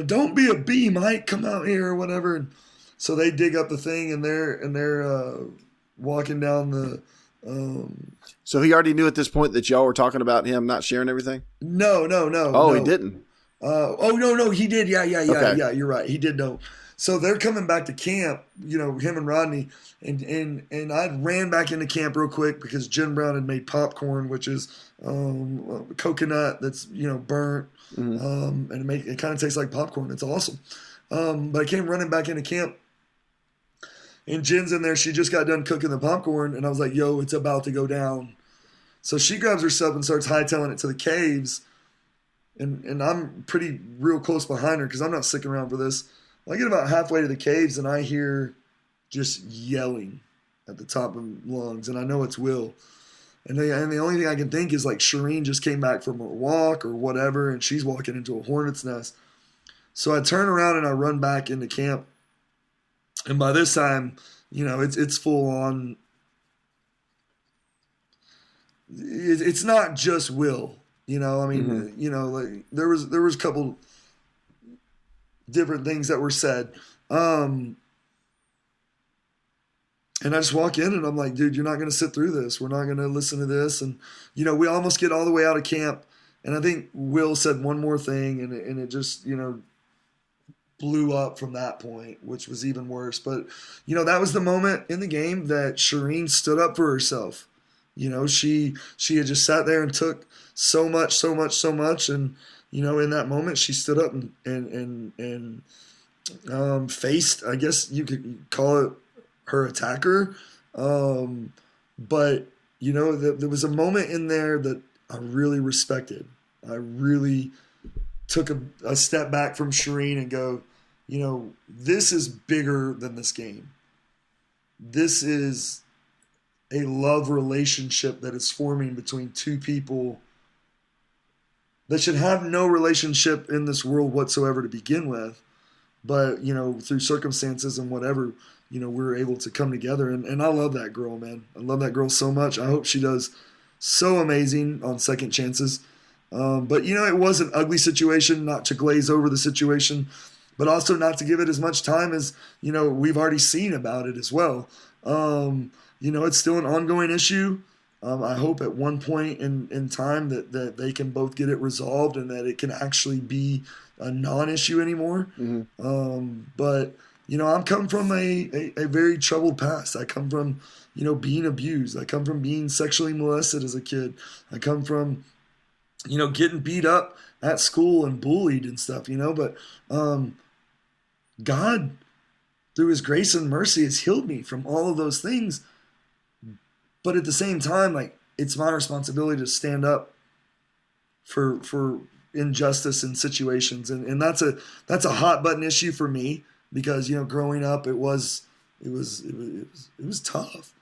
don't be a bee, Mike. Come out here or whatever. And so they dig up the thing, and they're walking down the. So he already knew at this point that y'all were talking about him not sharing everything? No. Oh, no. He didn't. No, he did. Yeah. Okay. Yeah, you're right. He did know. So they're coming back to camp, him and Rodney, and I ran back into camp real quick because Jen Brown had made popcorn, which is coconut that's burnt, and it kind of tastes like popcorn. It's awesome. But I came running back into camp, and Jen's in there. She just got done cooking the popcorn, and I was like, "Yo, it's about to go down." So she grabs herself and starts hightailing it to the caves, and I'm pretty real close behind her because I'm not sticking around for this. I get about halfway to the caves, and I hear just yelling at the top of lungs, and I know it's Will. And the only thing I can think is like Shireen just came back from a walk or whatever, and she's walking into a hornet's nest. So I turn around and I run back into camp, and by this time, it's full on. It's not just Will, like there was a couple different things that were said. And I just walk in and I'm like, dude, you're not going to sit through this. We're not going to listen to this. And, we almost get all the way out of camp. And I think Will said one more thing and it just, blew up from that point, which was even worse. But, that was the moment in the game that Shireen stood up for herself. She had just sat there and took so much. And, in that moment, she stood up and faced, I guess you could call it her attacker. But, there was a moment in there that I really respected. I really took a step back from Shireen and go, this is bigger than this game. This is a love relationship that is forming between two people that should have no relationship in this world whatsoever to begin with. But, through circumstances and whatever, we're able to come together. And I love that girl, man. I love that girl so much. I hope she does so amazing on second chances. But, it was an ugly situation, not to glaze over the situation, but also not to give it as much time as, we've already seen about it as well. It's still an ongoing issue. I hope at one point in time that they can both get it resolved and that it can actually be a non-issue anymore. Mm-hmm. But, I'm coming from a very troubled past. I come from, being abused. I come from being sexually molested as a kid. I come from, getting beat up at school and bullied and stuff, But God, through his grace and mercy, has healed me from all of those things. But at the same time, like, it's my responsibility to stand up for injustice in situations. And that's a hot button issue for me because, growing up, it was It was tough.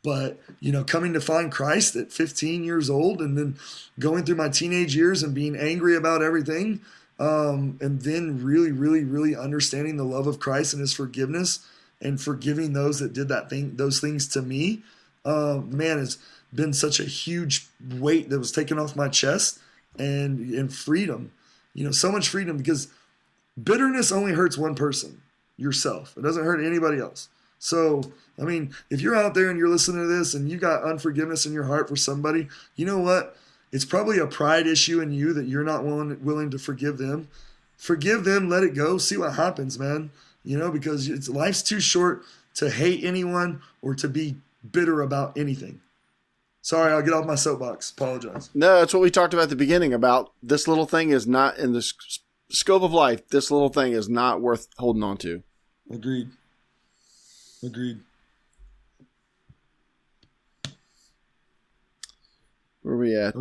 But, you know, coming to find Christ at 15 years old and then going through my teenage years and being angry about everything, and then really, really, really understanding the love of Christ and his forgiveness and forgiving those that did those things to me, man, it's been such a huge weight that was taken off my chest and freedom. You know, so much freedom, because bitterness only hurts one person, yourself. It doesn't hurt anybody else. So, I mean, if you're out there and you're listening to this and you got unforgiveness in your heart for somebody, you know what? It's probably a pride issue in you that you're not willing to forgive them. Forgive them, let it go, see what happens, man. You know, because life's too short to hate anyone or to be bitter about anything. Sorry, I'll get off my soapbox. Apologize. No, that's what we talked about at the beginning about this little thing is not in the scope of life. This little thing is not worth holding on to. Agreed. Where are we at?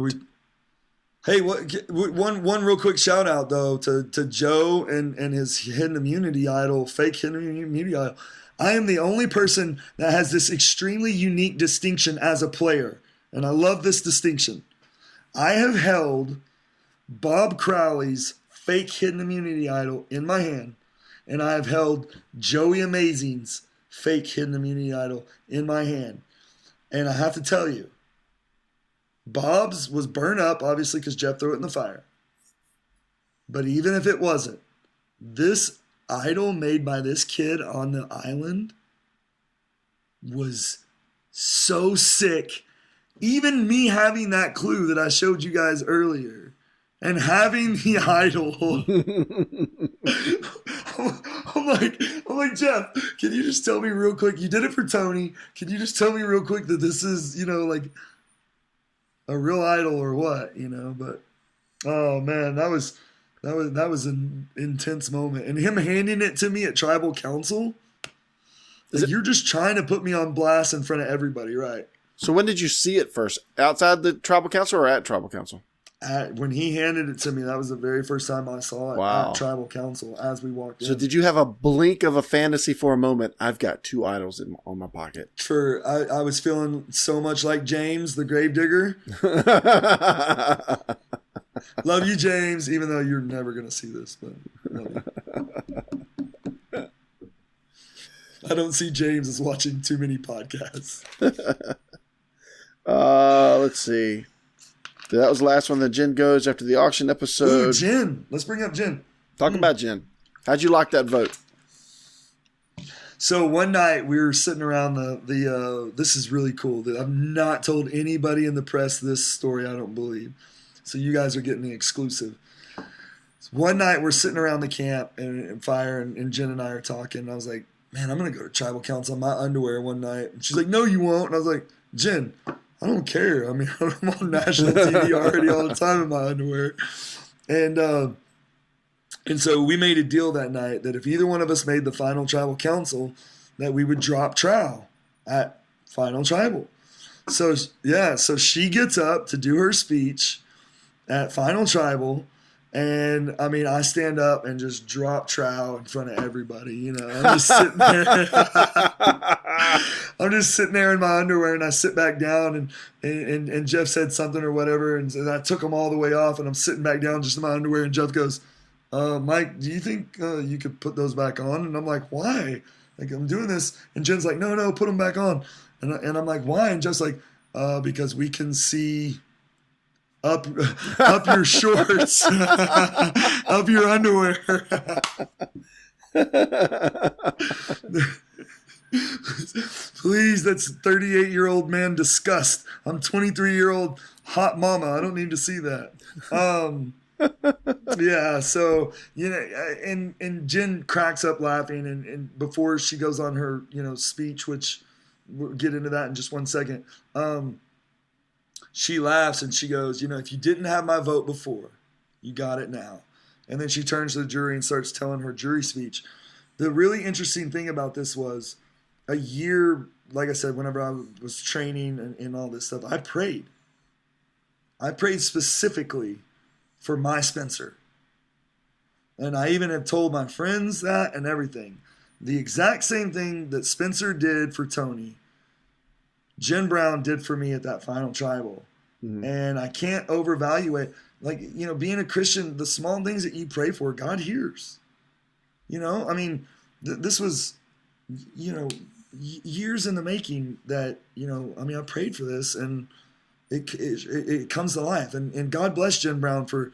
Hey, one real quick shout out though to Joe and his hidden immunity idol, fake hidden immunity idol. I am the only person that has this extremely unique distinction as a player, and I love this distinction. I have held Bob Crowley's fake hidden immunity idol in my hand, and I have held Joey Amazing's fake hidden immunity idol in my hand. And I have to tell you, Bob's was burned up, obviously, because Jeff threw it in the fire. But even if it wasn't, this idol made by this kid on the island was so sick. Even me having that clue that I showed you guys earlier and having the idol, I'm like, Jeff, can you just tell me real quick? You did it for Tony. Can you just tell me real quick that this is, you know, like a real idol or what, you know? But oh man, that was an intense moment. And him handing it to me at tribal council, you're just trying to put me on blast in front of everybody, right? So when did you see it first? Outside the tribal council or at tribal council? When he handed it to me, that was the very first time I saw it at tribal council as we walked in. So did you have a blink of a fantasy for a moment? I've got two idols on my pocket. I was feeling so much like James, the gravedigger. Love you, James, even though you're never going to see this. But love you. I don't see James as watching too many podcasts. Let's see. That was the last one that Jen goes after the auction episode. Ooh, Jen. Let's bring up Jen. Talk about Jen. How'd you like that vote? So one night we were sitting around this is really cool. I've not told anybody in the press this story, I don't believe. So you guys are getting the exclusive. So one night we're sitting around the camp and fire, and Jen and I are talking. And I was like, man, I'm going to go to tribal council in my underwear one night. And she's like, no, you won't. And I was like, Jen, I don't care. I mean, I'm on national TV already all the time in my underwear. And so we made a deal that night that if either one of us made the final tribal council, that we would drop trowel at final tribal. So, yeah, so she gets up to do her speech at final tribal. And, I mean, I stand up and just drop trowel in front of everybody, you know. I'm just sitting there. I'm just sitting there in my underwear, and I sit back down, and Jeff said something or whatever, and I took them all the way off, and I'm sitting back down just in my underwear, and Jeff goes, Mike, do you think you could put those back on? And I'm like, why? Like, I'm doing this. And Jen's like, no, put them back on. And I'm like, why? And Jeff's like, because we can see up your shorts, up your underwear. Please, that's 38-year-old man disgust. I'm 23-year-old hot mama. I don't need to see that. Yeah, so, you know, and Jen cracks up laughing, and before she goes on her, you know, speech, which we'll get into that in just 1 second, she laughs and she goes, you know, if you didn't have my vote before, you got it now. And then she turns to the jury and starts telling her jury speech. The really interesting thing about this was a year, like I said, whenever I was training and all this stuff, I prayed. I prayed specifically for my Spencer. And I even have told my friends that and everything. the exact same thing that Spencer did for Tony, Jen Brown did for me at that final tribal. Mm-hmm. And I can't overvalue it. Like, you know, being a Christian, the small things that you pray for, God hears. You know, I mean, this was, you know, years in the making that, you know, I mean, I prayed for this and it comes to life. And God bless Jen Brown for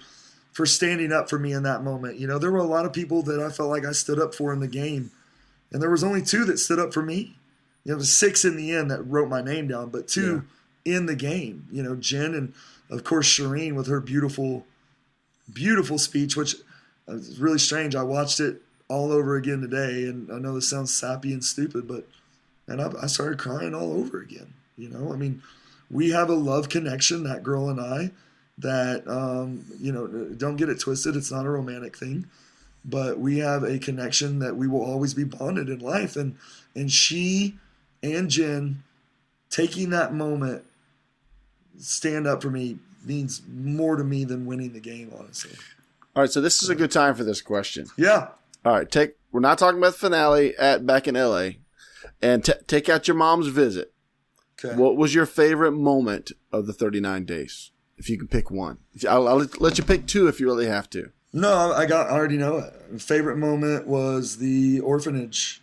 standing up for me in that moment. You know, there were a lot of people that I felt like I stood up for in the game. And there was only 2 that stood up for me. You know, it was 6 in the end that wrote my name down, but 2 in the game. You know, Jen and, of course, Shireen with her beautiful, beautiful speech, which is really strange. I watched it all over again today, and I know this sounds sappy and stupid, but I started crying all over again. You know, I mean, we have a love connection, that girl and I, that, you know, don't get it twisted. It's not a romantic thing, but we have a connection that we will always be bonded in life. And she and Jen taking that moment, stand up for me, means more to me than winning the game, honestly. All right, so this is a good time for this question. Yeah. All right, we're not talking about the finale back in LA, and take out your mom's visit. Okay. What was your favorite moment of the 39 days? If you can pick one. I'll let you pick 2 if you really have to. No, I already know it. Favorite moment was the orphanage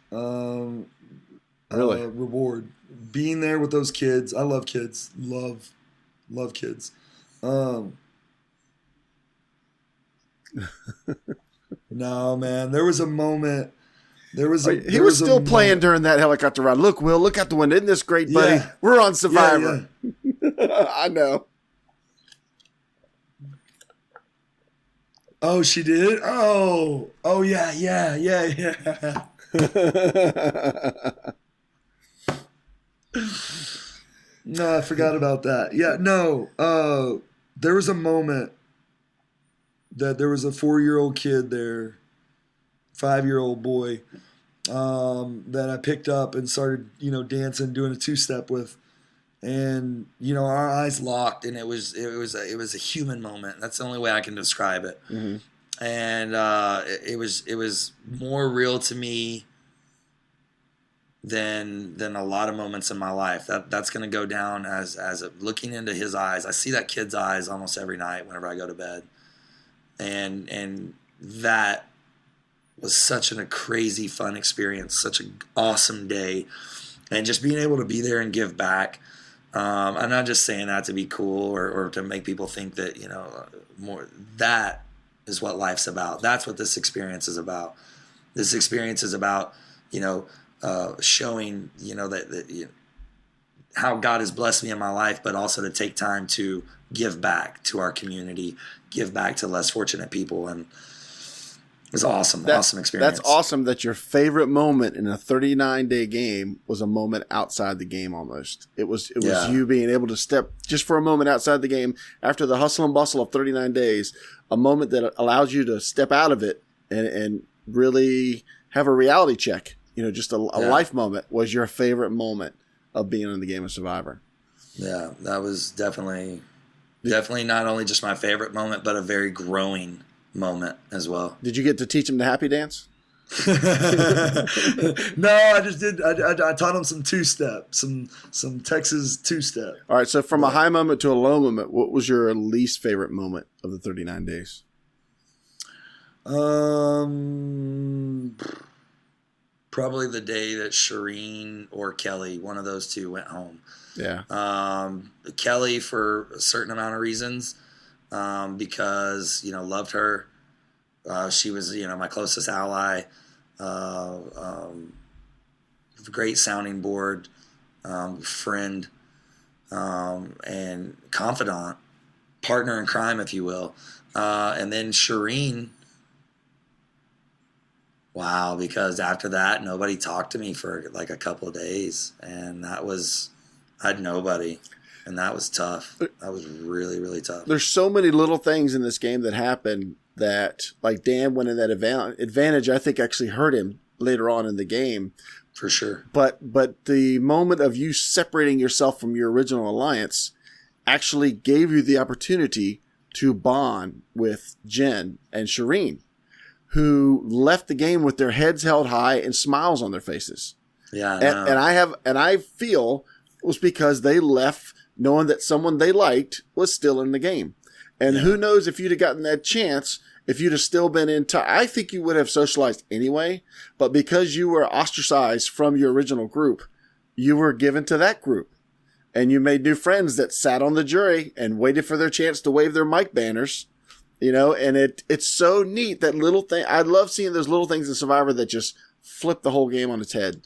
reward. Being there with those kids. I love kids. Love kids. No, man. There was a moment. He was still playing during that helicopter ride. Look, Will, look out the window. Isn't this great, buddy? Yeah. We're on Survivor. Yeah. I know. Oh, she did? Oh, yeah. No, I forgot about that. Yeah, no. There was a moment that there was a 4-year-old kid there, 5-year-old boy, that I picked up and started, you know, dancing, doing a 2-step with. And, you know, our eyes locked, and it was a human moment. That's the only way I can describe it. Mm-hmm. And it was more real to me than a lot of moments in my life. That's going to go down as looking into his eyes. I see that kid's eyes almost every night whenever I go to bed, and that was such a crazy fun experience, such an awesome day, and just being able to be there and give back. I'm not just saying that to be cool or to make people think that, you know, more. That is what life's about. That's what this experience is about. This experience is about, you know, showing, you know, that you know, how God has blessed me in my life, but also to take time to give back to our community, give back to less fortunate people. And it was awesome. Awesome experience. That's awesome that your favorite moment in a 39-day game was a moment outside the game almost. It was you being able to step just for a moment outside the game after the hustle and bustle of 39 days, a moment that allows you to step out of it and really have a reality check. You know, just a life moment was your favorite moment of being in the game of Survivor. Yeah, that was definitely not only just my favorite moment, but a very growing moment as well. Did you get to teach him the happy dance? No, I just did. I taught him some 2-step, some Texas 2-step. All right. So from a high moment to a low moment, what was your least favorite moment of the 39 days? Probably the day that Shireen or Kelly, one of those two, went home. Yeah. Kelly for a certain amount of reasons. Because, you know, loved her. She was, you know, my closest ally, great sounding board, friend, and confidant, partner in crime, if you will. And then Shireen, wow, because after that, nobody talked to me for like a couple of days. And I had nobody. And that was tough. That was really, really tough. There's so many little things in this game that happen that, like Dan winning that advantage, I think actually hurt him later on in the game. For sure. But the moment of you separating yourself from your original alliance actually gave you the opportunity to bond with Jen and Shireen, who left the game with their heads held high and smiles on their faces. Yeah. And I feel it was because they left knowing that someone they liked was still in the game. And who knows if you'd have gotten that chance, if you'd have still been in touch. I think you would have socialized anyway, but because you were ostracized from your original group, you were given to that group. And you made new friends that sat on the jury and waited for their chance to wave their mic banners. And it's so neat, that little thing. I love seeing those little things in Survivor that just flip the whole game on its head.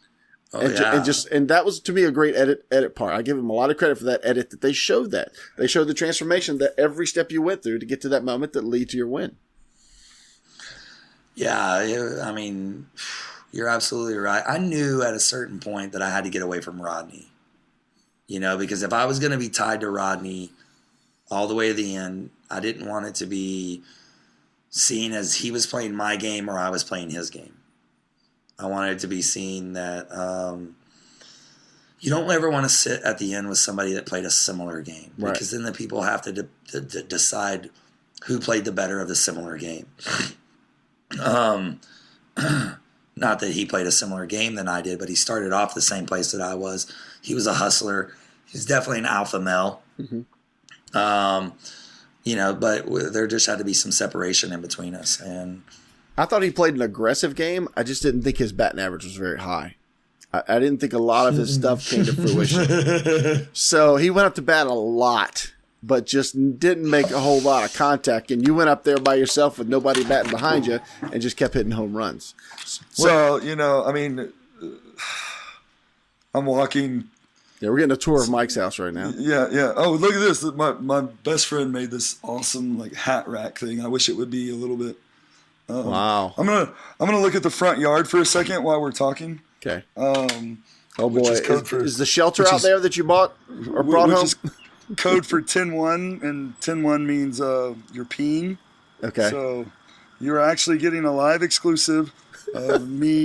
And that was, to me, a great edit part. I give them a lot of credit for that edit, that they showed that. They showed the transformation, that every step you went through to get to that moment that lead to your win. Yeah, I mean, you're absolutely right. I knew at a certain point that I had to get away from Rodney. Because if I was going to be tied to Rodney all the way to the end, I didn't want it to be seen as he was playing my game or I was playing his game. I wanted it to be seen that you don't ever want to sit at the end with somebody that played a similar game. Right. Because then the people have to decide who played the better of the similar game. Not that he played a similar game than I did, but he started off the same place that I was. He was a hustler. He's definitely an alpha male. Mm-hmm. But there just had to be some separation in between us. And I thought he played an aggressive game. I just didn't think his batting average was very high. I didn't think a lot of his stuff came to fruition. So he went up to bat a lot, but just didn't make a whole lot of contact. And you went up there by yourself with nobody batting behind you and just kept hitting home runs. So, I'm walking. Yeah, we're getting a tour of Mike's house right now. Yeah. Oh, look at this. My best friend made this awesome hat rack thing. I wish it would be a little bit. Wow. I'm gonna look at the front yard for a second while we're talking. Okay. Oh boy, is the shelter out there that you bought or brought home? Is code for 10-1, and 10-1 means you're peeing. Okay. So you're actually getting a live exclusive of me.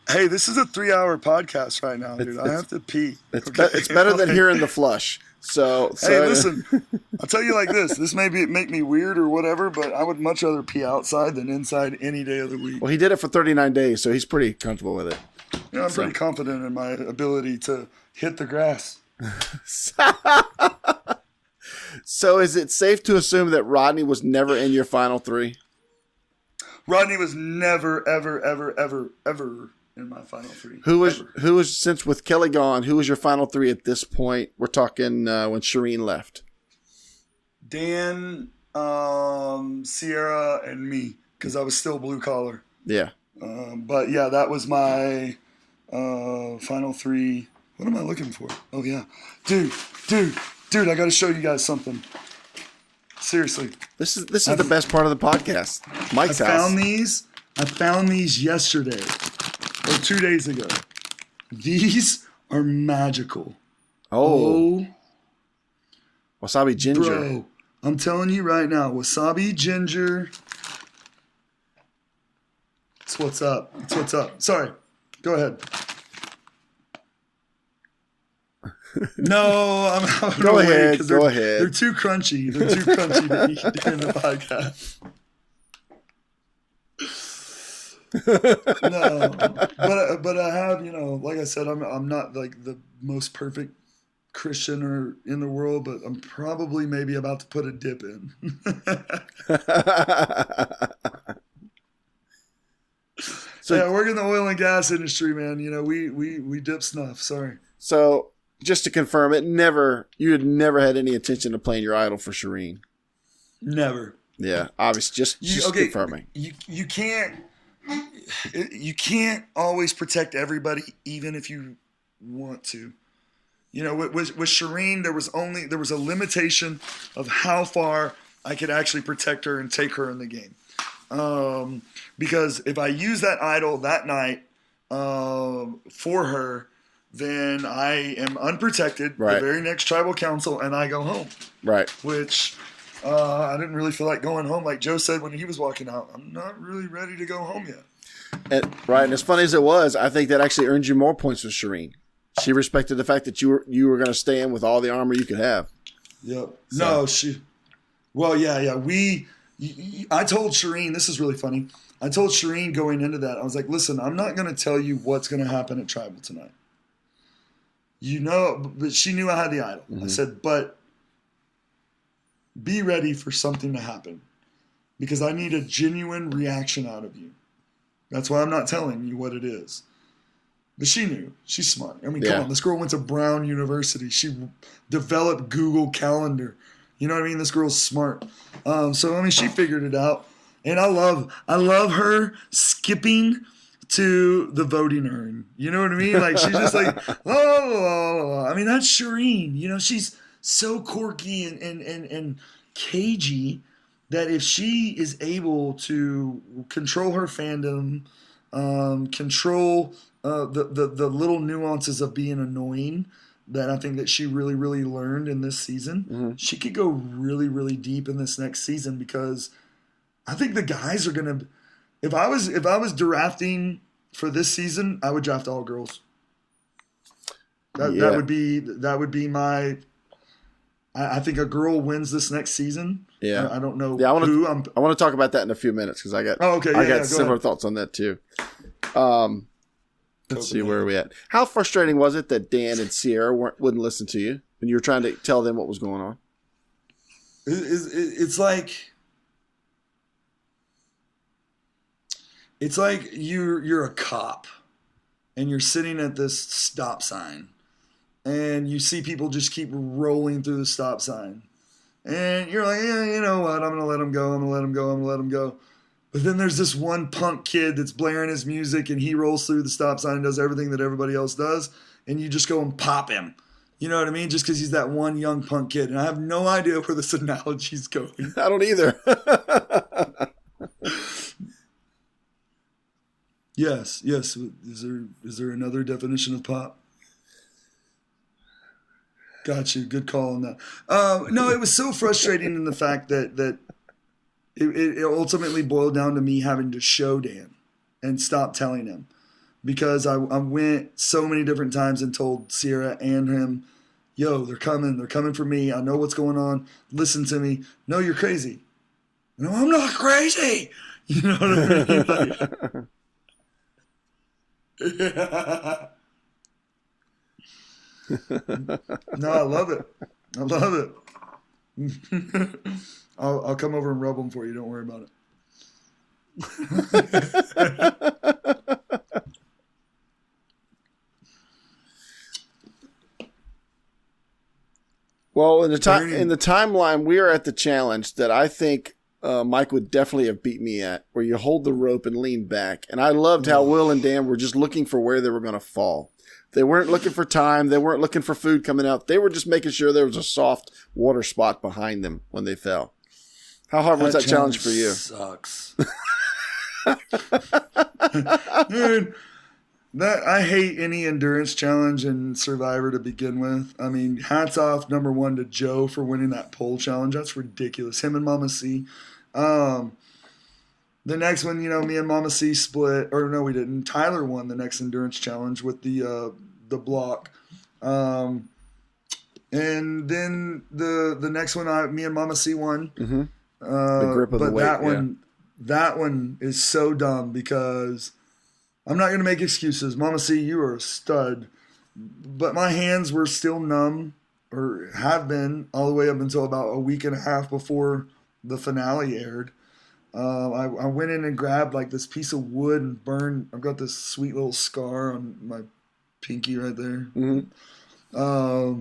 Hey, this is a 3-hour podcast right now, dude. I have to pee. It's better than hearing the flush. So hey, listen, I'll tell you like this. This may make me weird or whatever, but I would much rather pee outside than inside any day of the week. Well, he did it for 39 days, so he's pretty comfortable with it. Yeah, I'm pretty confident in my ability to hit the grass. So is it safe to assume that Rodney was never in your final three? Rodney was never, ever, ever, ever, ever in my final three. Who was since with Kelly gone, who was your final three at this point? We're talking when Shireen left. Dan, Sierra, and me, because I was still blue collar. Yeah. But yeah, that was my final three. What am I looking for? Oh yeah, dude, I got to show you guys something. Seriously, this is the best part of the podcast. Mike's house. I found these yesterday or 2 days ago. These are magical. Oh. Wasabi ginger. Bro, I'm telling you right now, wasabi ginger. It's what's up. It's what's up. Sorry. Go ahead. No, I'm Go ahead. They're too crunchy. They're too crunchy to eat during the podcast. No, but I have, like I said, I'm not like the most perfect Christian or in the world, but I'm probably maybe about to put a dip in. So yeah, I work in the oil and gas industry, man. We dip snuff. Sorry. So just to confirm, you had never had any intention of playing your idol for Shireen. Never. Yeah, obviously, just confirming. You can't always protect everybody, even if you want to. With Shireen, there was a limitation of how far I could actually protect her and take her in the game. Because if I use that idol that night for her, then I am unprotected the very next tribal council, and I go home. Right. Which I didn't really feel like going home. Like Joe said when he was walking out, I'm not really ready to go home yet. And as funny as it was, I think that actually earned you more points with Shireen. She respected the fact that you were going to stay in with all the armor you could have. Yep. So. No, well, yeah. I told Shireen, this is really funny. I told Shireen going into that, I was like, listen, I'm not going to tell you what's going to happen at Tribal tonight. But she knew I had the idol. Mm-hmm. I said, but be ready for something to happen because I need a genuine reaction out of you. That's why I'm not telling you what it is. But she knew. She's smart. I mean, come on. This girl went to Brown University. She developed Google Calendar. You know what I mean? This girl's smart. So, I mean, she figured it out. And I love her skipping to the voting urn. You know what I mean? Like, she's just like, oh. I mean, that's Shireen. You know, she's so quirky and cagey that if she is able to control her fandom, control the little nuances of being annoying that I think that she really, really learned in this season, mm-hmm. she could go really, really deep in this next season because I think the guys are going to – if I was drafting for this season, I would draft all girls. That would be my – I think a girl wins this next season. Yeah. I don't know I want to talk about that in a few minutes because I got similar thoughts on that too. Let's see, where are we at? How frustrating was it that Dan and Sierra wouldn't listen to you when you were trying to tell them what was going on? It's like you're a cop and you're sitting at this stop sign and you see people just keep rolling through the stop sign and you're like, yeah, you know what? I'm going to let them go. But then there's this one punk kid that's blaring his music and he rolls through the stop sign and does everything that everybody else does. And you just go and pop him. You know what I mean? Just because he's that one young punk kid. And I have no idea where this analogy's going. I don't either. Yes. Is there another definition of pop? Got you. Good call on that. No, it was so frustrating in the fact that it ultimately boiled down to me having to show Dan and stop telling him because I went so many different times and told Sierra and him, yo, they're coming for me. I know what's going on. Listen to me. No, you're crazy. No, I'm not crazy. You know what I mean? No, I love it. I'll come over and rub them for you. Don't worry about it. Well, in the timeline, we are at the challenge that I think Mike would definitely have beat me at, where you hold the rope and lean back. And I loved how Will and Dan were just looking for where they were going to fall. They weren't looking for time. They weren't looking for food coming out. They were just making sure there was a soft water spot behind them when they fell. How hard was that challenge for you? Sucks. Dude, I hate any endurance challenge in Survivor to begin with. I mean, hats off, number one, to Joe for winning that pole challenge. That's ridiculous. Him and Mama C. The next one, me and Mama C split. Or no, we didn't. Tyler won the next endurance challenge with the block. And then the next one, me and Mama C won. Mm-hmm. The grip of the weight, that one is so dumb because I'm not going to make excuses. Mama C, you are a stud. But my hands were still numb, or have been, all the way up until about a week and a half before the finale aired. I went in and grabbed like this piece of wood and burned. I've got this sweet little scar on my pinky right there. Mm-hmm.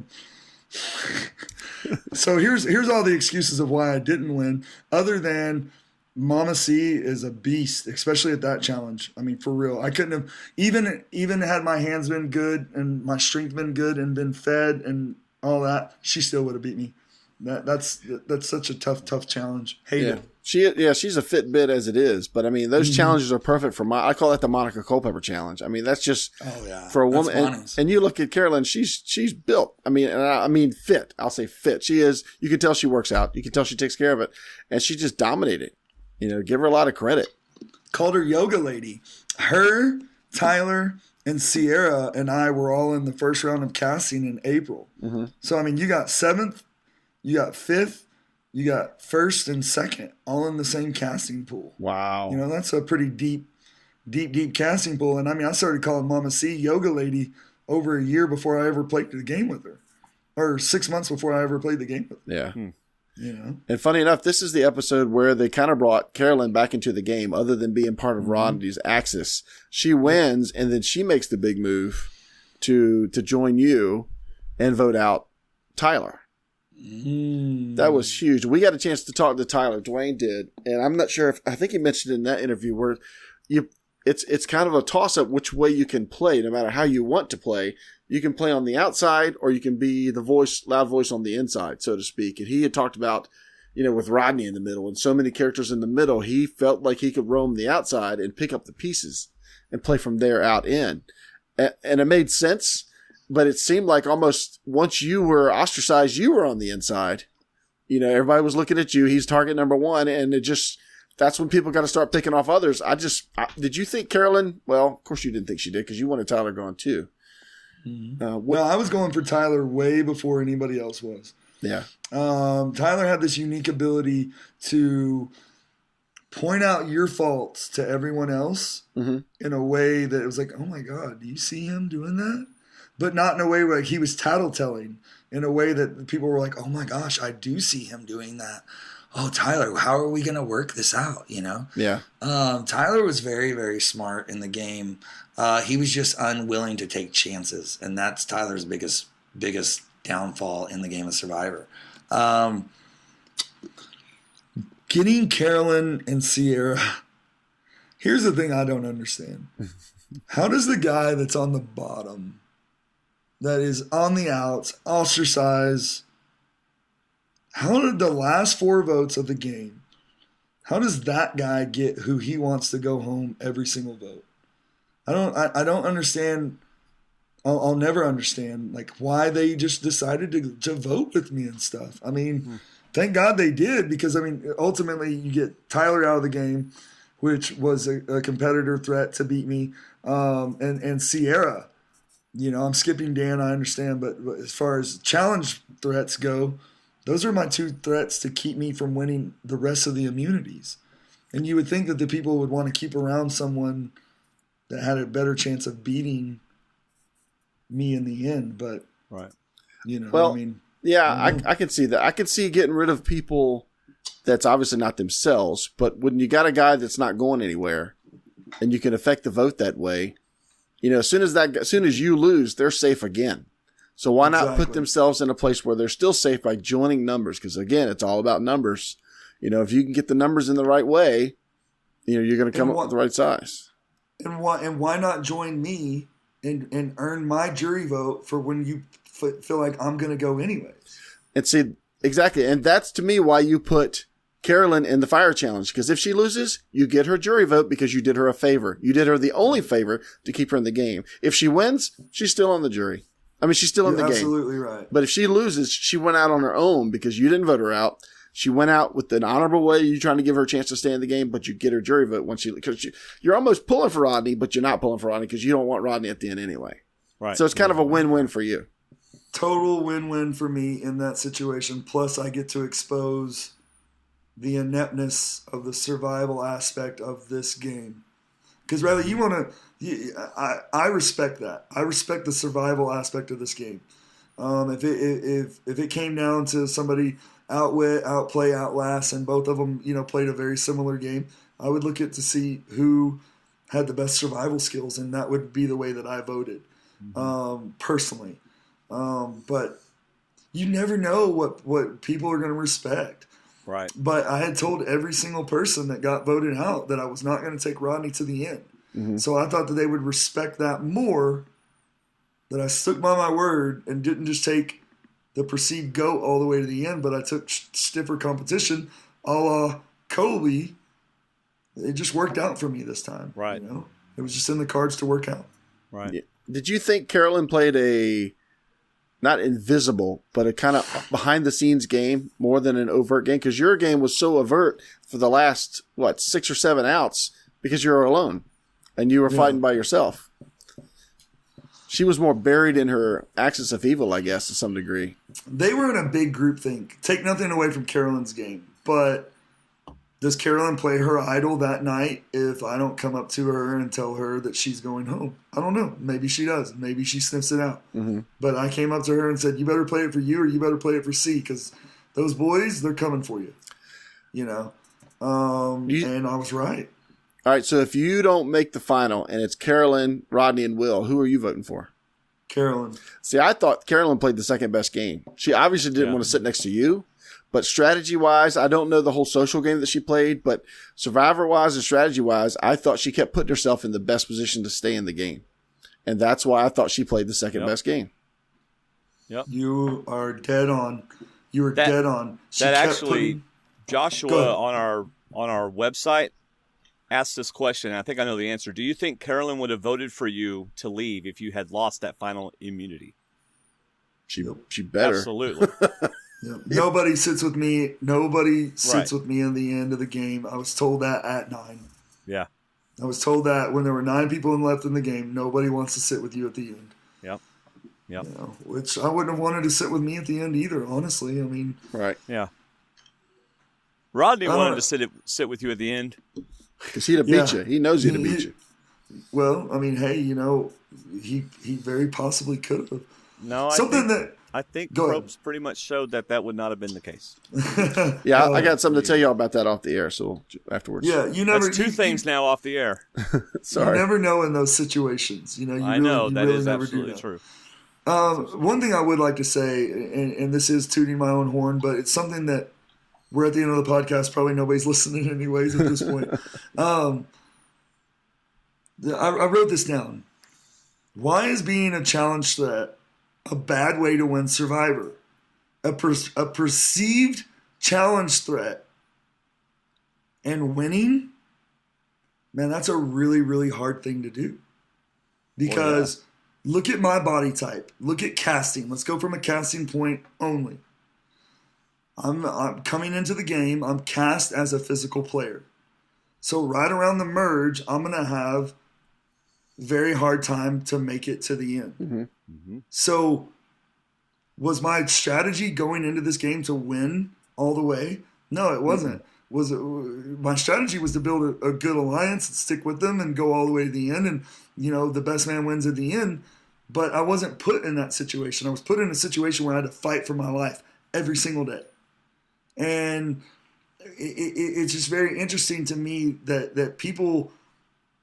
So here's all the excuses of why I didn't win, other than Mama C is a beast, especially at that challenge. I mean, for real. I couldn't have even had my hands been good and my strength been good and been fed and all that, she still would have beat me. That's such a tough challenge. Hate it. She's a fit bit as it is, but I mean those challenges are perfect for I call that the Monica Culpepper challenge. I mean that's just for a woman. And you look at Carolyn, she's built. I mean fit. I'll say fit. She is. You can tell she works out. You can tell she takes care of it, and she just dominated. Give her a lot of credit. Called her yoga lady. Her, Tyler, and Sierra and I were all in the first round of casting in April. Mm-hmm. So, I mean, you got 7th, you got 5th, you got 1st and 2nd, all in the same casting pool. Wow. You know, that's a pretty deep casting pool. And I mean, I started calling Mama C Yoga Lady over a year before I ever played the game with her, or 6 months before I ever played the game with her. Yeah. You know? And funny enough, this is the episode where they kind of brought Carolyn back into the game, other than being part of Rodney's axis. She wins, and then she makes the big move to join you and vote out Tyler. That was huge. We got a chance to talk to Tyler. Dwayne did, and I'm not sure I think he mentioned in that interview where it's kind of a toss up which way you can play, no matter how you want to play. You can play on the outside, or you can be the loud voice on the inside, so to speak. And he had talked about, with Rodney in the middle and so many characters in the middle, he felt like he could roam the outside and pick up the pieces and play from there out in. And it made sense, but it seemed like almost once you were ostracized, you were on the inside. Everybody was looking at you. He's target number one, and that's when people got to start picking off others. Did you think Carolyn? Well, of course you didn't think she did, because you wanted Tyler gone too. Well, I was going for Tyler way before anybody else was. Yeah. Tyler had this unique ability to point out your faults to everyone else in a way that it was like, oh my God, do you see him doing that? But not in a way where like he was tattletelling, in a way that people were like, oh my gosh, I do see him doing that. Oh, Tyler, how are we going to work this out? Yeah. Tyler was very, very smart in the game. He was just unwilling to take chances, and that's Tyler's biggest downfall in the game of Survivor. Getting Carolyn and Sierra. Here's the thing I don't understand. How does the guy that's on the bottom, that is on the outs, ostracized, how did the last 4 votes of the game, how does that guy get who he wants to go home every single vote? I don't understand. I'll never understand like why they just decided to vote with me and stuff. I mean, thank God they did, because I mean, ultimately you get Tyler out of the game, which was a competitor threat to beat me, and Sierra. I'm skipping Dan, I understand, but as far as challenge threats go, those are my 2 threats to keep me from winning the rest of the immunities. And you would think that the people would want to keep around someone that had a better chance of beating me in the end, but right. Well, I mean, yeah, I can see that. I could see getting rid of people that's obviously not themselves, but when you got a guy that's not going anywhere and you can affect the vote that way, as soon as you lose, they're safe again. So why not put themselves in a place where they're still safe by joining numbers? Because again, it's all about numbers. If you can get the numbers in the right way, you're going to come up with the right size. And why not join me and earn my jury vote for when you feel like I'm going to go anyways? And see, exactly. And that's to me why you put Carolyn in the fire challenge. Because if she loses, you get her jury vote because you did her a favor. You did her the only favor to keep her in the game. If she wins, she's still on the jury. I mean, she's still in the game. Absolutely right. But if she loses, she went out on her own because you didn't vote her out. She went out with an honorable way. You're trying to give her a chance to stay in the game, but you get her jury vote because you're almost pulling for Rodney, but you're not pulling for Rodney because you don't want Rodney at the end anyway. Right. So it's kind of a win-win for you. Total win-win for me in that situation. Plus, I get to expose the ineptness of the survival aspect of this game. Because rather, you want to. I respect that. I respect the survival aspect of this game. If it came down to somebody outwit, outplay, outlast, and both of them, played a very similar game, I would look at to see who had the best survival skills, and that would be the way that I voted, personally. But you never know what people are going to respect. Right. But I had told every single person that got voted out that I was not going to take Rodney to the end. Mm-hmm. So I thought that they would respect that more, that I stuck by my word and didn't just take the perceived GOAT all the way to the end, but I took stiffer competition a la Kobe. It just worked out for me this time. Right. It was just in the cards to work out. Right. Did you think Carolyn played a, not invisible, but a kind of behind-the-scenes game more than an overt game? Because your game was so overt for the last, 6 or 7 outs because you were alone and you were fighting by yourself. She was more buried in her axis of evil, I guess, to some degree. They were in a big group think. Take nothing away from Carolyn's game, but does Carolyn play her idol that night if I don't come up to her and tell her that she's going home? I don't know. Maybe she does. Maybe she sniffs it out. Mm-hmm. But I came up to her and said, you better play it for you or you better play it for C, because those boys, they're coming for you. You know? And I was right. All right, so if you don't make the final and it's Carolyn, Rodney, and Will, who are you voting for? Carolyn. See, I thought Carolyn played the second best game. She obviously didn't want to sit next to you, but strategy-wise, I don't know the whole social game that she played, but Survivor-wise and strategy-wise, I thought she kept putting herself in the best position to stay in the game. And that's why I thought she played the second best game. Yep. You are dead on. You were dead on. Joshua on our website asked this question, and I think I know the answer. Do you think Carolyn would have voted for you to leave if you had lost that final immunity? She better. Absolutely. Yep. Nobody sits with me. Nobody sits with me in the end of the game. I was told that at 9. Yeah. I was told that when there were 9 people left in the game, nobody wants to sit with you at the end. Yep. Yep. You know, which I wouldn't have wanted to sit with me at the end either, honestly. I mean, right. Yeah. Rodney wanted to sit with you at the end. Because he'd have beat you. He knows he'd have beat you. Well, I mean, hey, you know, he very possibly could have. No, I think Probst pretty much showed that would not have been the case. Yeah, I got something to tell y'all about that off the air, so afterwards. Yeah, you never. That's two things now off the air. Sorry. You never know in those situations. You know, I know that is absolutely true. One thing I would like to say, and this is tooting my own horn, but it's something that we're at the end of the podcast. Probably nobody's listening anyways at this point. I wrote this down. Why is being a challenge threat a bad way to win Survivor? A perceived challenge threat and winning, man, that's a really, really hard thing to do. Because look at my body type. Look at casting. Let's go from a casting point only. I'm coming into the game. I'm cast as a physical player. So right around the merge, I'm going to have very hard time to make it to the end. Mm-hmm. Mm-hmm. So was my strategy going into this game to win all the way? No, it wasn't. My strategy was to build a good alliance and stick with them and go all the way to the end. And, you know, the best man wins at the end. But I wasn't put in that situation. I was put in a situation where I had to fight for my life every single day. And it's just very interesting to me that people,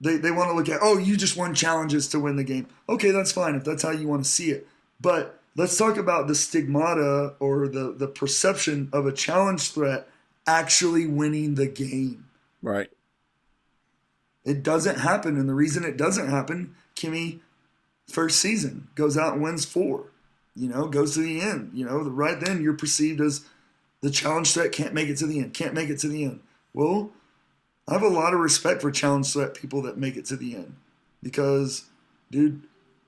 they want to look at, oh, you just won challenges to win the game. Okay, that's fine if that's how you want to see it. But let's talk about the stigmata or the perception of a challenge threat actually winning the game. Right. It doesn't happen. And the reason it doesn't happen, Kimmy, first season, goes out and wins 4. You know, goes to the end. You know, right then you're perceived as the challenge threat, can't make it to the end, can't make it to the end. Well, I have a lot of respect for challenge threat people that make it to the end. Because, dude,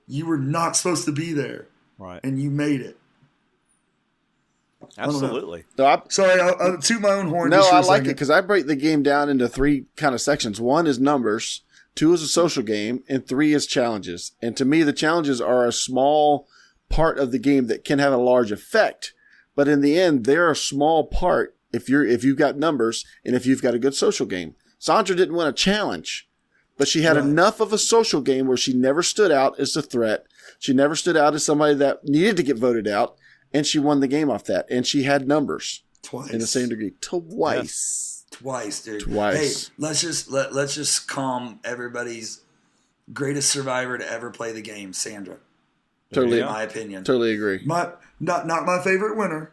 you were not supposed to be there. Right. And you made it. Absolutely. Sorry, I'll toot my own horn. No, I like it because I break the game down into 3 kind of sections. 1 is numbers, 2 is a social game, and 3 is challenges. And to me, the challenges are a small part of the game that can have a large effect. But in the end, they're a small part if you've got numbers and if you've got a good social game. Sandra didn't win a challenge, but she had enough of a social game where she never stood out as a threat. She never stood out as somebody that needed to get voted out, and she won the game off that. And she had numbers twice in the same degree. Twice. Twice, dude. Twice. Hey, let's just calm everybody's greatest survivor to ever play the game, Sandra. Totally, in my opinion. Totally agree. Not my favorite winner.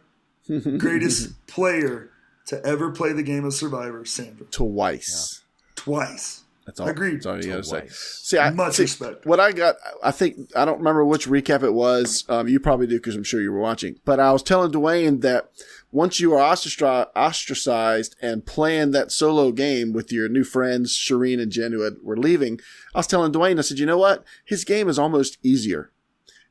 Greatest player to ever play the game of Survivor, Sandra. Twice. Yeah. Twice. That's all. Agreed. That's all you got to say. See, much respect. What I got, I don't remember which recap it was. You probably do because I'm sure you were watching. But I was telling Dwayne that once you are ostracized and playing that solo game with your new friends, Shireen and Jen, who were leaving, I was telling Dwayne, I said, you know what? His game is almost easier.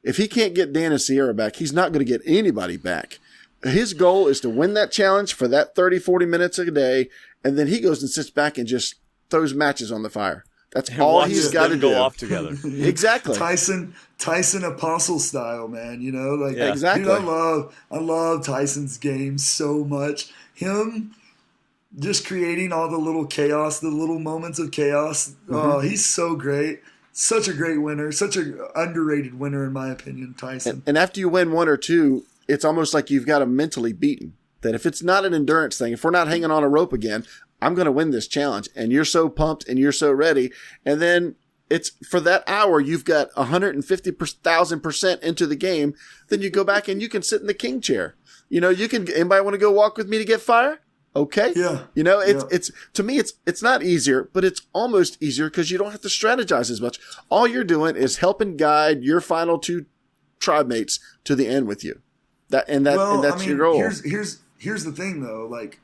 If he can't get Dan and Sierra back, he's not going to get anybody back. His goal is to win that challenge for that 30, 40 minutes a day, and then he goes and sits back and just throws matches on the fire. That's all he's got to go do. Off together. Exactly. Tyson Apostle style, man. You know, like exactly. Dude, I love Tyson's game so much. Him just creating all the little chaos, the little moments of chaos. Oh, he's so great. Such a great winner. Such an underrated winner, in my opinion, Tyson. And after you win one or two, it's almost like you've got him mentally beaten. That if it's not an endurance thing, if we're not hanging on a rope again, I'm going to win this challenge. And you're so pumped and you're so ready. And then it's for that hour, you've got 150,000% into the game. Then you go back and you can sit in the king chair. You know, anybody want to go walk with me to get fire? Okay. Yeah. You know, it's to me, it's not easier, but it's almost easier because you don't have to strategize as much. All you're doing is helping guide your final two tribe mates to the end with you. That's your goal. Here's the thing though. Like,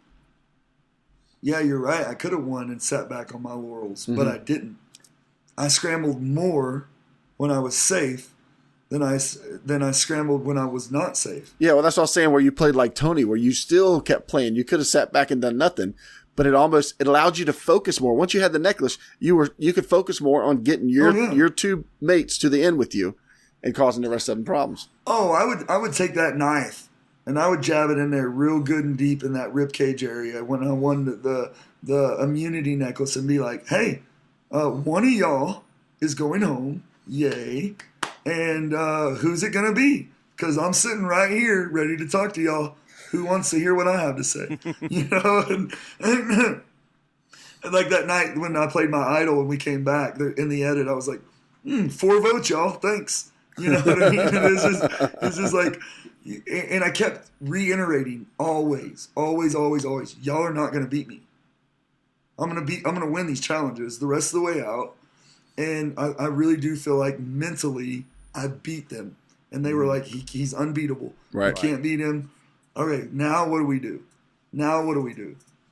yeah, you're right. I could have won and sat back on my laurels, but I didn't. I scrambled more when I was safe than I scrambled when I was not safe. Yeah, well, that's what I was saying, where you played like Tony, where you still kept playing. You could have sat back and done nothing, but it allowed you to focus more. Once you had the necklace, you could focus more on getting your two mates to the end with you and causing the rest of them problems. Oh, I would take that knife and I would jab it in there real good and deep in that rib cage area when I won the immunity necklace and be like, hey, one of y'all is going home, yay. And who's it going to be? Because I'm sitting right here ready to talk to y'all. Who wants to hear what I have to say? You know? And like that night when I played my idol and we came back in the edit, I was like, 4 votes, y'all. Thanks. You know what I mean? It's just like, and I kept reiterating always. Y'all are not going to beat me. I'm going to win these challenges the rest of the way out. And I really do feel like mentally I beat them. And they were like, he's unbeatable. Right. You can't beat him. Okay, now what do we do?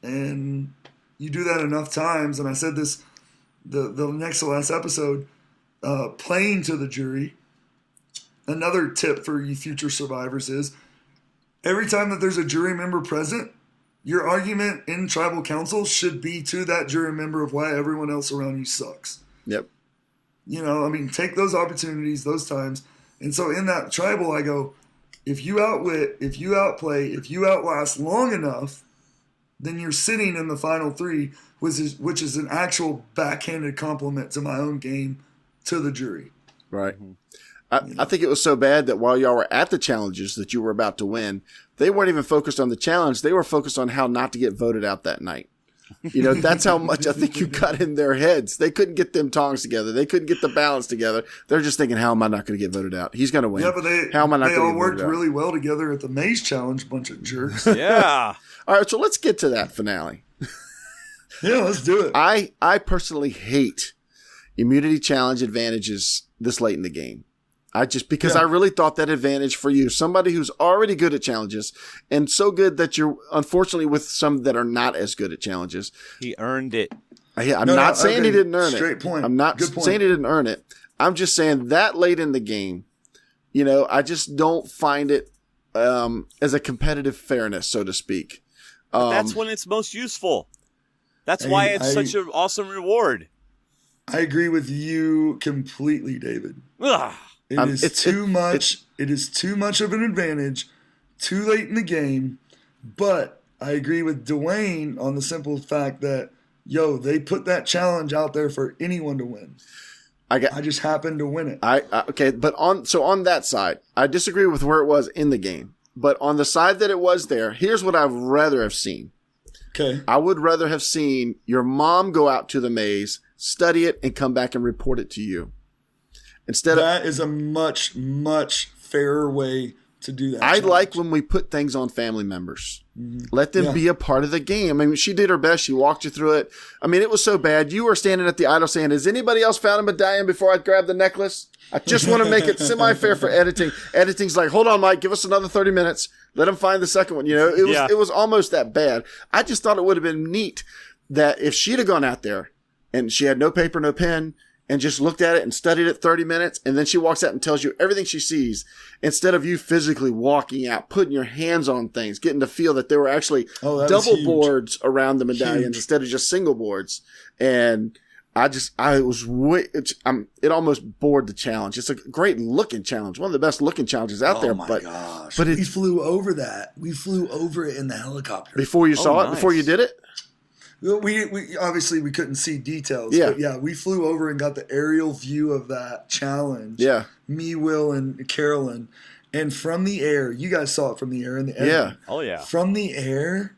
And you do that enough times. And I said this the next to last episode, playing to the jury. Another tip for you future survivors is every time that there's a jury member present, your argument in tribal council should be to that jury member of why everyone else around you sucks. Yep. You know, I mean, take those opportunities, those times. And so in that tribal, I go, if you outwit, if you outplay, if you outlast long enough, then you're sitting in the final 3, which is an actual backhanded compliment to my own game to the jury. Right. I think it was so bad that while y'all were at the challenges that you were about to win, they weren't even focused on the challenge. They were focused on how not to get voted out that night. You know, that's how much I think you got in their heads. They couldn't get them tongs together. They couldn't get the balance together. They're just thinking, how am I not going to get voted out? He's going to win. Yeah, but they all worked really well together at the Maze Challenge, bunch of jerks. Yeah. All right, so let's get to that finale. Yeah, let's do it. I personally hate immunity challenge advantages this late in the game. I really thought that advantage for you, somebody who's already good at challenges and so good that you're unfortunately with some that are not as good at challenges. He earned it. I'm not saying he didn't earn it. Straight point. I'm not saying he didn't earn it. I'm just saying that late in the game, you know, I just don't find it as a competitive fairness, so to speak. That's when it's most useful. That's why it's such an awesome reward. I agree with you completely, David. Ugh. It is too much of an advantage, too late in the game. But I agree with Dwayne on the simple fact that, they put that challenge out there for anyone to win. I just happened to win it. Okay, but on that side, I disagree with where it was in the game. But on the side that it was there, here's what I'd rather have seen. Okay. I would rather have seen your mom go out to the maze, study it, and come back and report it to you. That is a much, much fairer way to do that. I like when we put things on family members. Mm-hmm. Let them be a part of the game. I mean, she did her best. She walked you through it. I mean, it was so bad. You were standing at the idol saying, has anybody else found a medallion before I grab the necklace? I just want to make it semi-fair for editing. Editing's like, hold on, Mike, give us another 30 minutes. Let them find the second one. You know, it was almost that bad. I just thought it would have been neat that if she'd have gone out there and she had no paper, no pen, and just looked at it and studied it 30 minutes, and then she walks out and tells you everything she sees, instead of you physically walking out, putting your hands on things, getting to feel that there were actually double boards around the medallions instead of just single boards. And it almost bored the challenge. It's a great looking challenge, one of the best looking challenges out there. Oh my gosh! But we flew over that. We flew over it in the helicopter before you saw it. Nice. Before you did it. We obviously we couldn't see details. Yeah. But yeah, we flew over and got the aerial view of that challenge. Yeah. Me, Will, and Carolyn, and from the air, you guys saw it from the air in the air. Yeah. Oh yeah. From the air,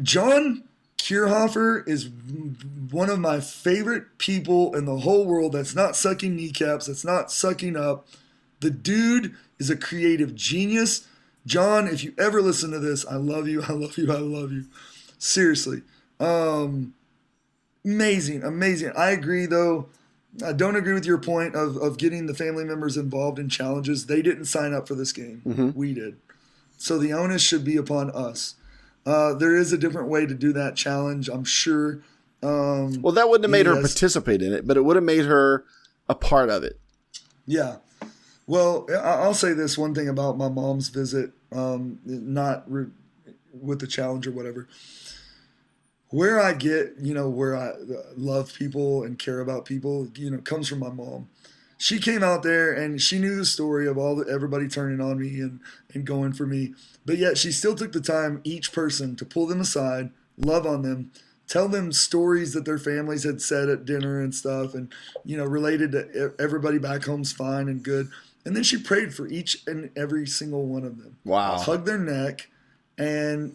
John Kierhofer is one of my favorite people in the whole world that's not sucking kneecaps, that's not sucking up. The dude is a creative genius. John, if you ever listen to this, I love you, I love you, I love you. Seriously. Amazing. I agree, though. I don't agree with your point of getting the family members involved in challenges. They didn't sign up for this game. Mm-hmm. We did. So the onus should be upon us. There is a different way to do that challenge, I'm sure. Well, that wouldn't have made her participate in it, but it would have made her a part of it. Yeah. Well, I'll say this one thing about my mom's visit, with the challenge or whatever. Where I get, where I love people and care about people, comes from my mom. She came out there and she knew the story of everybody turning on me and going for me. But yet she still took the time, each person, to pull them aside, love on them, tell them stories that their families had said at dinner and stuff, and, related to everybody back home's fine and good. And then she prayed for each and every single one of them. Wow. Hugged their neck and,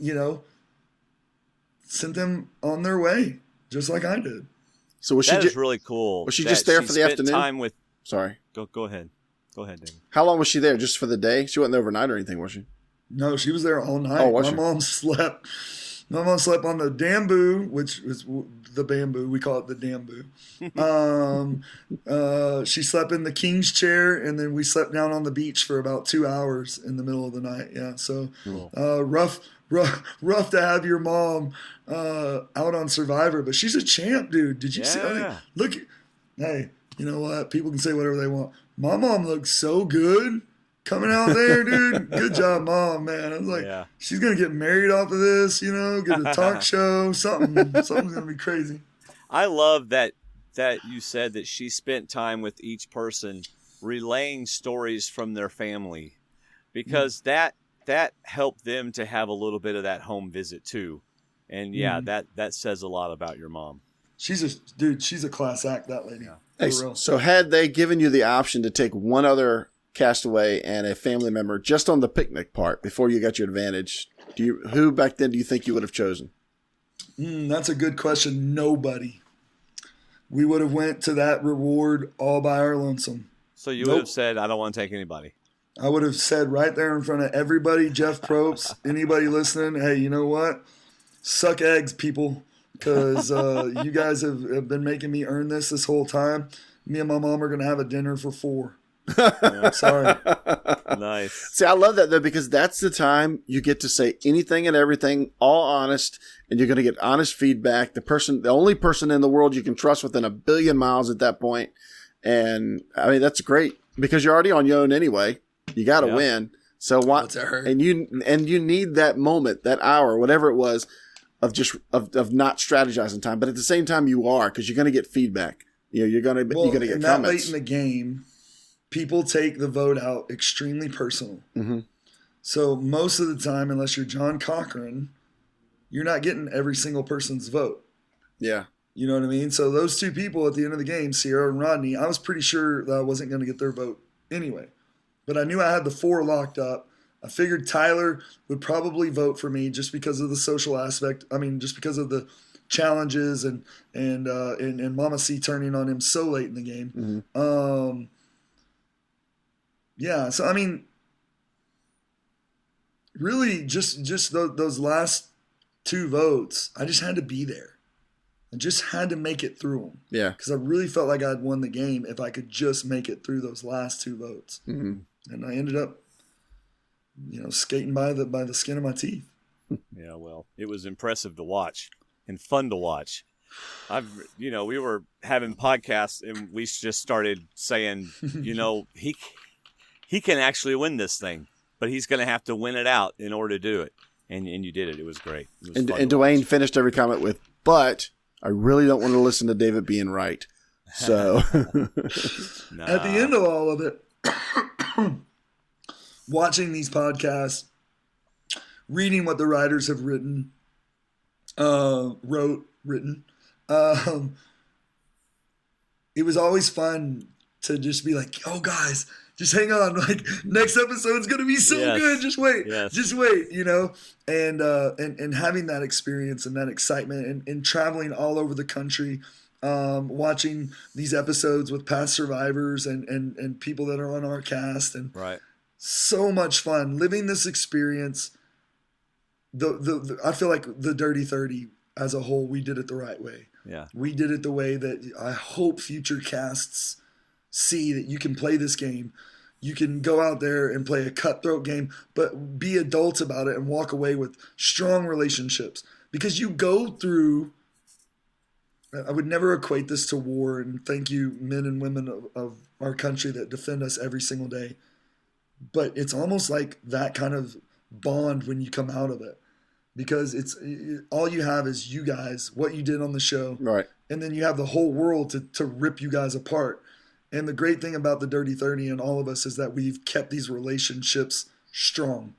sent them on their way, just like I did. So was That is really cool. Was she just there for the afternoon? Time with. Sorry. Go ahead. Go ahead, David. How long was she there? Just for the day? She wasn't overnight or anything, was she? No, she was there all night. Oh, was she? My mom slept on the bamboo, which is the bamboo. We call it the bamboo. She slept in the king's chair, and then we slept down on the beach for about 2 hours in the middle of the night. Yeah, so rough to have your mom out on Survivor, but she's a champ, dude. Did you see? Look, hey, you know what? People can say whatever they want. My mom looks so good coming out there, dude. Good job, mom, man. I was like, she's gonna get married off of this, get a talk show, something's gonna be crazy. I love that you said that she spent time with each person relaying stories from their family, because that helped them to have a little bit of that home visit too. And that says a lot about your mom. She's a class act, that lady. Yeah. Hey, so had they given you the option to take one other castaway and a family member just on the picnic part before you got your advantage, who back then do you think you would have chosen? That's a good question. Nobody. We would have went to that reward all by our lonesome. So you would have said, I don't want to take anybody. I would have said right there in front of everybody, Jeff Probst, anybody listening, hey, you know what? Suck eggs, people, because you guys have been making me earn this whole time. Me and my mom are going to have a dinner for 4. Sorry. Nice. See, I love that, though, because that's the time you get to say anything and everything, all honest, and you're going to get honest feedback. The only person in the world you can trust within 1 billion miles at that point. And, I mean, that's great, because you're already on your own anyway. You got to win. So why? And you need that moment, that hour, whatever it was, of not strategizing time. But at the same time, you are, because you're going to get feedback. You're going to get comments. That late in the game, people take the vote out extremely personal. Mm-hmm. So most of the time, unless you're John Cochran, you're not getting every single person's vote. Yeah. You know what I mean? So those 2 people at the end of the game, Sierra and Rodney, I was pretty sure that I wasn't going to get their vote anyway. But I knew I had the 4 locked up. I figured Tyler would probably vote for me just because of the social aspect. I mean, just because of the challenges and Mama C turning on him so late in the game. Mm-hmm. So I mean, really, just those last 2 votes, I just had to be there. I just had to make it through them. Yeah, because I really felt like I'd won the game if I could just make it through those last 2 votes. Mm-hmm. And I ended up, skating by the skin of my teeth. Yeah, well, it was impressive to watch and fun to watch. We were having podcasts and we just started saying, he can actually win this thing, but he's going to have to win it out in order to do it. And you did it. It was great. It was and Dwayne finished every comment with, but I really don't want to listen to David being right. So Nah. At the end of all of it, watching these podcasts, reading what the writers have written, it was always fun to just be like, oh, guys, just hang on. Like, next episode's going to be so good. Just wait. Just wait, you know? And having that experience and that excitement and traveling all over the country, watching these episodes with past survivors and people that are on our cast. And so much fun. Living this experience, I feel like the Dirty 30 as a whole, we did it the right way. Yeah. We did it the way that I hope future casts see that you can play this game. You can go out there and play a cutthroat game, but be adults about it and walk away with strong relationships. Because you go through, I would never equate this to war, and thank you, men and women of our country that defend us every single day. But it's almost like that kind of bond when you come out of it. Because all you have is you guys, what you did on the show. Right. And then you have the whole world to rip you guys apart. And the great thing about the Dirty 30 and all of us is that we've kept these relationships strong.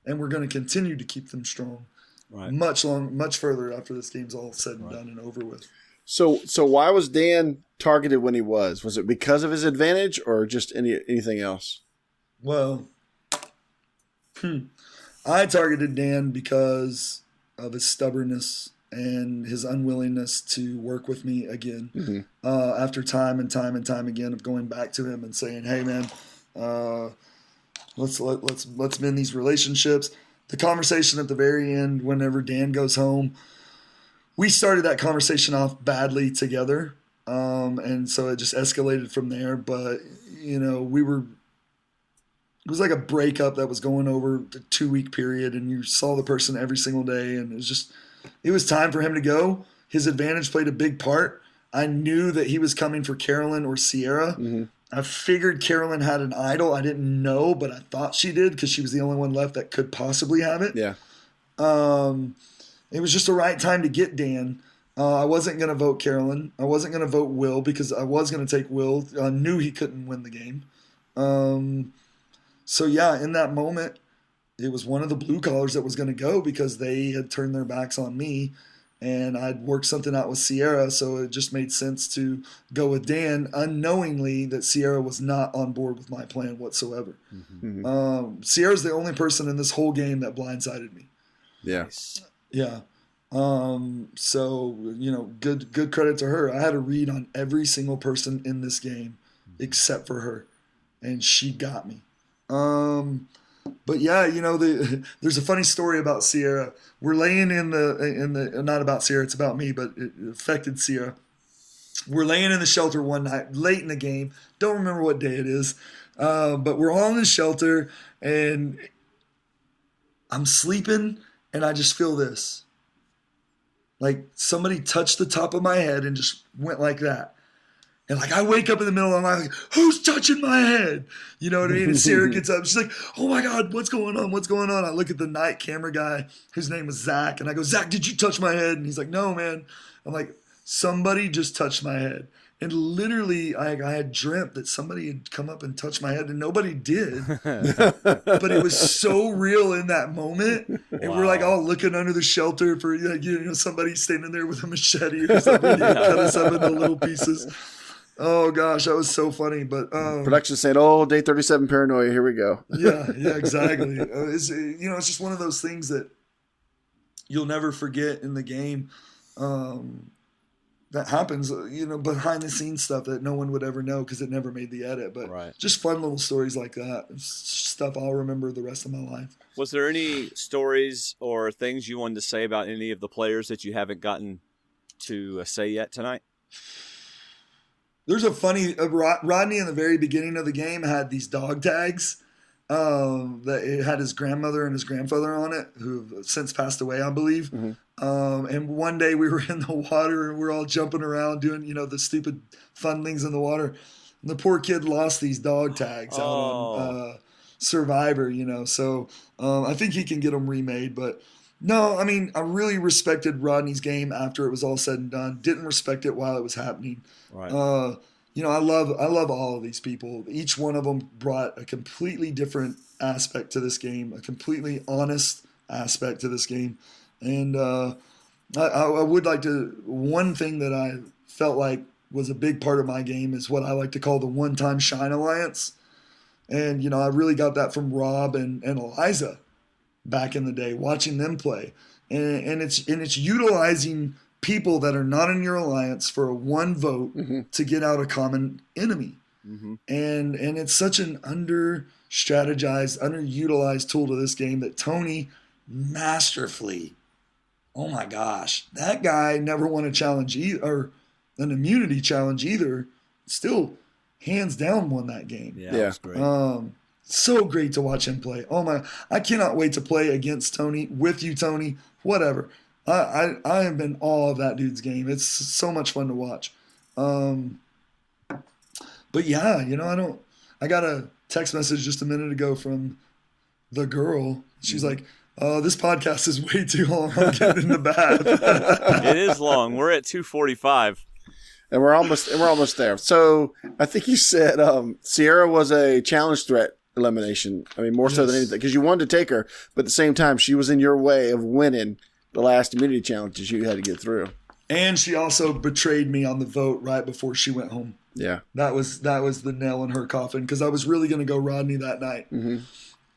And we're going to continue to keep them strong. Right. Much further after this game's all said and done and over with. So why was Dan targeted when he was? Was it because of his advantage or just anything else? Well, I targeted Dan because of his stubbornness and his unwillingness to work with me again. After time and time and time again of going back to him and saying, "Hey, man, let's mend these relationships." The conversation at the very end, whenever Dan goes home, we started that conversation off badly together, and so it just escalated from there. But you know, it was like a breakup that was going over a 2-week period, and you saw the person every single day, and it was time for him to go. His advantage played a big part. I knew that he was coming for Carolyn or Sierra. I figured Carolyn had an idol. I didn't know, but I thought she did because she was the only one left that could possibly have it. Yeah. It was just the right time to get Dan. I wasn't going to vote Carolyn. I wasn't going to vote Will because I was going to take Will. I knew he couldn't win the game. So, yeah, in that moment, it was one of the blue collars that was going to go because they had turned their backs on me, and I'd worked something out with Sierra, so it just made sense to go with Dan, unknowingly that Sierra was not on board with my plan whatsoever. Sierra's the only person in this whole game that blindsided me. Yeah. Yeah. So, you know, good credit to her. I had a read on every single person in this game except for her, and she got me. But yeah, you know, there's a funny story about Sierra. We're laying in the not about Sierra, it's about me, but it affected Sierra. We're laying in the shelter one night, late in the game. Don't remember what day it is, but we're all in the shelter, and I'm sleeping, and I just feel this. Like somebody touched the top of my head and just went like that. And like I wake up in the middle of the night, like, who's touching my head? You know what I mean? And Sarah gets up. She's like, oh my God, what's going on? What's going on? I look at the night camera guy, whose name was Zach. And I go, Zach, did you touch my head? And he's like, no, man. I'm like, somebody just touched my head. And literally, I had dreamt that somebody had come up and touched my head, and nobody did. But it was so real in that moment. And we're like all looking under the shelter for, like, you know, somebody standing there with a machete or something to cut us up into little pieces. Oh gosh, that was so funny. But production saying, "Oh, day 37 paranoia. Here we go." yeah, exactly. It's just one of those things that you'll never forget in the game. That happens, you know, behind the scenes stuff that no one would ever know because it never made the edit. But just fun little stories like that. It's stuff I'll remember the rest of my life. Was there any stories or things you wanted to say about any of the players that you haven't gotten to say yet tonight? There's a funny Rodney in the very beginning of the game had these dog tags that it had his grandmother and his grandfather on it, who have since passed away, I believe. And one day we were in the water and we're all jumping around doing, you know, the stupid fun things in the water. And the poor kid lost these dog tags out on Survivor, you know. So I think he can get them remade, but No, I mean, I really respected Rodney's game after it was all said and done. Didn't respect it while it was happening. Right. I love all of these people. Each one of them brought a completely different aspect to this game, a completely honest aspect to this game. And I would like to, one thing that I felt like was a big part of my game is what I like to call the one-time shine alliance. And, I really got that from Rob and Eliza back in the day, watching them play. And it's utilizing people that are not in your alliance for a one vote to get out a common enemy. And it's such an under-strategized, underutilized tool to this game that Tony masterfully, oh my gosh, that guy never won a challenge or an immunity challenge either. Still, hands down, won that game. Yeah. That's great. So great to watch him play. Oh my! I cannot wait to play against Tony, with you, Tony. Whatever. I have been awe of that dude's game. It's so much fun to watch. But yeah, I got a text message just a minute ago from the girl. She's like, "Oh, this podcast is way too long. I'm getting in the bath." It is long. We're at 2:45. And we're almost there. So I think you said Sierra was a challenge threat elimination. I mean, more so than anything, because you wanted to take her, but at the same time, she was in your way of winning the last immunity challenges you had to get through. And she also betrayed me on the vote right before she went home. Yeah, that was the nail in her coffin, because I was really going to go Rodney that night.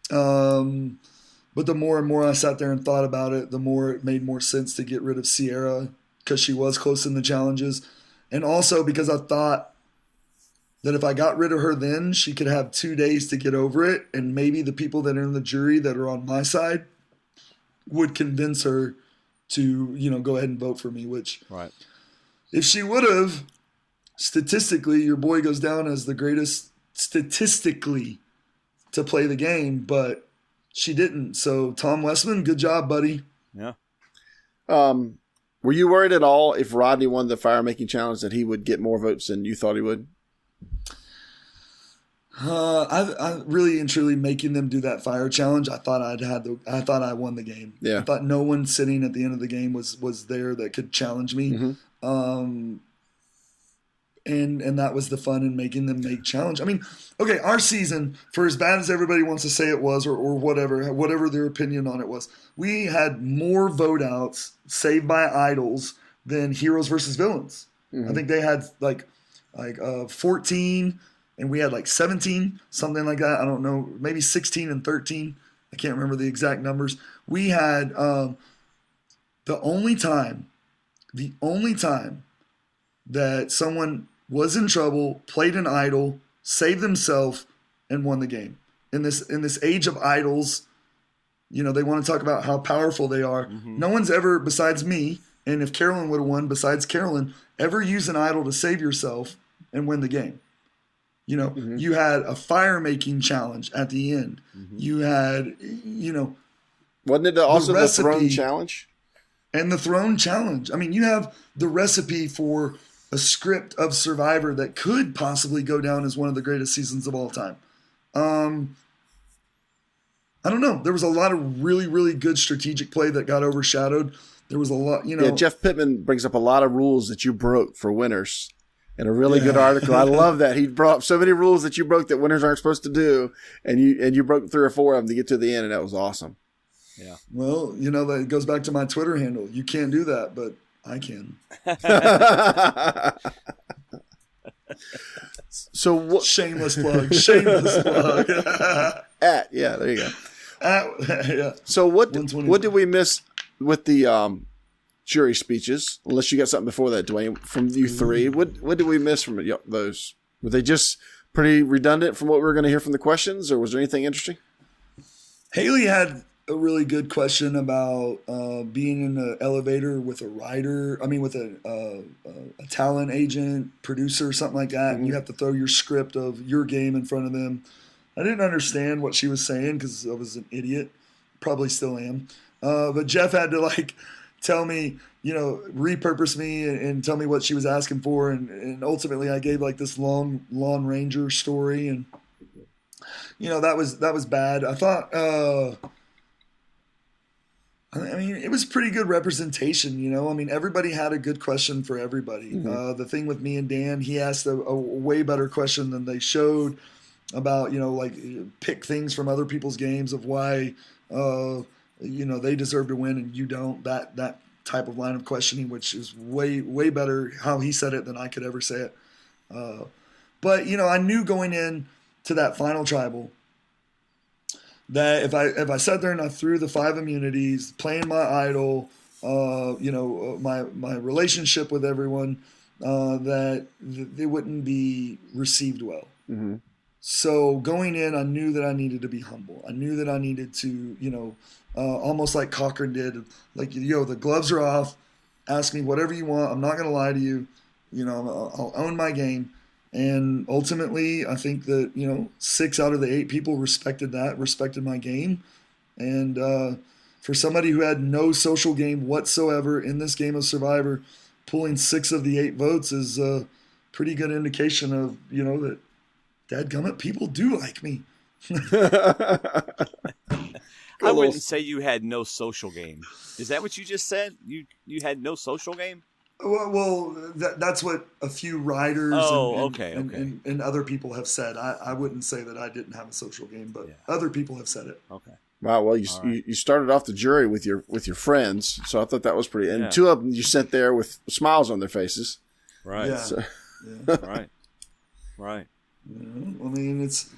But the more and more I sat there and thought about it, the more it made more sense to get rid of Sierra, because she was close in the challenges. And also because I thought that if I got rid of her then, she could have 2 days to get over it, and maybe the people that are in the jury that are on my side would convince her to, go ahead and vote for me, which right. If she would have, statistically, your boy goes down as the greatest statistically to play the game, but she didn't. So Tom Westman, good job, buddy. Yeah. Were you worried at all if Rodney won the fire making challenge that he would get more votes than you thought he would? I really and truly making them do that fire challenge. I thought I thought I won the game. Yeah. I thought no one sitting at the end of the game was there that could challenge me. And that was the fun in making them make challenge. I mean, okay, our season, for as bad as everybody wants to say it was, or whatever their opinion on it was, we had more vote outs saved by idols than heroes versus villains. I think they had like 14, and we had like 17, something like that. I don't know, maybe 16 and 13. I can't remember the exact numbers. We had the only time that someone was in trouble, played an idol, saved themselves, and won the game. In this age of idols, they want to talk about how powerful they are. No one's ever, besides me, and if Carolyn would have won, besides Carolyn, ever use an idol to save yourself and win the game. You had a fire-making challenge at the end. You had, Wasn't it also the throne challenge? And the throne challenge. I mean, you have the recipe for a script of Survivor that could possibly go down as one of the greatest seasons of all time. I don't know. There was a lot of really, really good strategic play that got overshadowed. There was a lot, Yeah, Jeff Pittman brings up a lot of rules that you broke for winners in a really good article. I love that. He brought up so many rules that you broke that winners aren't supposed to do, and you broke 3 or 4 of them to get to the end, and that was awesome. Yeah. Well, that goes back to my Twitter handle. You can't do that, but I can. So shameless plug. Shameless plug. There you go. Yeah. So what did we miss with the jury speeches? Unless you got something before that, Dwayne, from you three. What did we miss from those? Were they just pretty redundant from what we were going to hear from the questions, or was there anything interesting? Haley had a really good question about being in an elevator with a writer. I mean, with a talent agent, producer, something like that. And you have to throw your script of your game in front of them. I didn't understand what she was saying because I was an idiot. Probably still am. But Jeff had to tell me, repurpose me and tell me what she was asking for. And ultimately I gave this long Lawn Ranger story. And, that was bad. I thought, I mean, it was pretty good representation, you know. I mean, everybody had a good question for everybody. The thing with me and Dan, he asked a way better question than they showed about, you know, like pick things from other people's games of why, you know, they deserve to win and you don't. That type of line of questioning, which is way better how he said it than I could ever say it. But you know, I knew going in to that final tribal that if I sat there and I threw the 5 immunities, playing my idol, you know, my relationship with everyone, that they wouldn't be received well. Mm-hmm. So going in, I knew that I needed to be humble. I knew that I needed to, you know, almost like Cochran did, like, yo, the gloves are off. Ask me whatever you want. I'm not going to lie to you. You know, I'll own my game. And ultimately, I think that, you know, 6 out of the 8 people respected my game. And for somebody who had no social game whatsoever in this game of Survivor, pulling 6 of the 8 votes is a pretty good indication of, you know, that dadgummit, people do like me. I wouldn't say you had no social game. Is that what you just said? You had no social game? Well, that's what a few writers and other people have said. I wouldn't say that I didn't have a social game, but other people have said it. Okay. Wow. Well, you started off the jury with your friends, so I thought that was pretty. And 2 of them you sent there with smiles on their faces. Right. Yeah. So. Right. Right. Yeah, I mean, it's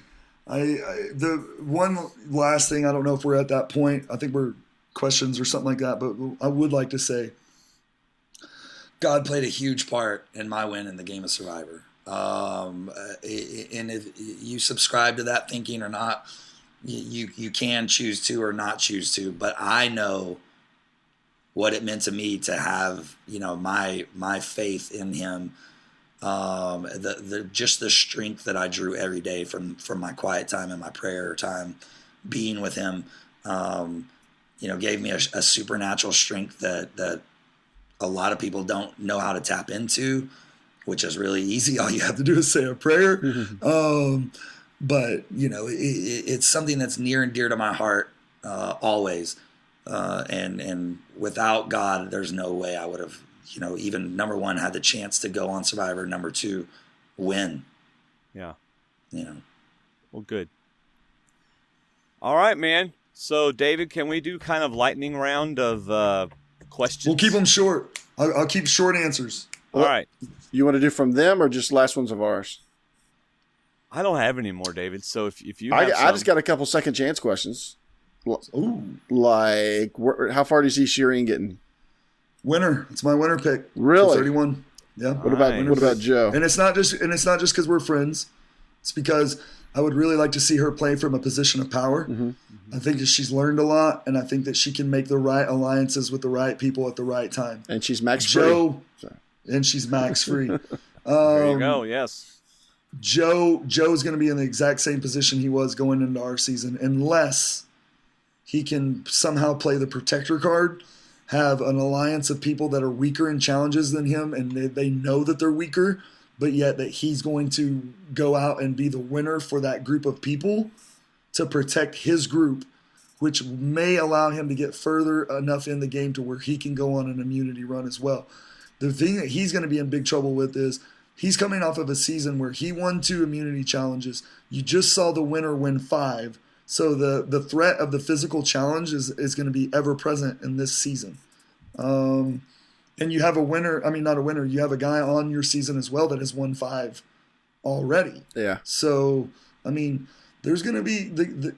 the one last thing. I don't know if we're at that point. I think we're questions or something like that. But I would like to say, God played a huge part in my win in the game of Survivor. And if you subscribe to that thinking or not, you can choose to or not choose to. But I know what it meant to me to have, you know, my faith in him. Just the strength that I drew every day from my quiet time and my prayer time, being with him, you know, gave me a supernatural strength that a lot of people don't know how to tap into, which is really easy. All you have to do is say a prayer. But you know, it's something that's near and dear to my heart, always. And without God, there's no way I would have, you know, even number 1, had the chance to go on Survivor. Number 2, win. Yeah. You know. Well, good. All right, man. So, David, can we do kind of lightning round of questions? We'll keep them short. I'll keep short answers. All right. You want to do from them or just last ones of ours? I don't have any more, David. So if you have I just got a couple second chance questions. Ooh. Like, how far do you see Shireen getting? Winner. It's my winner pick. Really? 31. Yeah. What about Joe? And it's not just because we're friends. It's because I would really like to see her play from a position of power. Mm-hmm. I think that she's learned a lot, and I think that she can make the right alliances with the right people at the right time. And she's max free. And she's max free. There you go. Yes. Joe's going to be in the exact same position he was going into our season, unless he can somehow play the protector card, have an alliance of people that are weaker in challenges than him, and they know that they're weaker, but yet that he's going to go out and be the winner for that group of people to protect his group, which may allow him to get further enough in the game to where he can go on an immunity run as well. The thing that he's going to be in big trouble with is he's coming off of a season where he won 2 immunity challenges. You just saw the winner win 5. So the threat of the physical challenge is going to be ever present in this season. And you have a winner, not a winner, you have a guy on your season as well that has won 5 already. Yeah. So, there's going to be, the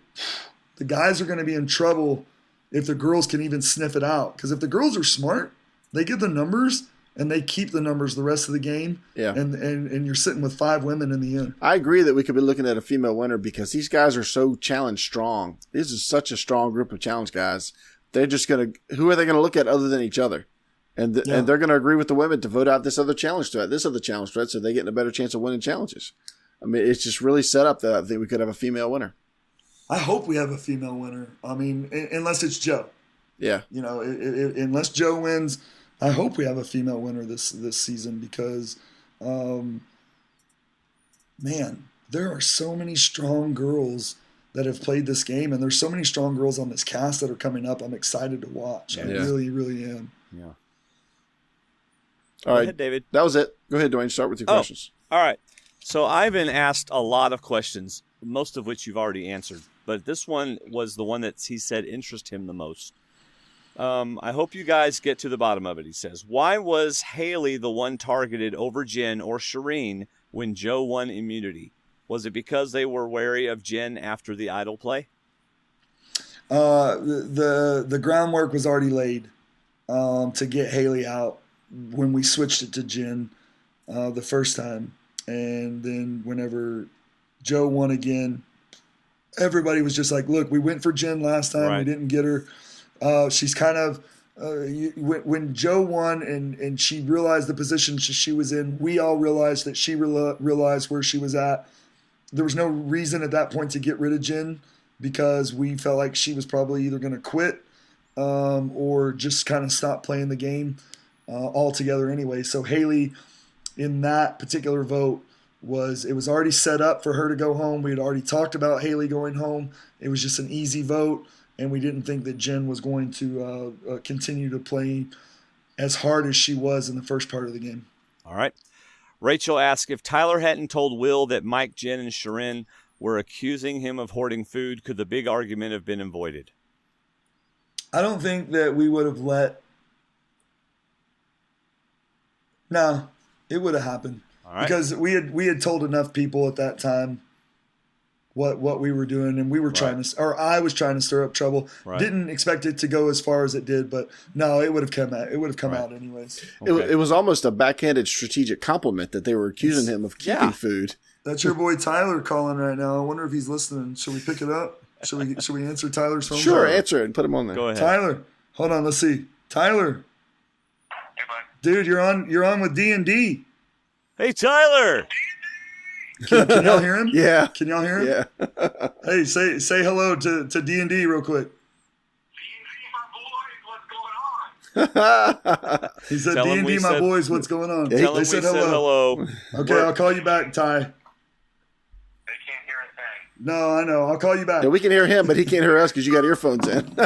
guys are going to be in trouble if the girls can even sniff it out. Because if the girls are smart, they get the numbers and they keep the numbers the rest of the game. Yeah. And you're sitting with 5 women in the end. I agree that we could be looking at a female winner because these guys are so challenge strong. This is such a strong group of challenge guys. They're just going to – who are they going to look at other than each other? And they're going to agree with the women to vote out this other challenge threat, so they get a better chance of winning challenges. It's just really set up that I think we could have a female winner. I hope we have a female winner. Unless it's Joe. Yeah. Unless Joe wins, I hope we have a female winner this season because, man, there are so many strong girls that have played this game, and there's so many strong girls on this cast that are coming up. I'm excited to watch. I really, really am. Yeah. All Go right, ahead, David. That was it. Go ahead, Dwayne. Start with your questions. All right. So Ivan asked a lot of questions, most of which you've already answered. But this one was the one that he said interested him the most. I hope you guys get to the bottom of it, he says. Why was Haley the one targeted over Jen or Shireen when Joe won immunity? Was it because they were wary of Jen after the idol play? The groundwork was already laid to get Haley out when we switched it to Jen the first time. And then whenever Joe won again, everybody was just like, look, we went for Jen last time. Right. We didn't get her. She's kind of when Joe won and she realized the position she was in, we all realized that she realized where she was at. There was no reason at that point to get rid of Jen because we felt like she was probably either going to quit or just kind of stop playing the game altogether anyway. So Haley, in that particular vote, it was already set up for her to go home. We had already talked about Haley going home. It was just an easy vote, and we didn't think that Jen was going to continue to play as hard as she was in the first part of the game. All right. Rachel asked, if Tyler hadn't told Will that Mike, Jen, and Sharon were accusing him of hoarding food, could the big argument have been avoided? I don't think that we would have No, it would have happened. All right. Because we had told enough people at that time what we were doing, and we were trying to, or I was trying to stir up trouble. Right. Didn't expect it to go as far as it did, but no, it would have come out. It would have come out anyways. Okay. It was almost a backhanded strategic compliment that they were accusing him of keeping food. That's your boy Tyler calling right now. I wonder if he's listening. Should we pick it up? Should we answer Tyler's phone? Sure, call? answer it and put him on there. Go ahead. Tyler, hold on. Let's see. Tyler, Hey, bud. dude, you're on with D&D. Hey, Tyler. Can y'all hear him? Yeah. Can y'all hear him? Yeah. Hey, say hello to D&D real quick. D&D, my boys, what's going on? He said, Tell him D&D, we my said- boys, what's going on? Tell him They we said said hello. Okay, I'll call you back, Ty. They can't hear a thing. No, I know. I'll call you back. Yeah, we can hear him, but he can't hear us because you got earphones in.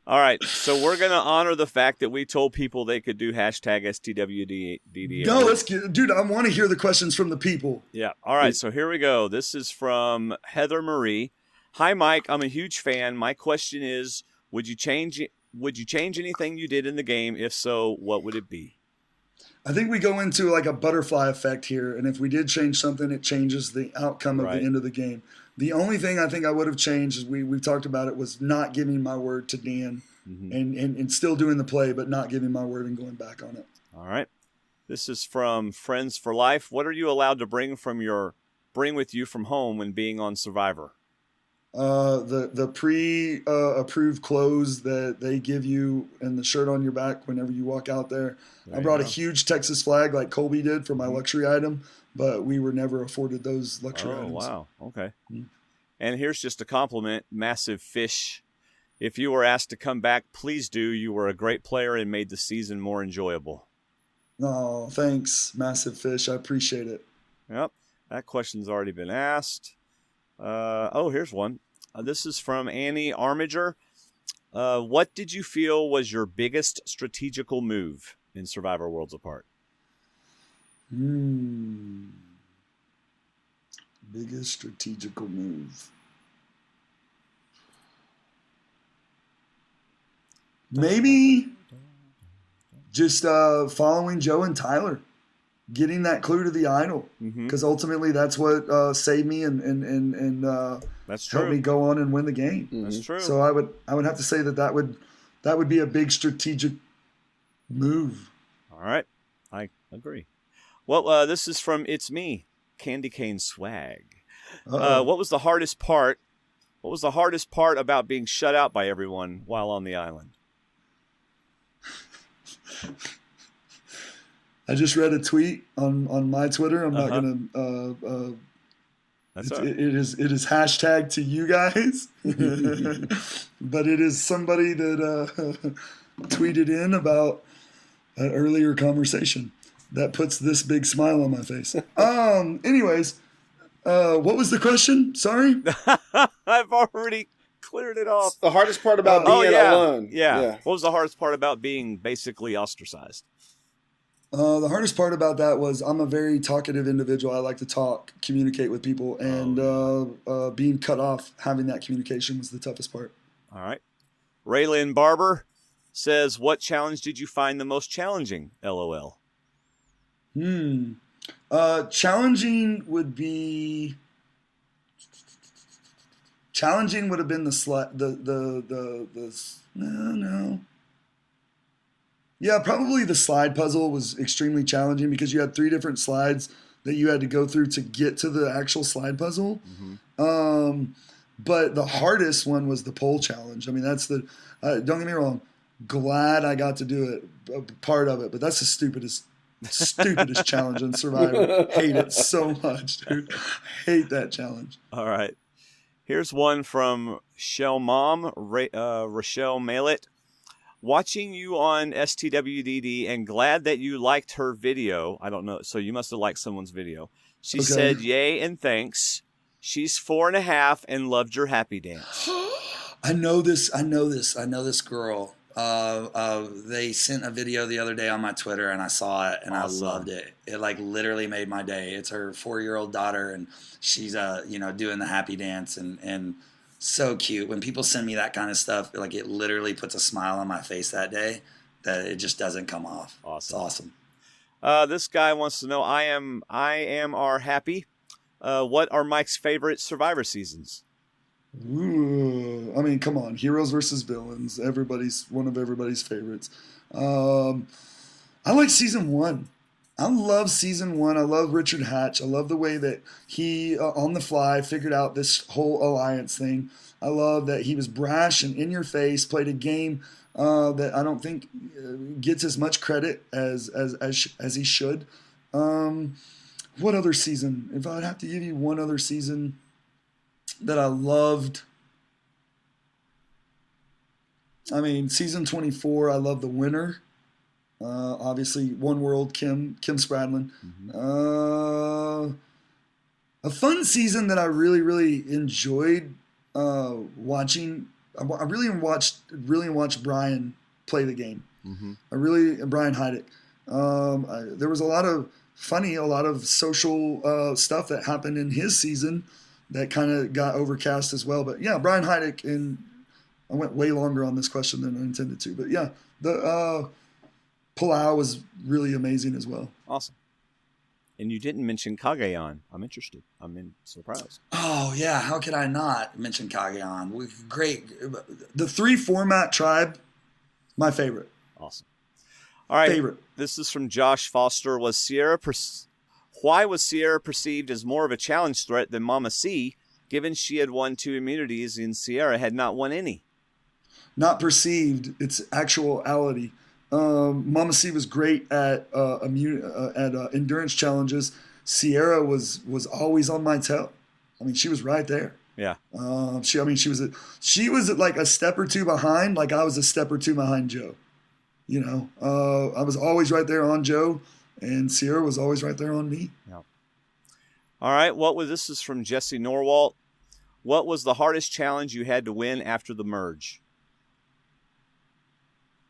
All right, so we're going to honor the fact that we told people they could do hashtag STWDD. No, let's get, dude, I want to hear the questions from the people. Yeah. All right, so here we go. This is from Heather Marie. Hi, Mike. I'm a huge fan. My question is, would you change anything you did in the game? If so, what would it be? I think we go into like a butterfly effect here, and if we did change something, it changes the outcome of Right. the end of the game. The only thing I think I would have changed, as we've talked about it, was not giving my word to Dan and still doing the play, but not giving my word and going back on it. All right. This is from Friends for Life. What are you allowed to bring with you from home when being on Survivor? The pre-approved clothes that they give you and the shirt on your back whenever you walk out there. I brought a huge Texas flag like Colby did for my luxury item, but we were never afforded those luxury items. Oh, wow. Okay. And here's just a compliment. Massive Fish. If you were asked to come back, please do. You were a great player and made the season more enjoyable. Oh, thanks, Massive Fish. I appreciate it. Yep. That question's already been asked. Here's one. This is from Annie Armiger. What did you feel was your biggest strategical move in Survivor Worlds Apart? Biggest strategical move. Maybe just following Joe and Tyler, getting that clue to the idol, because ultimately that's what saved me and That's helped true. me go on and win the game. That's true. So I would have to say that would be a big strategic move. All right. I agree. Well, this is from It's Me, Candy Cane Swag. What was the hardest part? What was the hardest part about being shut out by everyone while on the island? I just read a tweet on my Twitter. I'm not going to. That's It is hashtag to you guys, but it is somebody that tweeted in about an earlier conversation that puts this big smile on my face. Anyways, What was the question? Sorry. I've already cleared it off. The hardest part about being alone. Yeah. What was the hardest part about being basically ostracized? The hardest part about that was I'm a very talkative individual. I like to talk, communicate with people, and being cut off, having that communication was the toughest part. All right. Raylyn Barber says, what challenge did you find the most challenging? LOL. Challenging would have been the slide. No. Yeah, probably the slide puzzle was extremely challenging because you had 3 different slides that you had to go through to get to the actual slide puzzle. Mm-hmm. But the hardest one was the pole challenge. I mean, that's don't get me wrong, glad I got to do it, part of it, but that's the stupidest challenge in Survivor. Hate it so much, dude. Hate that challenge. All right. Here's one from Shell Mom, Rochelle Mallet. Watching you on STWDD and glad that you liked her video. I don't know. So you must have liked someone's video. She said, yay and thanks. She's 4.5 and loved your happy dance. I know this girl. They sent a video the other day on my Twitter and I saw it and awesome. I loved it. It like literally made my day. It's her 4-year-old daughter and she's doing the happy dance and so cute. When people send me that kind of stuff, like it literally puts a smile on my face that day that it just doesn't come off. Awesome. It's awesome. This guy wants to know, I am happy. What are Mike's favorite Survivor seasons? Ooh, I mean, come on, heroes versus villains. One of everybody's favorites. I like season 1. I love season 1. I love Richard Hatch. I love the way that he, on the fly, figured out this whole alliance thing. I love that he was brash and in your face, played a game that I don't think gets as much credit as he should. What other season? If I'd have to give you one other season that I loved, I mean, season 24, I love the winner. Obviously, One World, Kim Spradlin. Mm-hmm. A fun season that I really, really enjoyed watching. I really watched Brian play the game. Mm-hmm. Brian Heidick. There was a lot of social stuff that happened in his season that kind of got overcast as well. But yeah, Brian Heidick, and I went way longer on this question than I intended to. But yeah, the Palau was really amazing as well. Awesome. And you didn't mention Kagayan. I'm interested. I'm surprised. Oh, yeah. How could I not mention Kagayan? Great. The 3-format tribe, my favorite. Awesome. All right. Favorite. This is from Josh Foster. Why was Sierra perceived as more of a challenge threat than Mama C, given she had won 2 immunities and Sierra had not won any? Not perceived. It's actuality. Mama C was great at endurance challenges. Sierra was always on my tail. I mean, she was right there. Yeah. She was like a step or 2 behind, like I was a step or 2 behind Joe. You know, I was always right there on Joe, and Sierra was always right there on me. Yeah. All right. This is from Jesse Norwalt. What was the hardest challenge you had to win after the merge?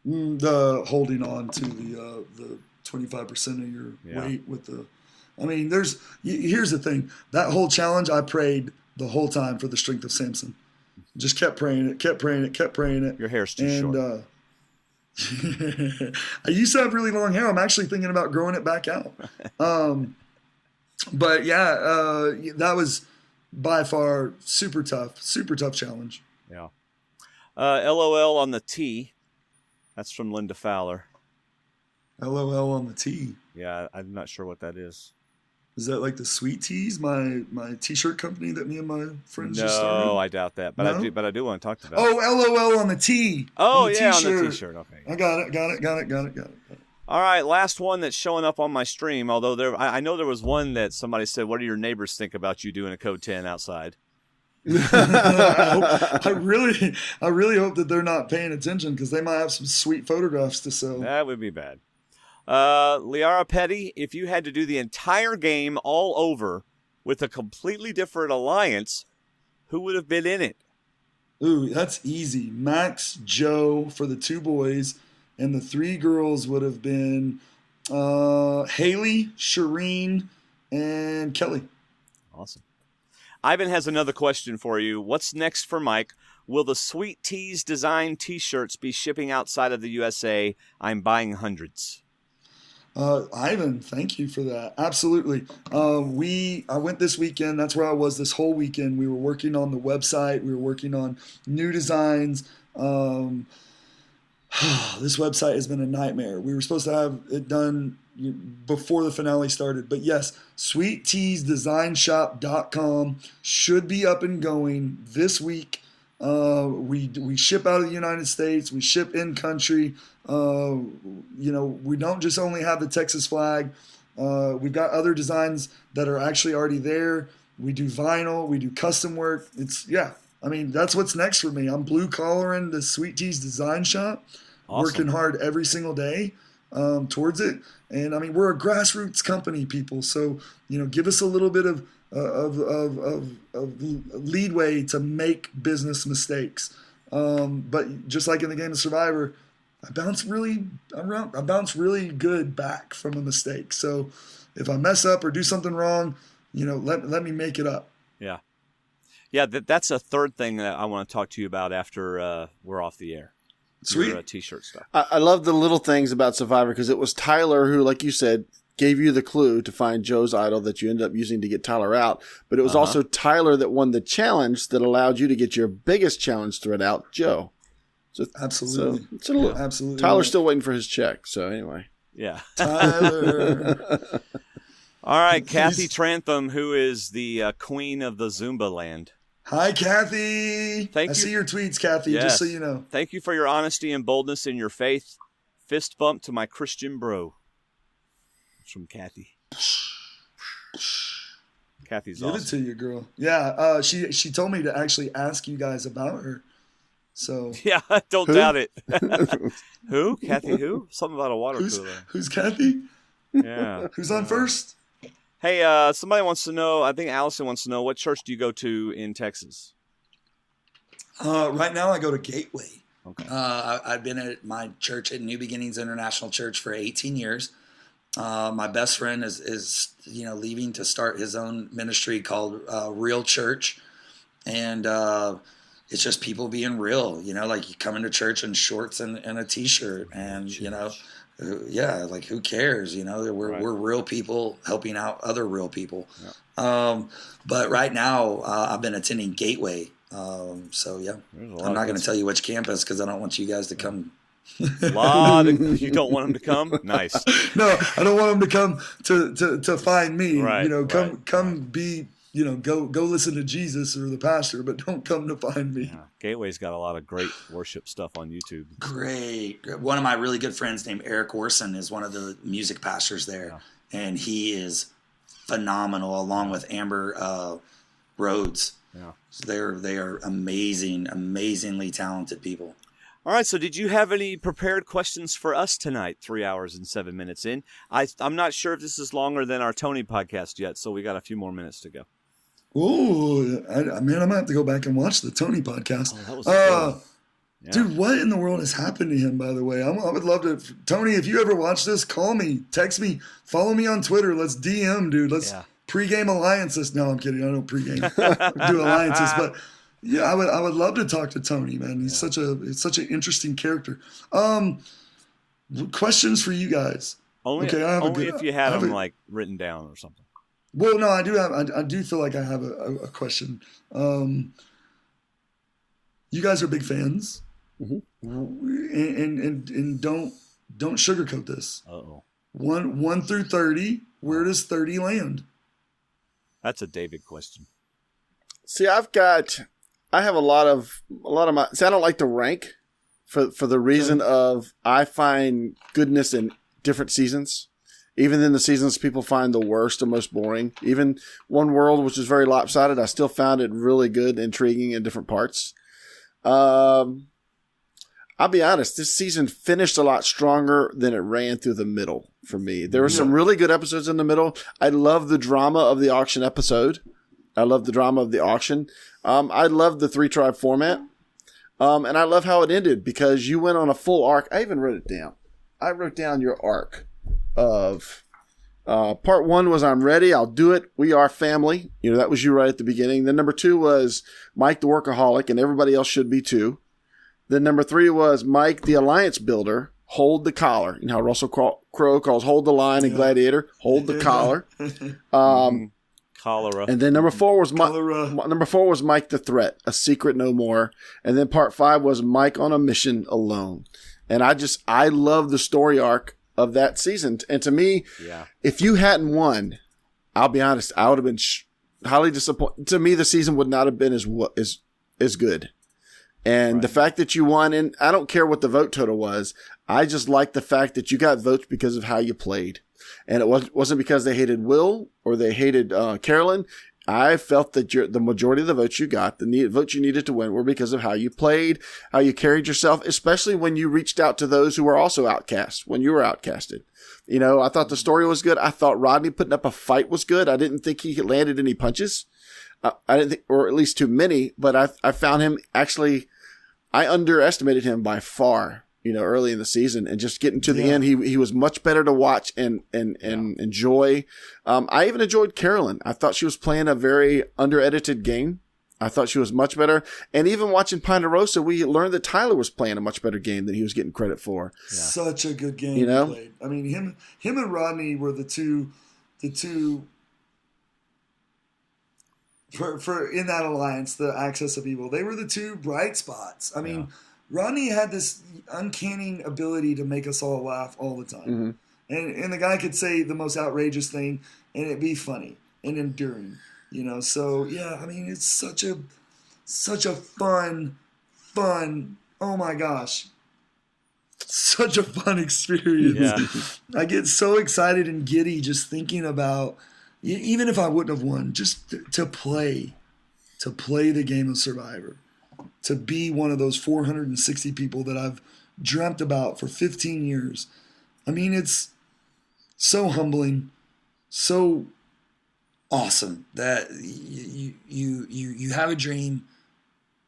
The holding on to the 25% of your weight with the. I mean, here's the thing. That whole challenge, I prayed the whole time for the strength of Samson. Just kept praying it. Your hair's too short. I used to have really long hair. I'm actually thinking about growing it back out. But yeah, that was by far super tough challenge. Yeah. LOL on the T. That's from Linda Fowler. LOL on the T. Yeah, I'm not sure what that is. Is that like the Sweet Teas, my T-shirt company that me and my friends just started? No, I doubt that. But I do want to talk about it. Oh, LOL on the T. Oh, on the yeah, T-shirt. on the T-shirt. Okay. I got it. All right, last one that's showing up on my stream. Although I know there was one that somebody said, "What do your neighbors think about you doing a Code 10 outside?" I really hope that they're not paying attention because they might have some sweet photographs to sell. That would be bad. Liara Petty, if you had to do the entire game all over, with a completely different alliance, who would have been in it? Ooh, that's easy. Max, Joe for the 2 boys, and the 3 girls would have been Haley, Shireen, and Kelly. Awesome. Ivan has another question for you. What's next for Mike? Will the Sweet Teas design T-shirts be shipping outside of the USA? I'm buying hundreds. Ivan, thank you for that. Absolutely. I went this weekend. That's where I was this whole weekend. We were working on the website. We were working on new designs. This website has been a nightmare. We were supposed to have it done before the finale started. But yes, sweetteasdesignshop.com should be up and going this week. We ship out of the United States. We ship in country. We don't just only have the Texas flag. We've got other designs that are actually already there. We do vinyl. We do custom work. That's what's next for me. I'm blue collaring the Sweet Teas Design Shop, working hard every single day towards it. And we're a grassroots company, people. So give us a little bit of leadway to make business mistakes. But just like in the game of Survivor, I bounce really good back from a mistake. So if I mess up or do something wrong, let me make it up. Yeah. Yeah, that's a third thing that I want to talk to you about after we're off the air. Sweet. Your, T-shirt stuff. I love the little things about Survivor because it was Tyler who, like you said, gave you the clue to find Joe's idol that you ended up using to get Tyler out. But it was also Tyler that won the challenge that allowed you to get your biggest challenge thread out, Joe. So, absolutely. Absolutely. Tyler's still waiting for his check. So anyway. Yeah. Tyler. All right, Kathy Trantham, who is the queen of the Zumba land. Hi, Kathy. I see your tweets, Kathy, yes. just so you know. Thank you for your honesty and boldness in your faith. Fist bump to my Christian bro. It's from Kathy. Kathy's awesome. Give it to you, girl. Yeah, she told me to actually ask you guys about her. So yeah, don't doubt it. Who? Kathy who? Something about a water cooler. Who's Kathy? Yeah. Who's on first? Hey, somebody wants to know, I think Allison wants to know, what church do you go to in Texas? Right now I go to Gateway. Okay. I've been at my church at New Beginnings International Church for 18 years. My best friend is leaving to start his own ministry called Real Church. And it's just people being real, like you come into church in shorts and a t-shirt and, like who cares? We're real people helping out other real people. Yeah. But right now I've been attending Gateway. I'm not going to tell you which campus because I don't want you guys to come. You don't want them to come? Nice. No, I don't want them to come to find me. Right, come be, go listen to Jesus or the pastor, but don't come to find me. Yeah. Gateway's got a lot of great worship stuff on YouTube. Great. One of my really good friends named Eric Orson is one of the music pastors there. Yeah. And he is phenomenal along with Amber Rhodes. Yeah. So they are amazingly talented people. All right, so did you have any prepared questions for us tonight, 3 hours and 7 minutes in? I'm not sure if this is longer than our Tony podcast yet, so we got a few more minutes to go. Oh, I'm going to have to go back and watch the Tony podcast. Oh, that was good. Yeah. Dude, what in the world has happened to him, by the way? I would love to. Tony, if you ever watch this, call me, text me, follow me on Twitter. Let's DM, dude. Let's pregame alliances. No, I'm kidding. I don't pregame. Do alliances, but... Yeah, I would love to talk to Tony, man. He's such an interesting character. Questions for you guys. Only if you had them like written down or something. Well, no, I do feel like I have a question. You guys are big fans, and don't sugarcoat this. 1 through 30. Where does 30 land? That's a David question. See, I have a lot of my. See, I don't like to rank for the reason of I find goodness in different seasons. Even in the seasons people find the worst or most boring. Even One World, which is very lopsided, I still found it really good, intriguing in different parts. I I'll be honest, this season finished a lot stronger than it ran through the middle for me. There were some really good episodes in the middle. I love the drama of the auction episode. I love the drama of the auction. I love the 3-tribe format. And I love how it ended because you went on a full arc. I even wrote it down. I wrote down your arc of part 1 was I'm ready. I'll do it. We are family. You know, that was you right at the beginning. Then number 2 was Mike the workaholic and everybody else should be too. Then number 3 was Mike the alliance builder. Hold the collar. You know how Russell Crowe calls hold the line in Gladiator. Hold the collar. Cholera. And then number 4 was Mike the threat, a secret no more. And then part 5 was Mike on a mission alone. And I love the story arc of that season. And to me, if you hadn't won, I'll be honest, I would have been highly disappointed. To me, the season would not have been as good. And the fact that you won, and I don't care what the vote total was, I just like the fact that you got votes because of how you played. And it wasn't because they hated Will or they hated Carolyn. I felt that the majority of the votes you got, the votes you needed to win, were because of how you played, how you carried yourself, especially when you reached out to those who were also outcast, when you were outcasted. You know, I thought the story was good. I thought Rodney putting up a fight was good. I didn't think he landed any punches. I didn't think, or at least too many, but I found him actually, I underestimated him by far, you know, early in the season, and just getting to the end, he was much better to watch and enjoy. I even enjoyed Carolyn. I thought she was playing a very under-edited game. I thought she was much better. And even watching Ponderosa, we learned that Tyler was playing a much better game than he was getting credit for. Yeah. Such a good game he played. I mean, him and Rodney were the two for in that alliance, the Axis of Evil. They were the two bright spots. I mean, Rodney had this uncanny ability to make us all laugh all the time. Mm-hmm. And the guy could say the most outrageous thing and it'd be funny and enduring. You know, so yeah, I mean, it's such a fun, oh my gosh, such a fun experience. Yeah. I get so excited and giddy just thinking about, even if I wouldn't have won, just to play the game of Survivor, to be one of those 460 people that I've dreamt about for 15 years. I mean, it's so humbling, so awesome that you have a dream,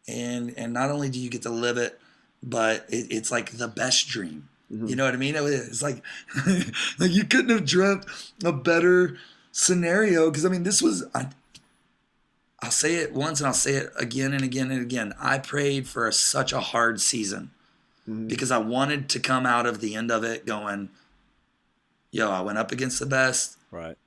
and not only do you get to live it, but it's like the best dream. Mm-hmm. You know what I mean? It's like like you couldn't have dreamt a better scenario, because I mean, this was I'll say it once and I'll say it again and again and again. I prayed for such a hard season because I wanted to come out of the end of it going, yo, I went up against the best. Right.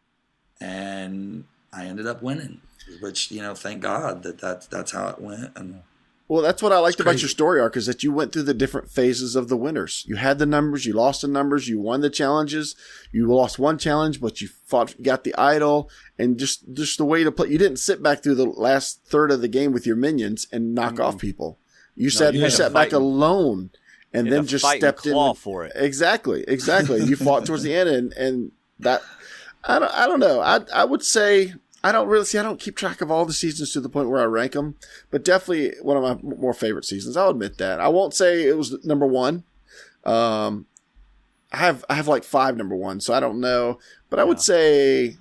And I ended up winning, which, you know, thank God that's how it went. And well, that's what I liked about your story arc, is that you went through the different phases of the winners. You had the numbers, you lost the numbers, you won the challenges, you lost one challenge, but you got the idol, and just the way to play. You didn't sit back through the last third of the game with your minions and knock off people. You sat back alone and then just stepped in for it. Exactly. You fought towards the end, and that. I don't know. I would say I don't keep track of all the seasons to the point where I rank them, but definitely one of my more favorite seasons. I'll admit that. I won't say it was number one. I have like 5 number ones, so I don't know, but I would say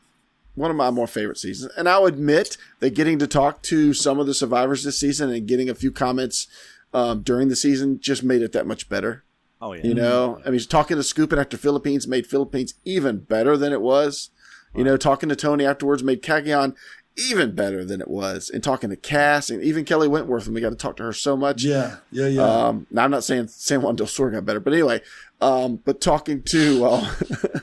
one of my more favorite seasons. And I'll admit that getting to talk to some of the survivors this season and getting a few comments during the season just made it that much better. Oh, yeah. You know, I mean, talking to Scoopin after Philippines made Philippines even better than it was. Right. You know, talking to Tony afterwards made Cagayan even better than it was. And talking to Cass and even Kelly Wentworth, and we got to talk to her so much. Yeah. Now, I'm not saying San Juan del Sur got better, but anyway, but talking to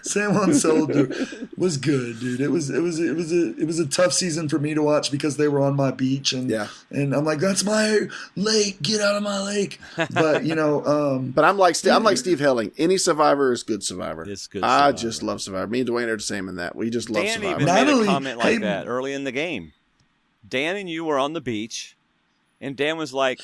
San Juan Soldier was good, dude. It was a tough season for me to watch because they were on my beach, and I'm like, that's my lake, get out of my lake. But you know, but I'm like Steve Helling. Any Survivor is good Survivor. It's good. I just love Survivor. Me and Dwayne are the same in that. We just love Dan Survivor. even made a comment like that early in the game. Dan and you were on the beach, and Dan was like,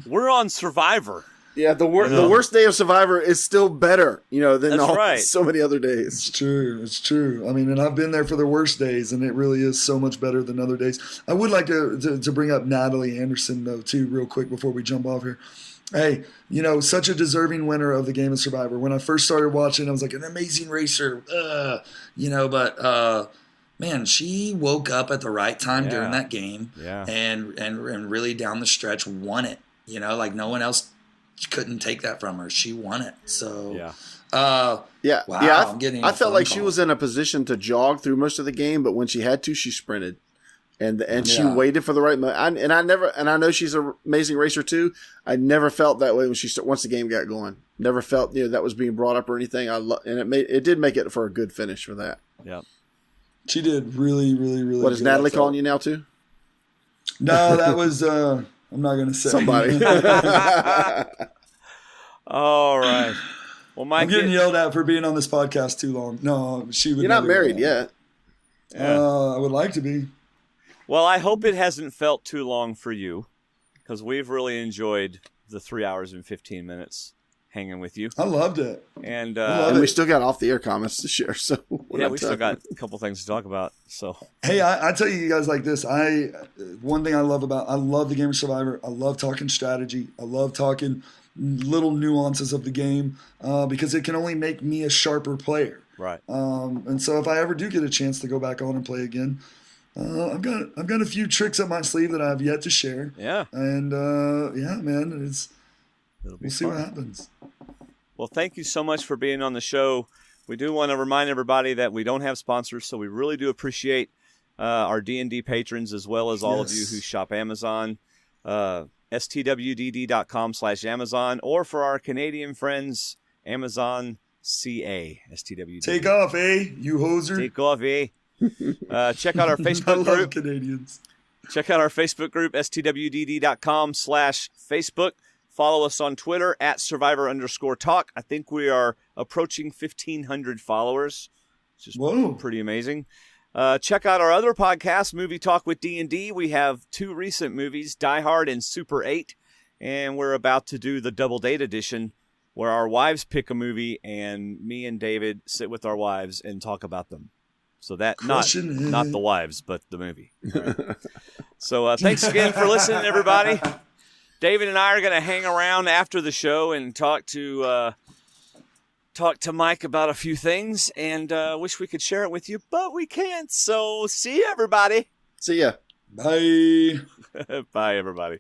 "We're on Survivor." Yeah, the worst day of Survivor is still better, than so many other days. It's true. It's true. I mean, and I've been there for the worst days, and it really is so much better than other days. I would like to bring up Natalie Anderson, though, too, real quick before we jump off here. Hey, such a deserving winner of the game of Survivor. When I first started watching, I was like, an amazing racer, but man, she woke up at the right time during that game, and really down the stretch won it. Like no one else couldn't take that from her. She won it. So wow, I felt like she was in a position to jog through most of the game, but when she had to, she sprinted. And she waited for the right moment. I know she's an amazing racer too. I never felt that way once the game got going. Never felt that was being brought up or anything. It did make it for a good finish for that. Yeah, she did really, really, really. What is Natalie calling you now too? No, that was I'm not going to say somebody. All right. Well, Mike, I'm getting yelled at for being on this podcast too long. No, she would. You're not married yet. I would like to be. Well, I hope it hasn't felt too long for you, because we've really enjoyed the 3 hours and 15 minutes hanging with you. I loved it. And we still got off the air comments to share. So we still got a couple things to talk about. So hey, I tell you guys like this. One thing I love the game of Survivor. I love talking strategy. I love talking little nuances of the game because it can only make me a sharper player. Right. And so if I ever do get a chance to go back on and play again, I've got a few tricks up my sleeve that I have yet to share. Yeah. And man, we'll see what happens. Well, thank you so much for being on the show. We do want to remind everybody that we don't have sponsors, so we really do appreciate our D&D patrons as well as all of you who shop Amazon, stwdd.com/Amazon, or for our Canadian friends, Amazon CA, STWDD. Take off, you hoser. Take off, check out our Facebook group. I love Canadians. Check out our Facebook group, stwdd.com/Facebook. Follow us on Twitter @Survivor_talk. I think we are approaching 1,500 followers, which is pretty amazing. Check out our other podcast, Movie Talk with D&D. We have 2 recent movies, Die Hard and Super 8, and we're about to do the Double Date edition, where our wives pick a movie and me and David sit with our wives and talk about them. So that not the wives, but the movie. Right. So thanks again for listening, everybody. David and I are going to hang around after the show and talk to Mike about a few things, and wish we could share it with you, but we can't. So see you, everybody. See ya. Bye. Bye, everybody.